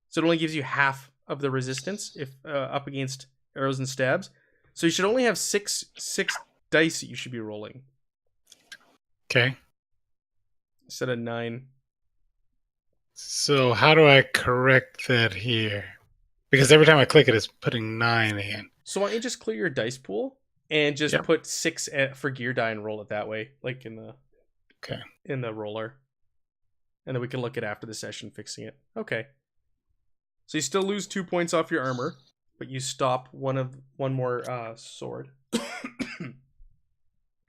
So it only gives you half of the resistance if up against arrows and stabs. So you should only have six dice that you should be rolling. Okay. Instead of 9. So how do I correct that here? Because every time I click it, it's putting 9 in. So why don't you just clear your dice pool and just put 6 for gear die and roll it that way, like in the roller, and then we can look at after the session fixing it. Okay. So you still lose 2 points off your armor, but you stop one more sword.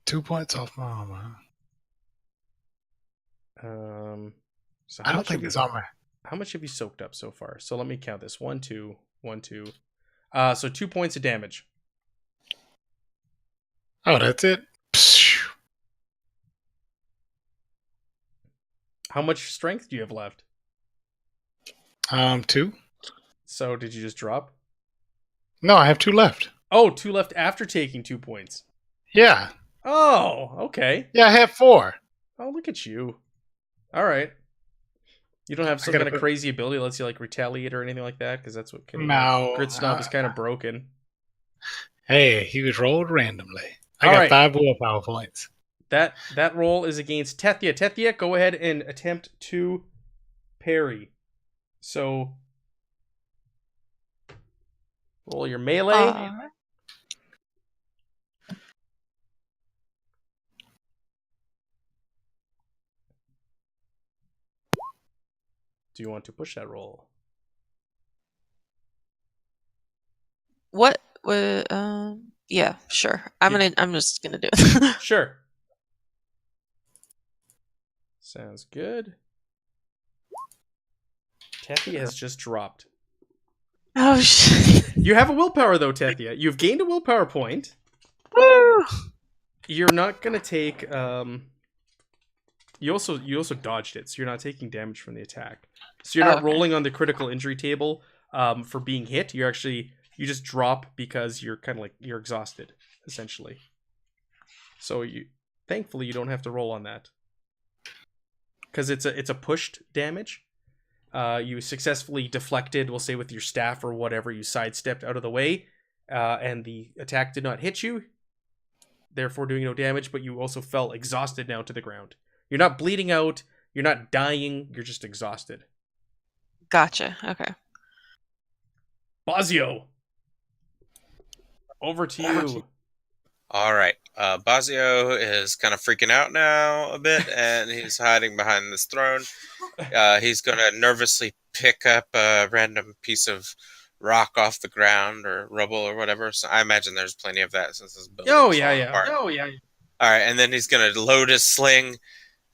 2 points off my armor. So I don't think it's armor. How much have you soaked up so far? So let me count this. 1, 2, 1, 2. So 2 points of damage. Oh, that's it? How much strength do you have left? 2. So did you just drop? No, I have 2 left. Oh, 2 left after taking 2 points. Yeah. Oh, okay. Yeah, I have 4. Oh, look at you. All right. You don't have some kind of crazy ability that lets you like retaliate or anything like that? Because that's what No. Grit Snob is kind of broken. Hey, he was rolled randomly. I All got right. 5 willpower points. That roll is against Tethia. Tethia, go ahead and attempt to parry. So roll your melee. Do you want to push that roll? What? Yeah, sure. I'm just gonna do it. Sure. Sounds good. Tethia has just dropped. Oh shit! You have a willpower though, Tethia. You've gained a willpower point. Woo! You're not gonna take. You also dodged it, so you're not taking damage from the attack. So you're not Okay. rolling on the critical injury table for being hit. You just drop because you're kind of like you're exhausted essentially. So thankfully you don't have to roll on that because it's a pushed damage. You successfully deflected, we'll say with your staff or whatever, you sidestepped out of the way, and the attack did not hit you, therefore doing no damage, but you also fell exhausted now to the ground. You're not bleeding out, you're not dying, you're just exhausted. Gotcha. Okay. Bazio, over to you. All right. Bazio is kind of freaking out now a bit, and he's hiding behind this throne. He's going to nervously pick up a random piece of rock off the ground or rubble or whatever. So I imagine there's plenty of that since this building Oh is yeah, falling yeah. apart. Oh yeah. All right, and then he's going to load his sling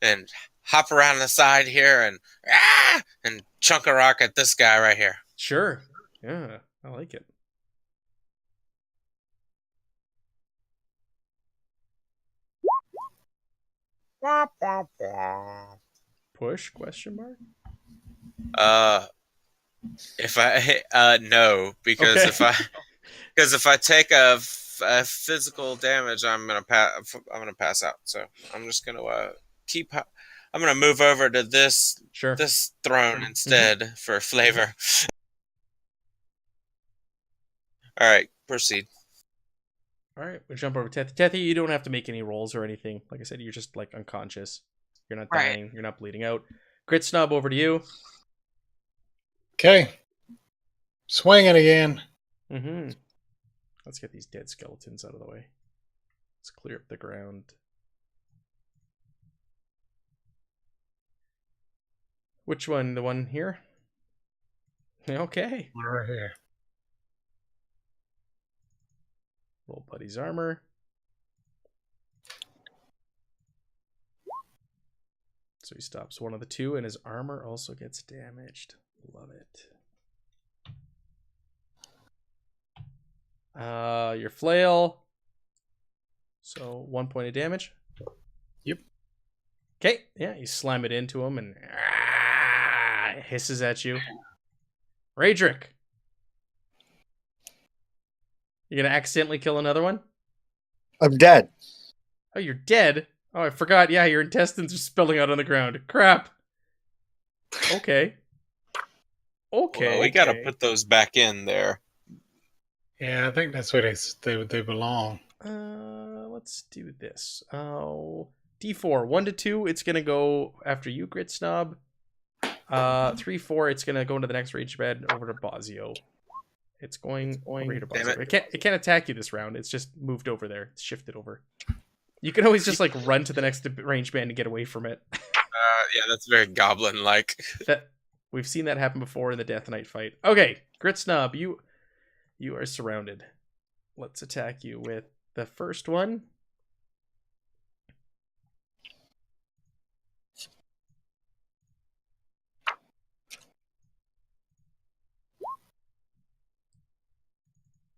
and hop around the side here and chunk a rock at this guy right here. Sure. Yeah, I like it. Push? Question mark. If I no, because Okay. if I take a physical damage, I'm gonna pass out. So I'm just gonna I'm gonna move over to this Sure. throne instead for flavor. All right, proceed. All right, we jump over Tethy. Tethy, you don't have to make any rolls or anything. Like I said, you're just like unconscious. You're not Right. dying. You're not bleeding out. Grit Snub, over to you. Okay. Swinging again. Mm-hmm. Let's get these dead skeletons out of the way. Let's clear up the ground. Which one? The one here? Okay. Right here. Roll Buddy's armor. So he stops one of the two, and his armor also gets damaged. Love it. Your flail. So 1 point of damage. Yep. Okay, yeah, you slam it into him, and it hisses at you. Raedric. You gonna accidentally kill another one? I'm dead. Oh, you're dead? Oh, I forgot. Yeah, your intestines are spilling out on the ground. Crap. Okay. Okay. Well, we gotta put those back in there. Yeah, I think that's where they belong. Let's do this. D4, 1 to 2, it's gonna go after you, Grit Snob. 3, 4, it's gonna go into the next rage bed over to Bazio. It's going over here to Bazio. It can't attack you this round. It's just moved over there. It's shifted over. You can always just like run to the next range band and get away from it. Yeah, that's very goblin-like. That we've seen that happen before in the Death Knight fight. Okay, Grit Snob, you are surrounded. Let's attack you with the first one.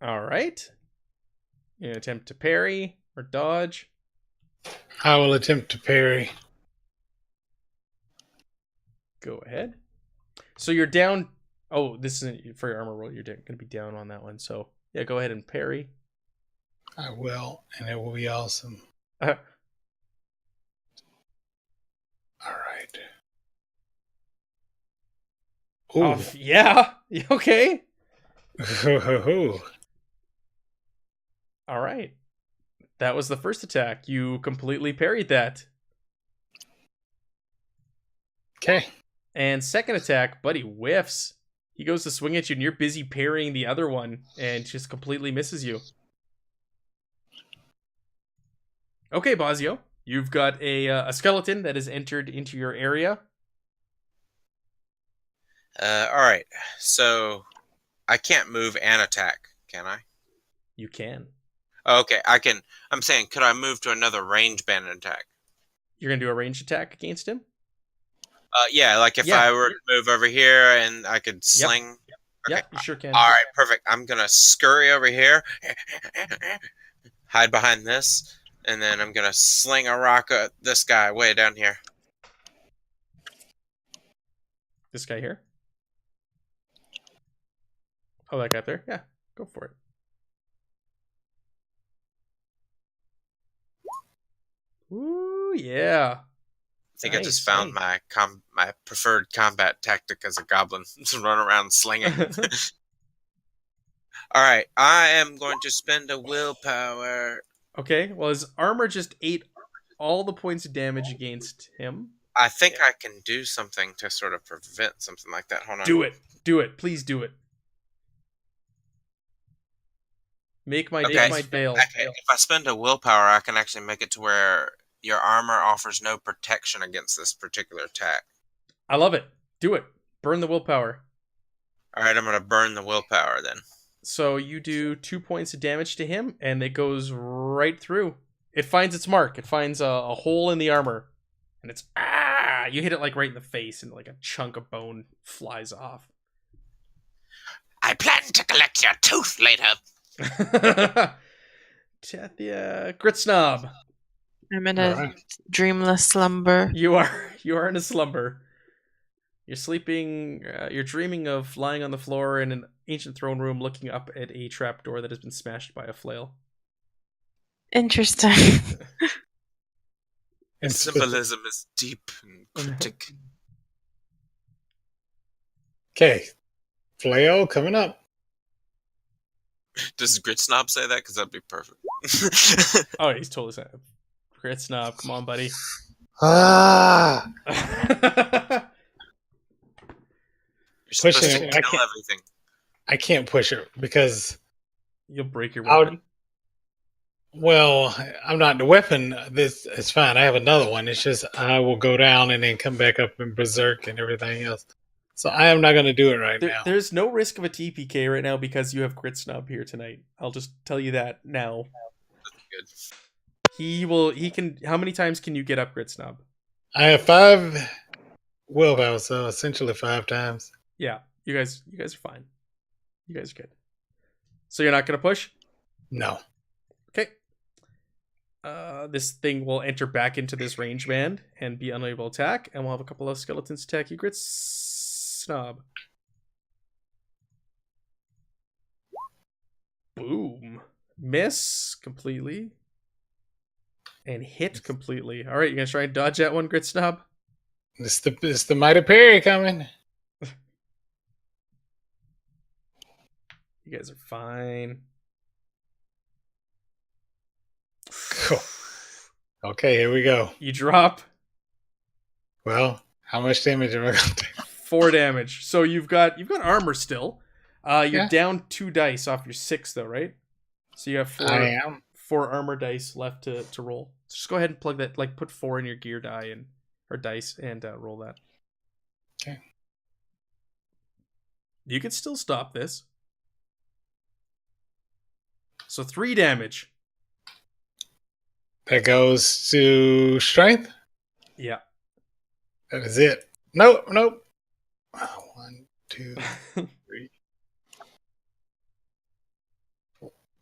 All right. You attempt to parry or dodge. I will attempt to parry. Go ahead. So you're down. Oh, this isn't for your armor roll. You're going to be down on that one. So yeah, go ahead and parry. I will, and it will be awesome. Uh, All right. oh, yeah. Okay. Ooh. All right. That was the first attack. You completely parried that. Okay. And second attack, buddy whiffs. He goes to swing at you, and you're busy parrying the other one, and just completely misses you. Okay, Bosio. You've got a skeleton that has entered into your area. All right. So I can't move and attack, can I? You can. Okay, I can. I'm saying, could I move to another range band attack? You're going to do a ranged attack against him? Yeah, like if Yeah. I were to move over here and I could sling. Okay. Yeah, you sure can. All right, perfect. I'm gonna scurry over here, hide behind this, and then I'm gonna sling a rock at this guy way down here. This guy here? Oh, that guy up there? Yeah, go for it. Ooh, yeah. I think I just Nice, found my preferred combat tactic as a goblin to run around slinging. All right, I am going to spend a willpower. Okay, well, his armor just ate all the points of damage against him. I think I can do something to sort of prevent something like that. Hold on. Do it. Do it. Please do it. Make my fail. Okay, if I spend a willpower, I can actually make it to where your armor offers no protection against this particular attack. I love it. Do it. Burn the willpower. All right, I'm going to burn the willpower then. So you do 2 points of damage to him, and it goes right through. It finds its mark. It finds a hole in the armor, and it's you hit it like right in the face, and like a chunk of bone flies off. I plan to collect your tooth later. Tethia, Grit Snob. I'm in a dreamless slumber. You are in a slumber. You're sleeping. You're dreaming of lying on the floor in an ancient throne room, looking up at a trapdoor that has been smashed by a flail. Interesting. And symbolism is deep and cryptic. Okay. Flail coming up. Does Grit Snob say that? Because that'd be perfect. Oh, he's totally saying it. Grit Snob, come on, buddy. Ah! You're supposed Pushing to it, kill everything. I can't push it because, You'll break your weapon. well, I'm not the weapon. This is fine. I have another one. It's just I will go down and then come back up and berserk and everything else. So I am not going to do it right now. There's no risk of a TPK right now because you have Grit Snob here tonight. I'll just tell you that now. Good. He can. How many times can you get up Grit Snob? I have 5 willpower, so essentially 5 times. Yeah, you guys are fine. You guys are good. So you're not gonna push? No. Okay. This thing will enter back into this range band and be unable to attack, and we'll have a couple of skeletons attack you, Grit Snob. Boom. Miss completely. And hit completely. All right, you gonna try and dodge that one, Grit Snob? It's the mighty parry coming. You guys are fine. Cool. Okay, here we go. You drop Well, how much damage am I going to take? 4 damage. So you've got armor still. You're Yeah. down 2 dice off your 6 though, right? So you have 4. I am. 4 armor dice left to roll. So just go ahead and plug that. Like put 4 in your gear die or dice and roll that. Okay. You can still stop this. So 3 damage. That goes to strength. Yeah. That is it. Nope. 1, 2, 3.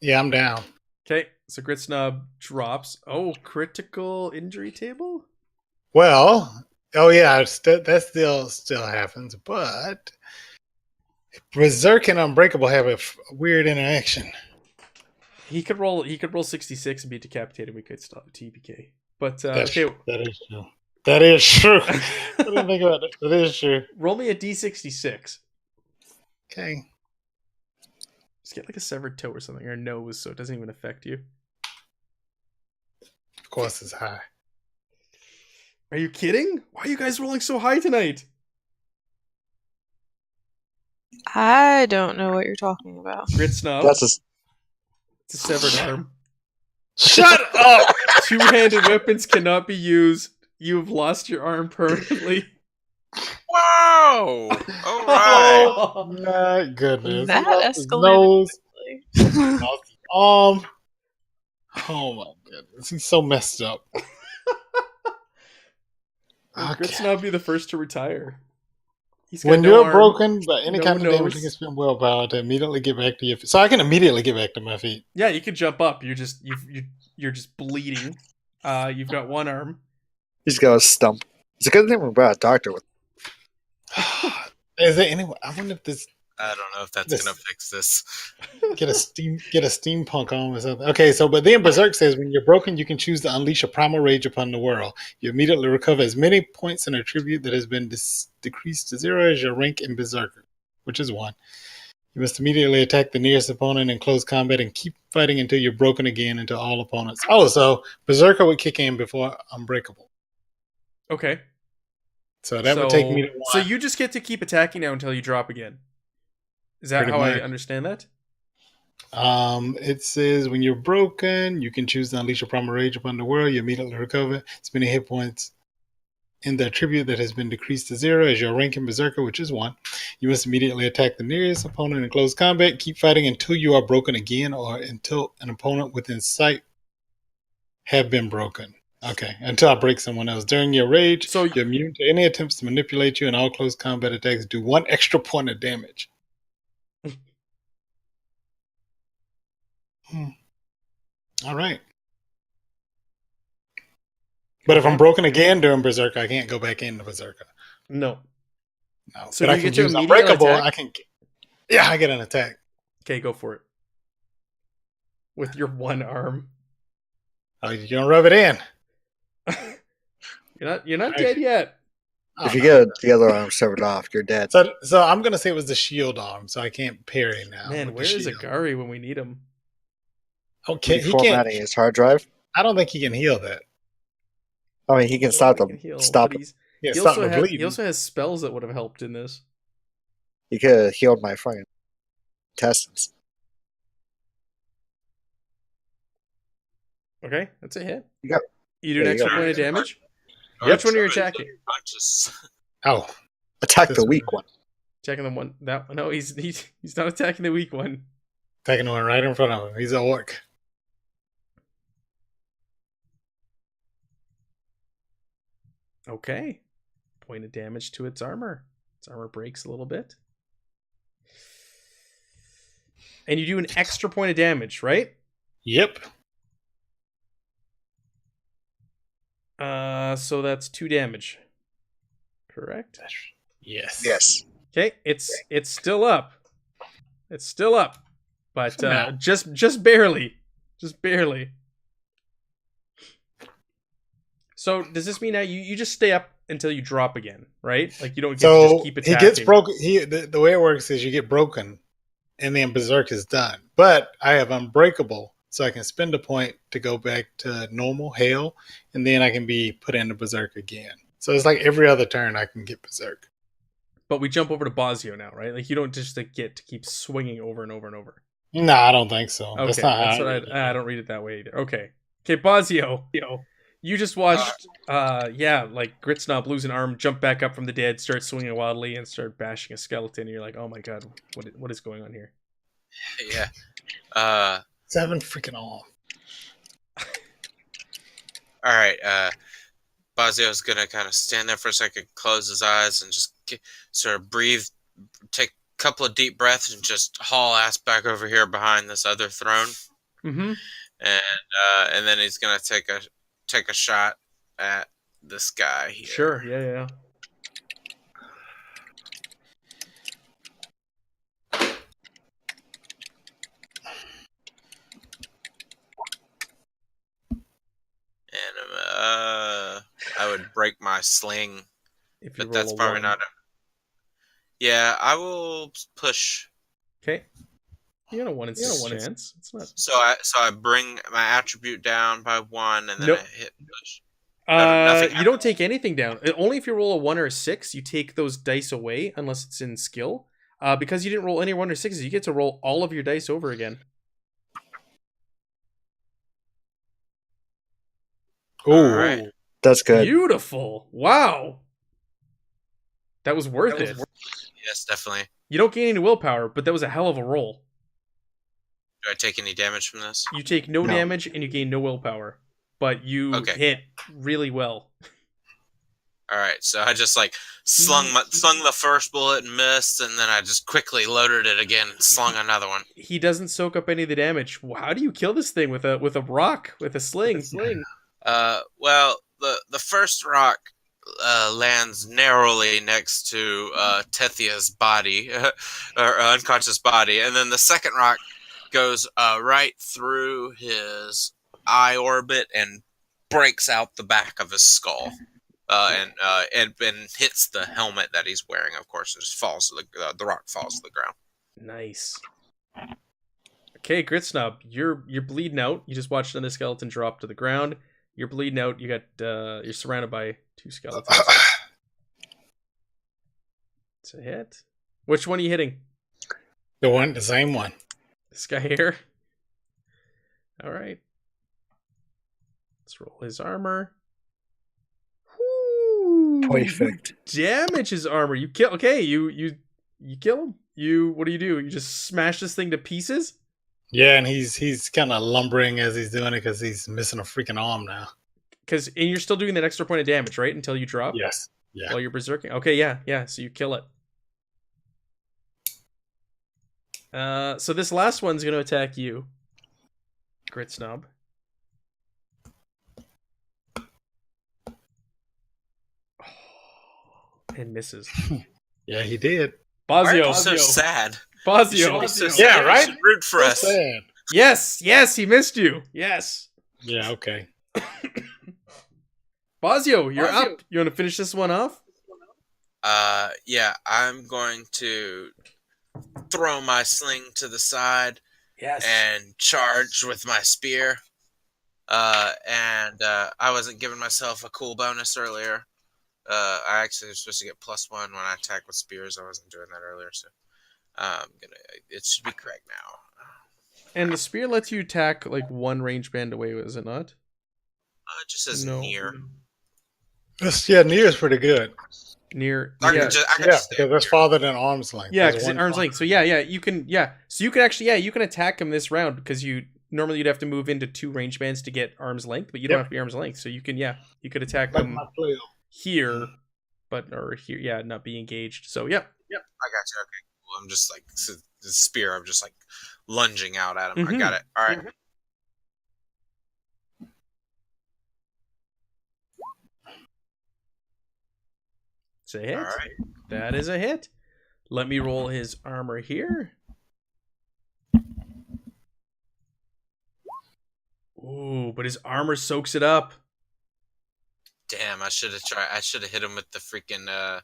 Yeah, I'm down. Okay. So Grit Snob drops. Oh, critical injury table? Well, oh yeah, that still happens, but Berserk and Unbreakable have a weird interaction. He could roll 66 and be decapitated. We could still have a TPK. But That is true. I okay. didn't think about it. That is true. Roll me a D66. Okay. Just get like a severed toe or something, or a nose, so it doesn't even affect you. Of course, it's high. Are you kidding? Why are you guys rolling so high tonight? I don't know what you're talking about. Grit snob. That's It's a severed arm. Shut up! Two-handed weapons cannot be used. You've lost your arm permanently. Whoa! All right. My goodness. That He lost his escalated nose, quickly. lost his arm. Oh my goodness. He's so messed up. Grit snob be the first to retire. He's got When no you're arm, broken by any no kind of damage, nose. you can spend willpower to immediately get back to your feet. So I can immediately get back to my feet. Yeah, you can jump up. You're just bleeding. You've got one arm. he's got a stump. It's a good thing we brought a doctor with. Is there anyone? I wonder if this I don't know if that's This- gonna fix this. get a steampunk on or something. Okay, so but then Berserk says when you're broken, you can choose to unleash a primal rage upon the world. You immediately recover as many points in a tribute that has been decreased to 0 as your rank in Berserker, which is 1. You must immediately attack the nearest opponent in close combat and keep fighting until you're broken again until all opponents. Oh, so Berserker would kick in before Unbreakable. Okay. So that would take me to 1. So you just get to keep attacking now until you drop again. Is that Pretty how I much. understand that? It says when you're broken, you can choose to unleash a primal rage upon the world. You immediately recover as many hit points in the attribute that has been decreased to 0 as your rank in Berserker, which is 1. You must immediately attack the nearest opponent in close combat. Keep fighting until you are broken again or until an opponent within sight have been broken. Okay, until I break someone else. During your rage, So you're immune to any attempts to manipulate you, and all close combat attacks do 1 extra point of damage. All right. But if I'm broken again during Berserker, I can't go back into Berserker. no. No. So but you I can get to use immediate Unbreakable. attack? I can. Yeah, I get an attack. Okay, go for it. With your one arm. Oh, you don't rub it in. You're not Right. dead yet. Oh, If you no. get the other arm severed off, you're dead. So I'm gonna say it was the shield arm, so I can't parry now. Man, with where the is shield. Agari when we need him? Okay, he can't. Formatting his hard drive. I don't think he can heal that. I mean, he can stop them. Stop. But Yeah, he stop also the has bleeding. he also has spells that would have helped in this. He could have healed my fucking intestines. Okay, that's a hit. You got- You do an Yeah, you extra got- point of damage. Or Which one are you try to attacking? get Punches. Oh, Attack This the one. weak one. Attacking the one that no, he's not attacking the weak one. taking one right in front of him. He's an orc. Okay. Point of damage to its armor. Its armor breaks a little bit. And you do an extra point of damage, right? Yep. So that's 2 damage. Correct? Yes. Yes. Okay, it's still up. It's still up. But Now. just barely. Just barely. So does this mean that you just stay up until you drop again, right? Like you don't get to So just keep he attacking. gets broken. The way it works is you get broken, and then Berserk is done. But I have Unbreakable, so I can spend a point to go back to normal Hail, and then I can be put into Berserk again. So it's like every other turn I can get Berserk. But we jump over to Bosio now, right? Like you don't just like, get to keep swinging over and over and over. No, I don't think so. Okay, That's not that's how what I don't read it that way either. Okay, Bosio, you just watched, like Gritsnob lose an arm, jump back up from the dead, start swinging wildly, and start bashing a skeleton. And you're like, oh my god, what is going on here? Yeah. 7 freaking arms. All right. Bazio's gonna kind of stand there for a second, close his eyes, and just sort of breathe, take a couple of deep breaths, and just haul ass back over here behind this other throne. Mm-hmm. And then he's gonna take a shot at this guy here. Sure. Yeah. And I would break my sling, If you but that's roll a probably one. not. Yeah, I will push. Okay. You got a 1 in 6 chance. It's not. So I bring my attribute down by 1, and then Nope. I hit push. Nothing You don't take anything down. Only if you roll a 1 or a 6, you take those dice away, unless it's in skill. Because you didn't roll any 1 or 6s, you get to roll all of your dice over again. Ooh. All right. That's good. Beautiful. Wow. That was worth it. Yes, definitely. You don't gain any willpower, but that was a hell of a roll. Do I take any damage from this? You take no No. damage and you gain no willpower. But you hit really well. All right, so I just like slung the first bullet and missed, and then I just quickly loaded it again and slung another one. He doesn't soak up any of the damage. How do you kill this thing with a rock, with a sling? Well, the first rock lands narrowly next to Tethia's body, or unconscious body, and then the second rock goes right through his eye orbit and breaks out the back of his skull, and hits the helmet that he's wearing, of course, and just falls. The rock falls to the ground. Nice. Okay, Grit Snob, you're bleeding out. You just watched another skeleton drop to the ground. You're bleeding out. You got you're surrounded by 2 skeletons. It's a hit. Which one are you hitting? The same one. This guy here. All right. Let's roll his armor. Whoo! Perfect. Damage his armor. You kill. Okay, you kill him. What do? You just smash this thing to pieces? Yeah, and he's kind of lumbering as he's doing it because he's missing a freaking arm now. And you're still doing that extra point of damage, right? Until you drop? Yes. Yeah. While you're berserking? Okay, yeah. So you kill it. So this last one's going to attack you. Grit Snob. And misses. Yeah, he did. Why are Bazio. you so sad? Bazio. You should be so sad. Yeah, You right? should root for us. Sad. Yes, he missed you. Yes. Yeah, okay. Bazio, you're up. You want to finish this one off? Yeah, I'm going to throw my sling to the side Yes. and charge with my spear. I wasn't giving myself a cool bonus earlier. I actually was supposed to get +1 when I attack with spears. I wasn't doing that earlier, so it should be correct now. And the spear lets you attack like 1 range band away, is it not? It just says No. near. Near is pretty good. Near. I Yeah. can just Because stand that's near. farther than arm's length. Yeah, There's because one arm's farther. length. So yeah, you can. Yeah, so you can actually. Yeah, you can attack him this round because you'd have to move into 2 range bands to get arm's length, but you don't Yep. have to be arm's length. So you can. Yeah, you could attack Like him my flail. here, or here. Yeah, not be engaged. So yeah. I got you. Okay, cool. I'm just like the spear. I'm just like lunging out at him. I Mhm. got it. All right. It's a hit. All right. That is a hit. Let me roll his armor here. Ooh, but his armor soaks it up. Damn, I should have tried. I should have hit him with the freaking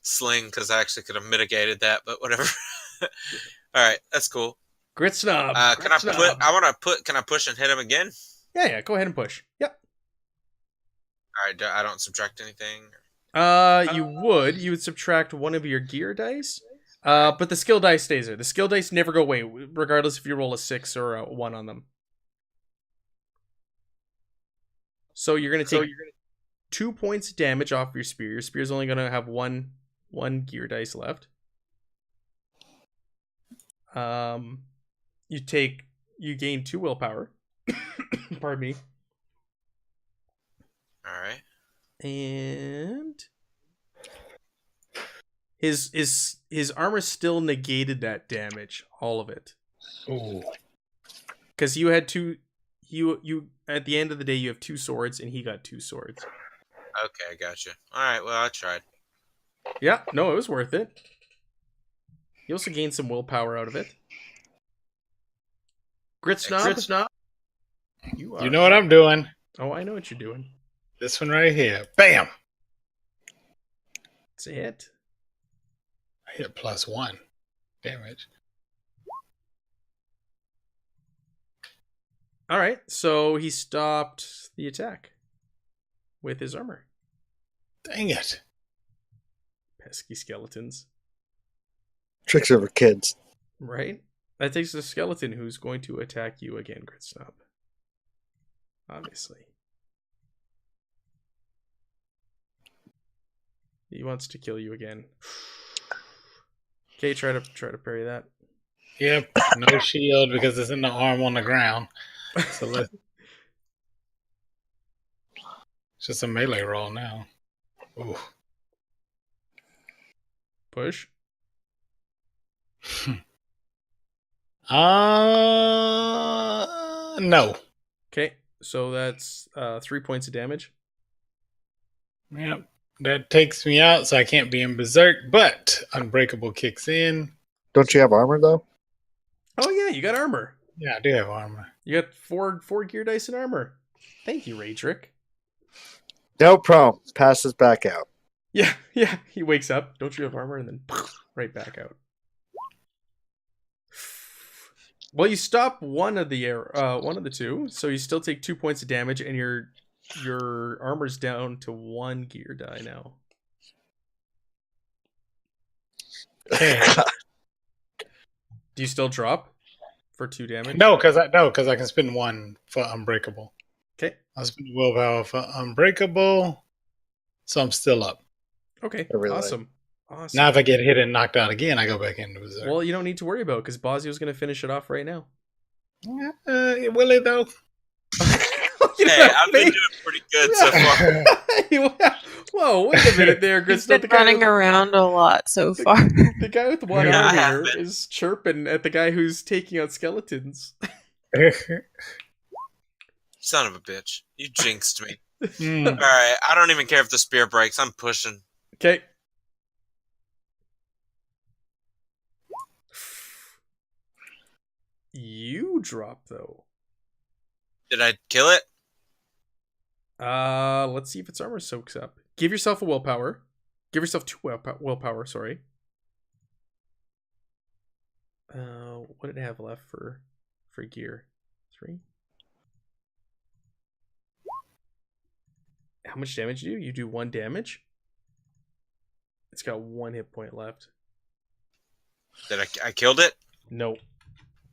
sling because I actually could have mitigated that. But whatever. All right, that's cool. Grit Snob. Can I put? I want to put. Can I push and hit him again? Yeah, go ahead and push. Yep. All right, I don't subtract anything. You would subtract 1 of your gear dice. But the skill dice stays there. The skill dice never go away, regardless if you roll a 6 or a 1 on them. So you're gonna take 2 points of damage off your spear. Your spear's only gonna have one gear dice left. You gain 2 willpower. Pardon me. All right. And his armor still negated that damage, all of it. Ooh. Because you had 2. You at the end of the day you have 2 swords and he got 2 swords. Okay, I got you. All right. Well, I tried. Yeah, no, it was worth it. You also gained some willpower out of it. Grit Snob. You know what I'm doing. Oh, I know what you're doing. This one right here. Bam! It's a hit. I hit +1 damage. All right, so he stopped the attack with his armor. Dang it. Pesky skeletons. Tricks over kids. Right? That takes a skeleton who's going to attack you again, Grit Snob. Obviously. He wants to kill you again. Okay, try to parry that. Yep, no shield because it's in the arm on the ground. So let's. It's just a melee roll now. Ooh. Push. No. Okay, so that's 3 points of damage. Yep. That takes me out, so I can't be in berserk, but Unbreakable kicks in. Don't you have armor though? Oh yeah, you got armor. Yeah, I do have armor. You got four gear dice in armor. Thank you, Raedric. No problem. Passes back out. Yeah. He wakes up. Don't you have armor? And then right back out. Well, you stop one of the two, so you still take 2 points of damage, and your armor's down to 1 gear die now. Okay. Do you still drop for 2 damage? No, because I can spend 1 for Unbreakable. Okay. I'll spend willpower for Unbreakable, so I'm still up. Okay. I really Awesome. Now, if I get hit and knocked out again, I go back into berserk. Well, you don't need to worry about it because Bozio's going to finish it off right now. Will it though? Hey, I've been doing pretty good so far. Whoa, wait a minute there, He's Gristle. been running around a lot so far. The guy with one Yeah, I arm have here been. is chirping at the guy who's taking out skeletons. Son of a bitch. You jinxed me. Hmm. Alright, I don't even care if the spear breaks. I'm pushing. Okay. You drop though. Did I kill it? Let's see if its armor soaks up. Give yourself a willpower. Give yourself 2 willpower, sorry. What did it have left for gear? 3? How much damage do you do? You do 1 damage? It's got 1 hit point left. Did I killed it? Nope.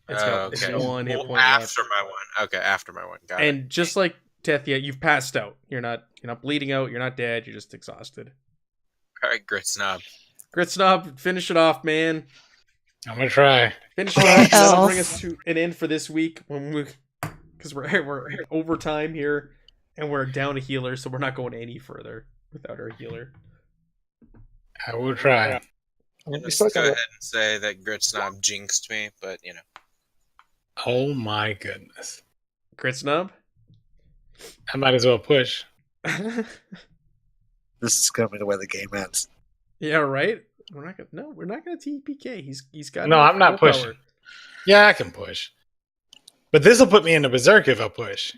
It's got Okay. 1 hit Well, point left. after my one. Okay, after my one. Got it. And just like Tethia, you've passed out. You're not bleeding out, you're not dead, you're just exhausted. Alright, Grit Snob. Grit Snob, finish it off, man. I'm gonna try. Finish it off. That'll bring us to an end for this week because we're overtime here and we're down a healer, so we're not going any further without our healer. I will try. I'm gonna just go ahead and say that Grit Snob jinxed me, but you know. Oh my goodness! Grit Snob? I might as well push. This is gonna be the way the game ends. Yeah, right? We're not gonna TPK. He's got No, I'm not willpower. pushing. Yeah, I can push, but this will put me into berserk if I push.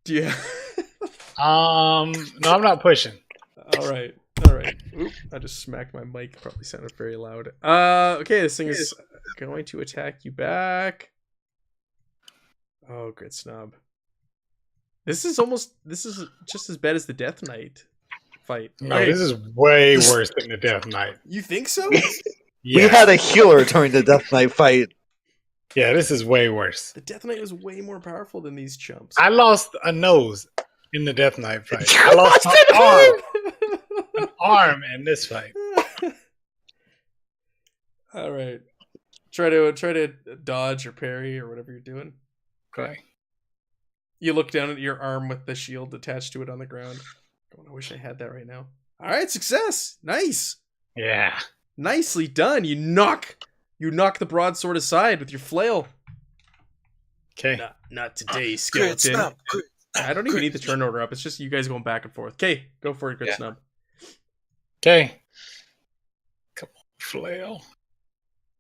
Do you No, I'm not pushing. All right. Oop, I just smacked my mic. Probably sounded very loud. Okay, this thing is going to attack you back. Oh, Grit Snob. This is just as bad as the Death Knight fight. No, right? this is way worse than the Death Knight. You think so? We had a healer during the Death Knight fight. Yeah, this is way worse. The Death Knight was way more powerful than these chumps. I lost a nose in the Death Knight fight. I lost an arm in this fight. All right. Try to dodge or parry or whatever you're doing. Okay. You look down at your arm with the shield attached to it on the ground. God, I wish I had that right now. All right, success. Nice. Yeah. Nicely done. You knock the broadsword aside with your flail. Okay. Not today, Grit skeleton. Snob. I don't even need the turn order up. It's just you guys going back and forth. Okay, go for it, Grit Yeah. Snub. Okay. Come on, flail.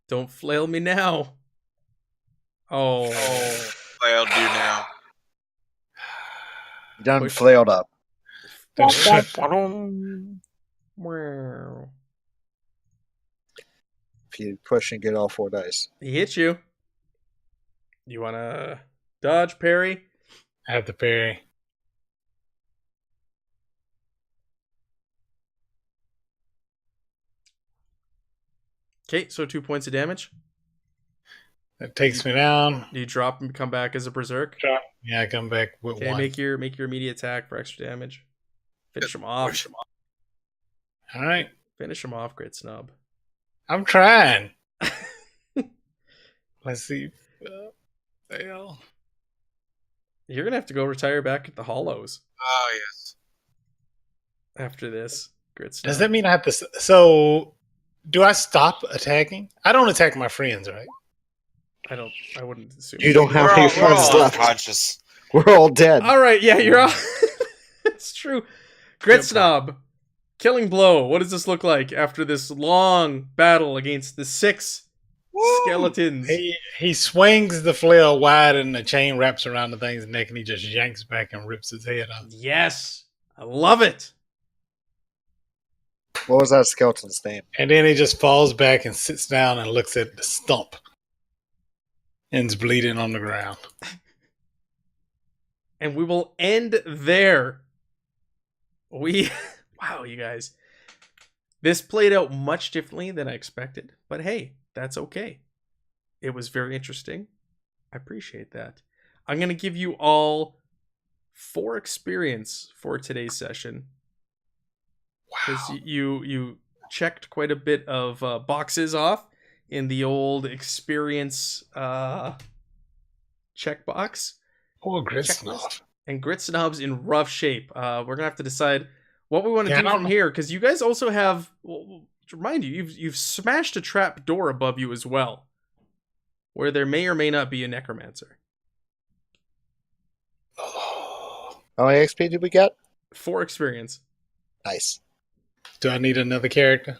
Don't flail me now. Oh. I'll do now. Done Push. flailed up. Wow. if you push and get all 4 dice. He hits you. You want to dodge, parry? I have to parry. Okay, so 2 points of damage. That takes me down. You drop and come back as a berserk. Yeah, I come back with Okay, one. make your immediate attack for extra damage. Finish him off. All right. Finish him off, Grit Snob. I'm trying. Let's see. Fail. You're gonna have to go retire back at the Hollows Oh, yes. after this, Grit Snob. Does that mean I have to? So, do I stop attacking? I don't attack my friends, right? I wouldn't assume. You don't have We're any all, we're friends all left. unconscious. We're all dead. All right, yeah, you're all. It's true. Grit Good Snob, killing blow. What does this look like after this long battle against the 6 skeletons? He swings the flail wide, and the chain wraps around the thing's neck, and he just yanks back and rips his head off. Yes, I love it. What was that skeleton's name? And then he just falls back and sits down and looks at the stump. And it's bleeding on the ground. And we will end there. Wow, you guys. This played out much differently than I expected, but hey, that's okay. It was very interesting. I appreciate that. I'm going to give you all 4 experience for today's session. Because you checked quite a bit of boxes off in the old experience checkbox. Oh, Grit Checklist. Snob. And Grit Snob's in rough shape. We're gonna have to decide what we want to Yeah, do from here, because you guys also have. Well, to remind you, you've smashed a trap door above you as well, where there may or may not be a necromancer. Oh. How many XP did we get? 4 experience. Nice. Do I need another character?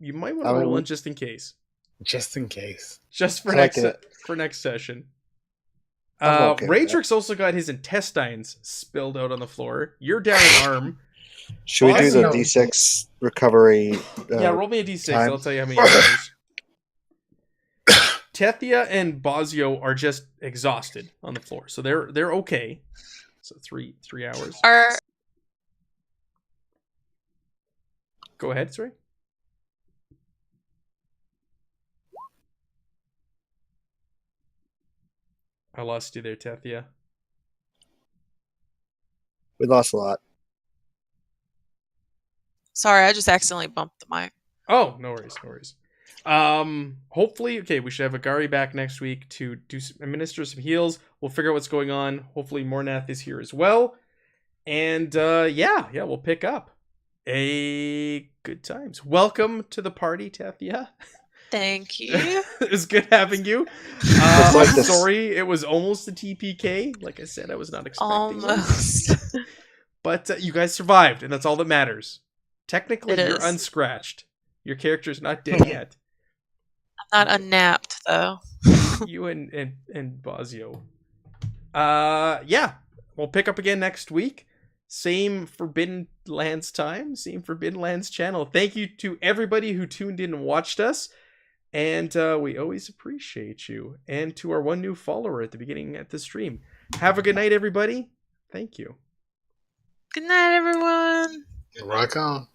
You might want to roll in just in case. Just in case. Just for I next like it. for next session. I'm okay with Raytrix also got his intestines spilled out on the floor. You're down an arm. Should we do the Awesome. D6 recovery? Yeah, roll me a d6. time. I'll tell you how many hours. Tethia and Bosio are just exhausted on the floor, so they're okay. So 3 hours. Go ahead, sorry. I lost you there, Tethia. We lost a lot. Sorry, I just accidentally bumped the mic. Oh, no worries, no worries. Hopefully, okay, we should have Agari back next week to administer some heals. We'll figure out what's going on. Hopefully, Mornath is here as well. And yeah, we'll pick up. Good times. Welcome to the party, Tethia. Thank you. It was good having you. It's like I'm this. sorry, it was almost a TPK. Like I said, I was not expecting one. Almost. But you guys survived, and that's all that matters. Technically, It you're is. unscratched. Your character's not dead yet. I'm not unnapped though. You and Bosio. Yeah, we'll pick up again next week. Same Forbidden Lands time, same Forbidden Lands channel. Thank you to everybody who tuned in and watched us. And we always appreciate you. And to our one new follower at the beginning at the stream. Have a good night, everybody. Thank you. Good night, everyone. Rock on.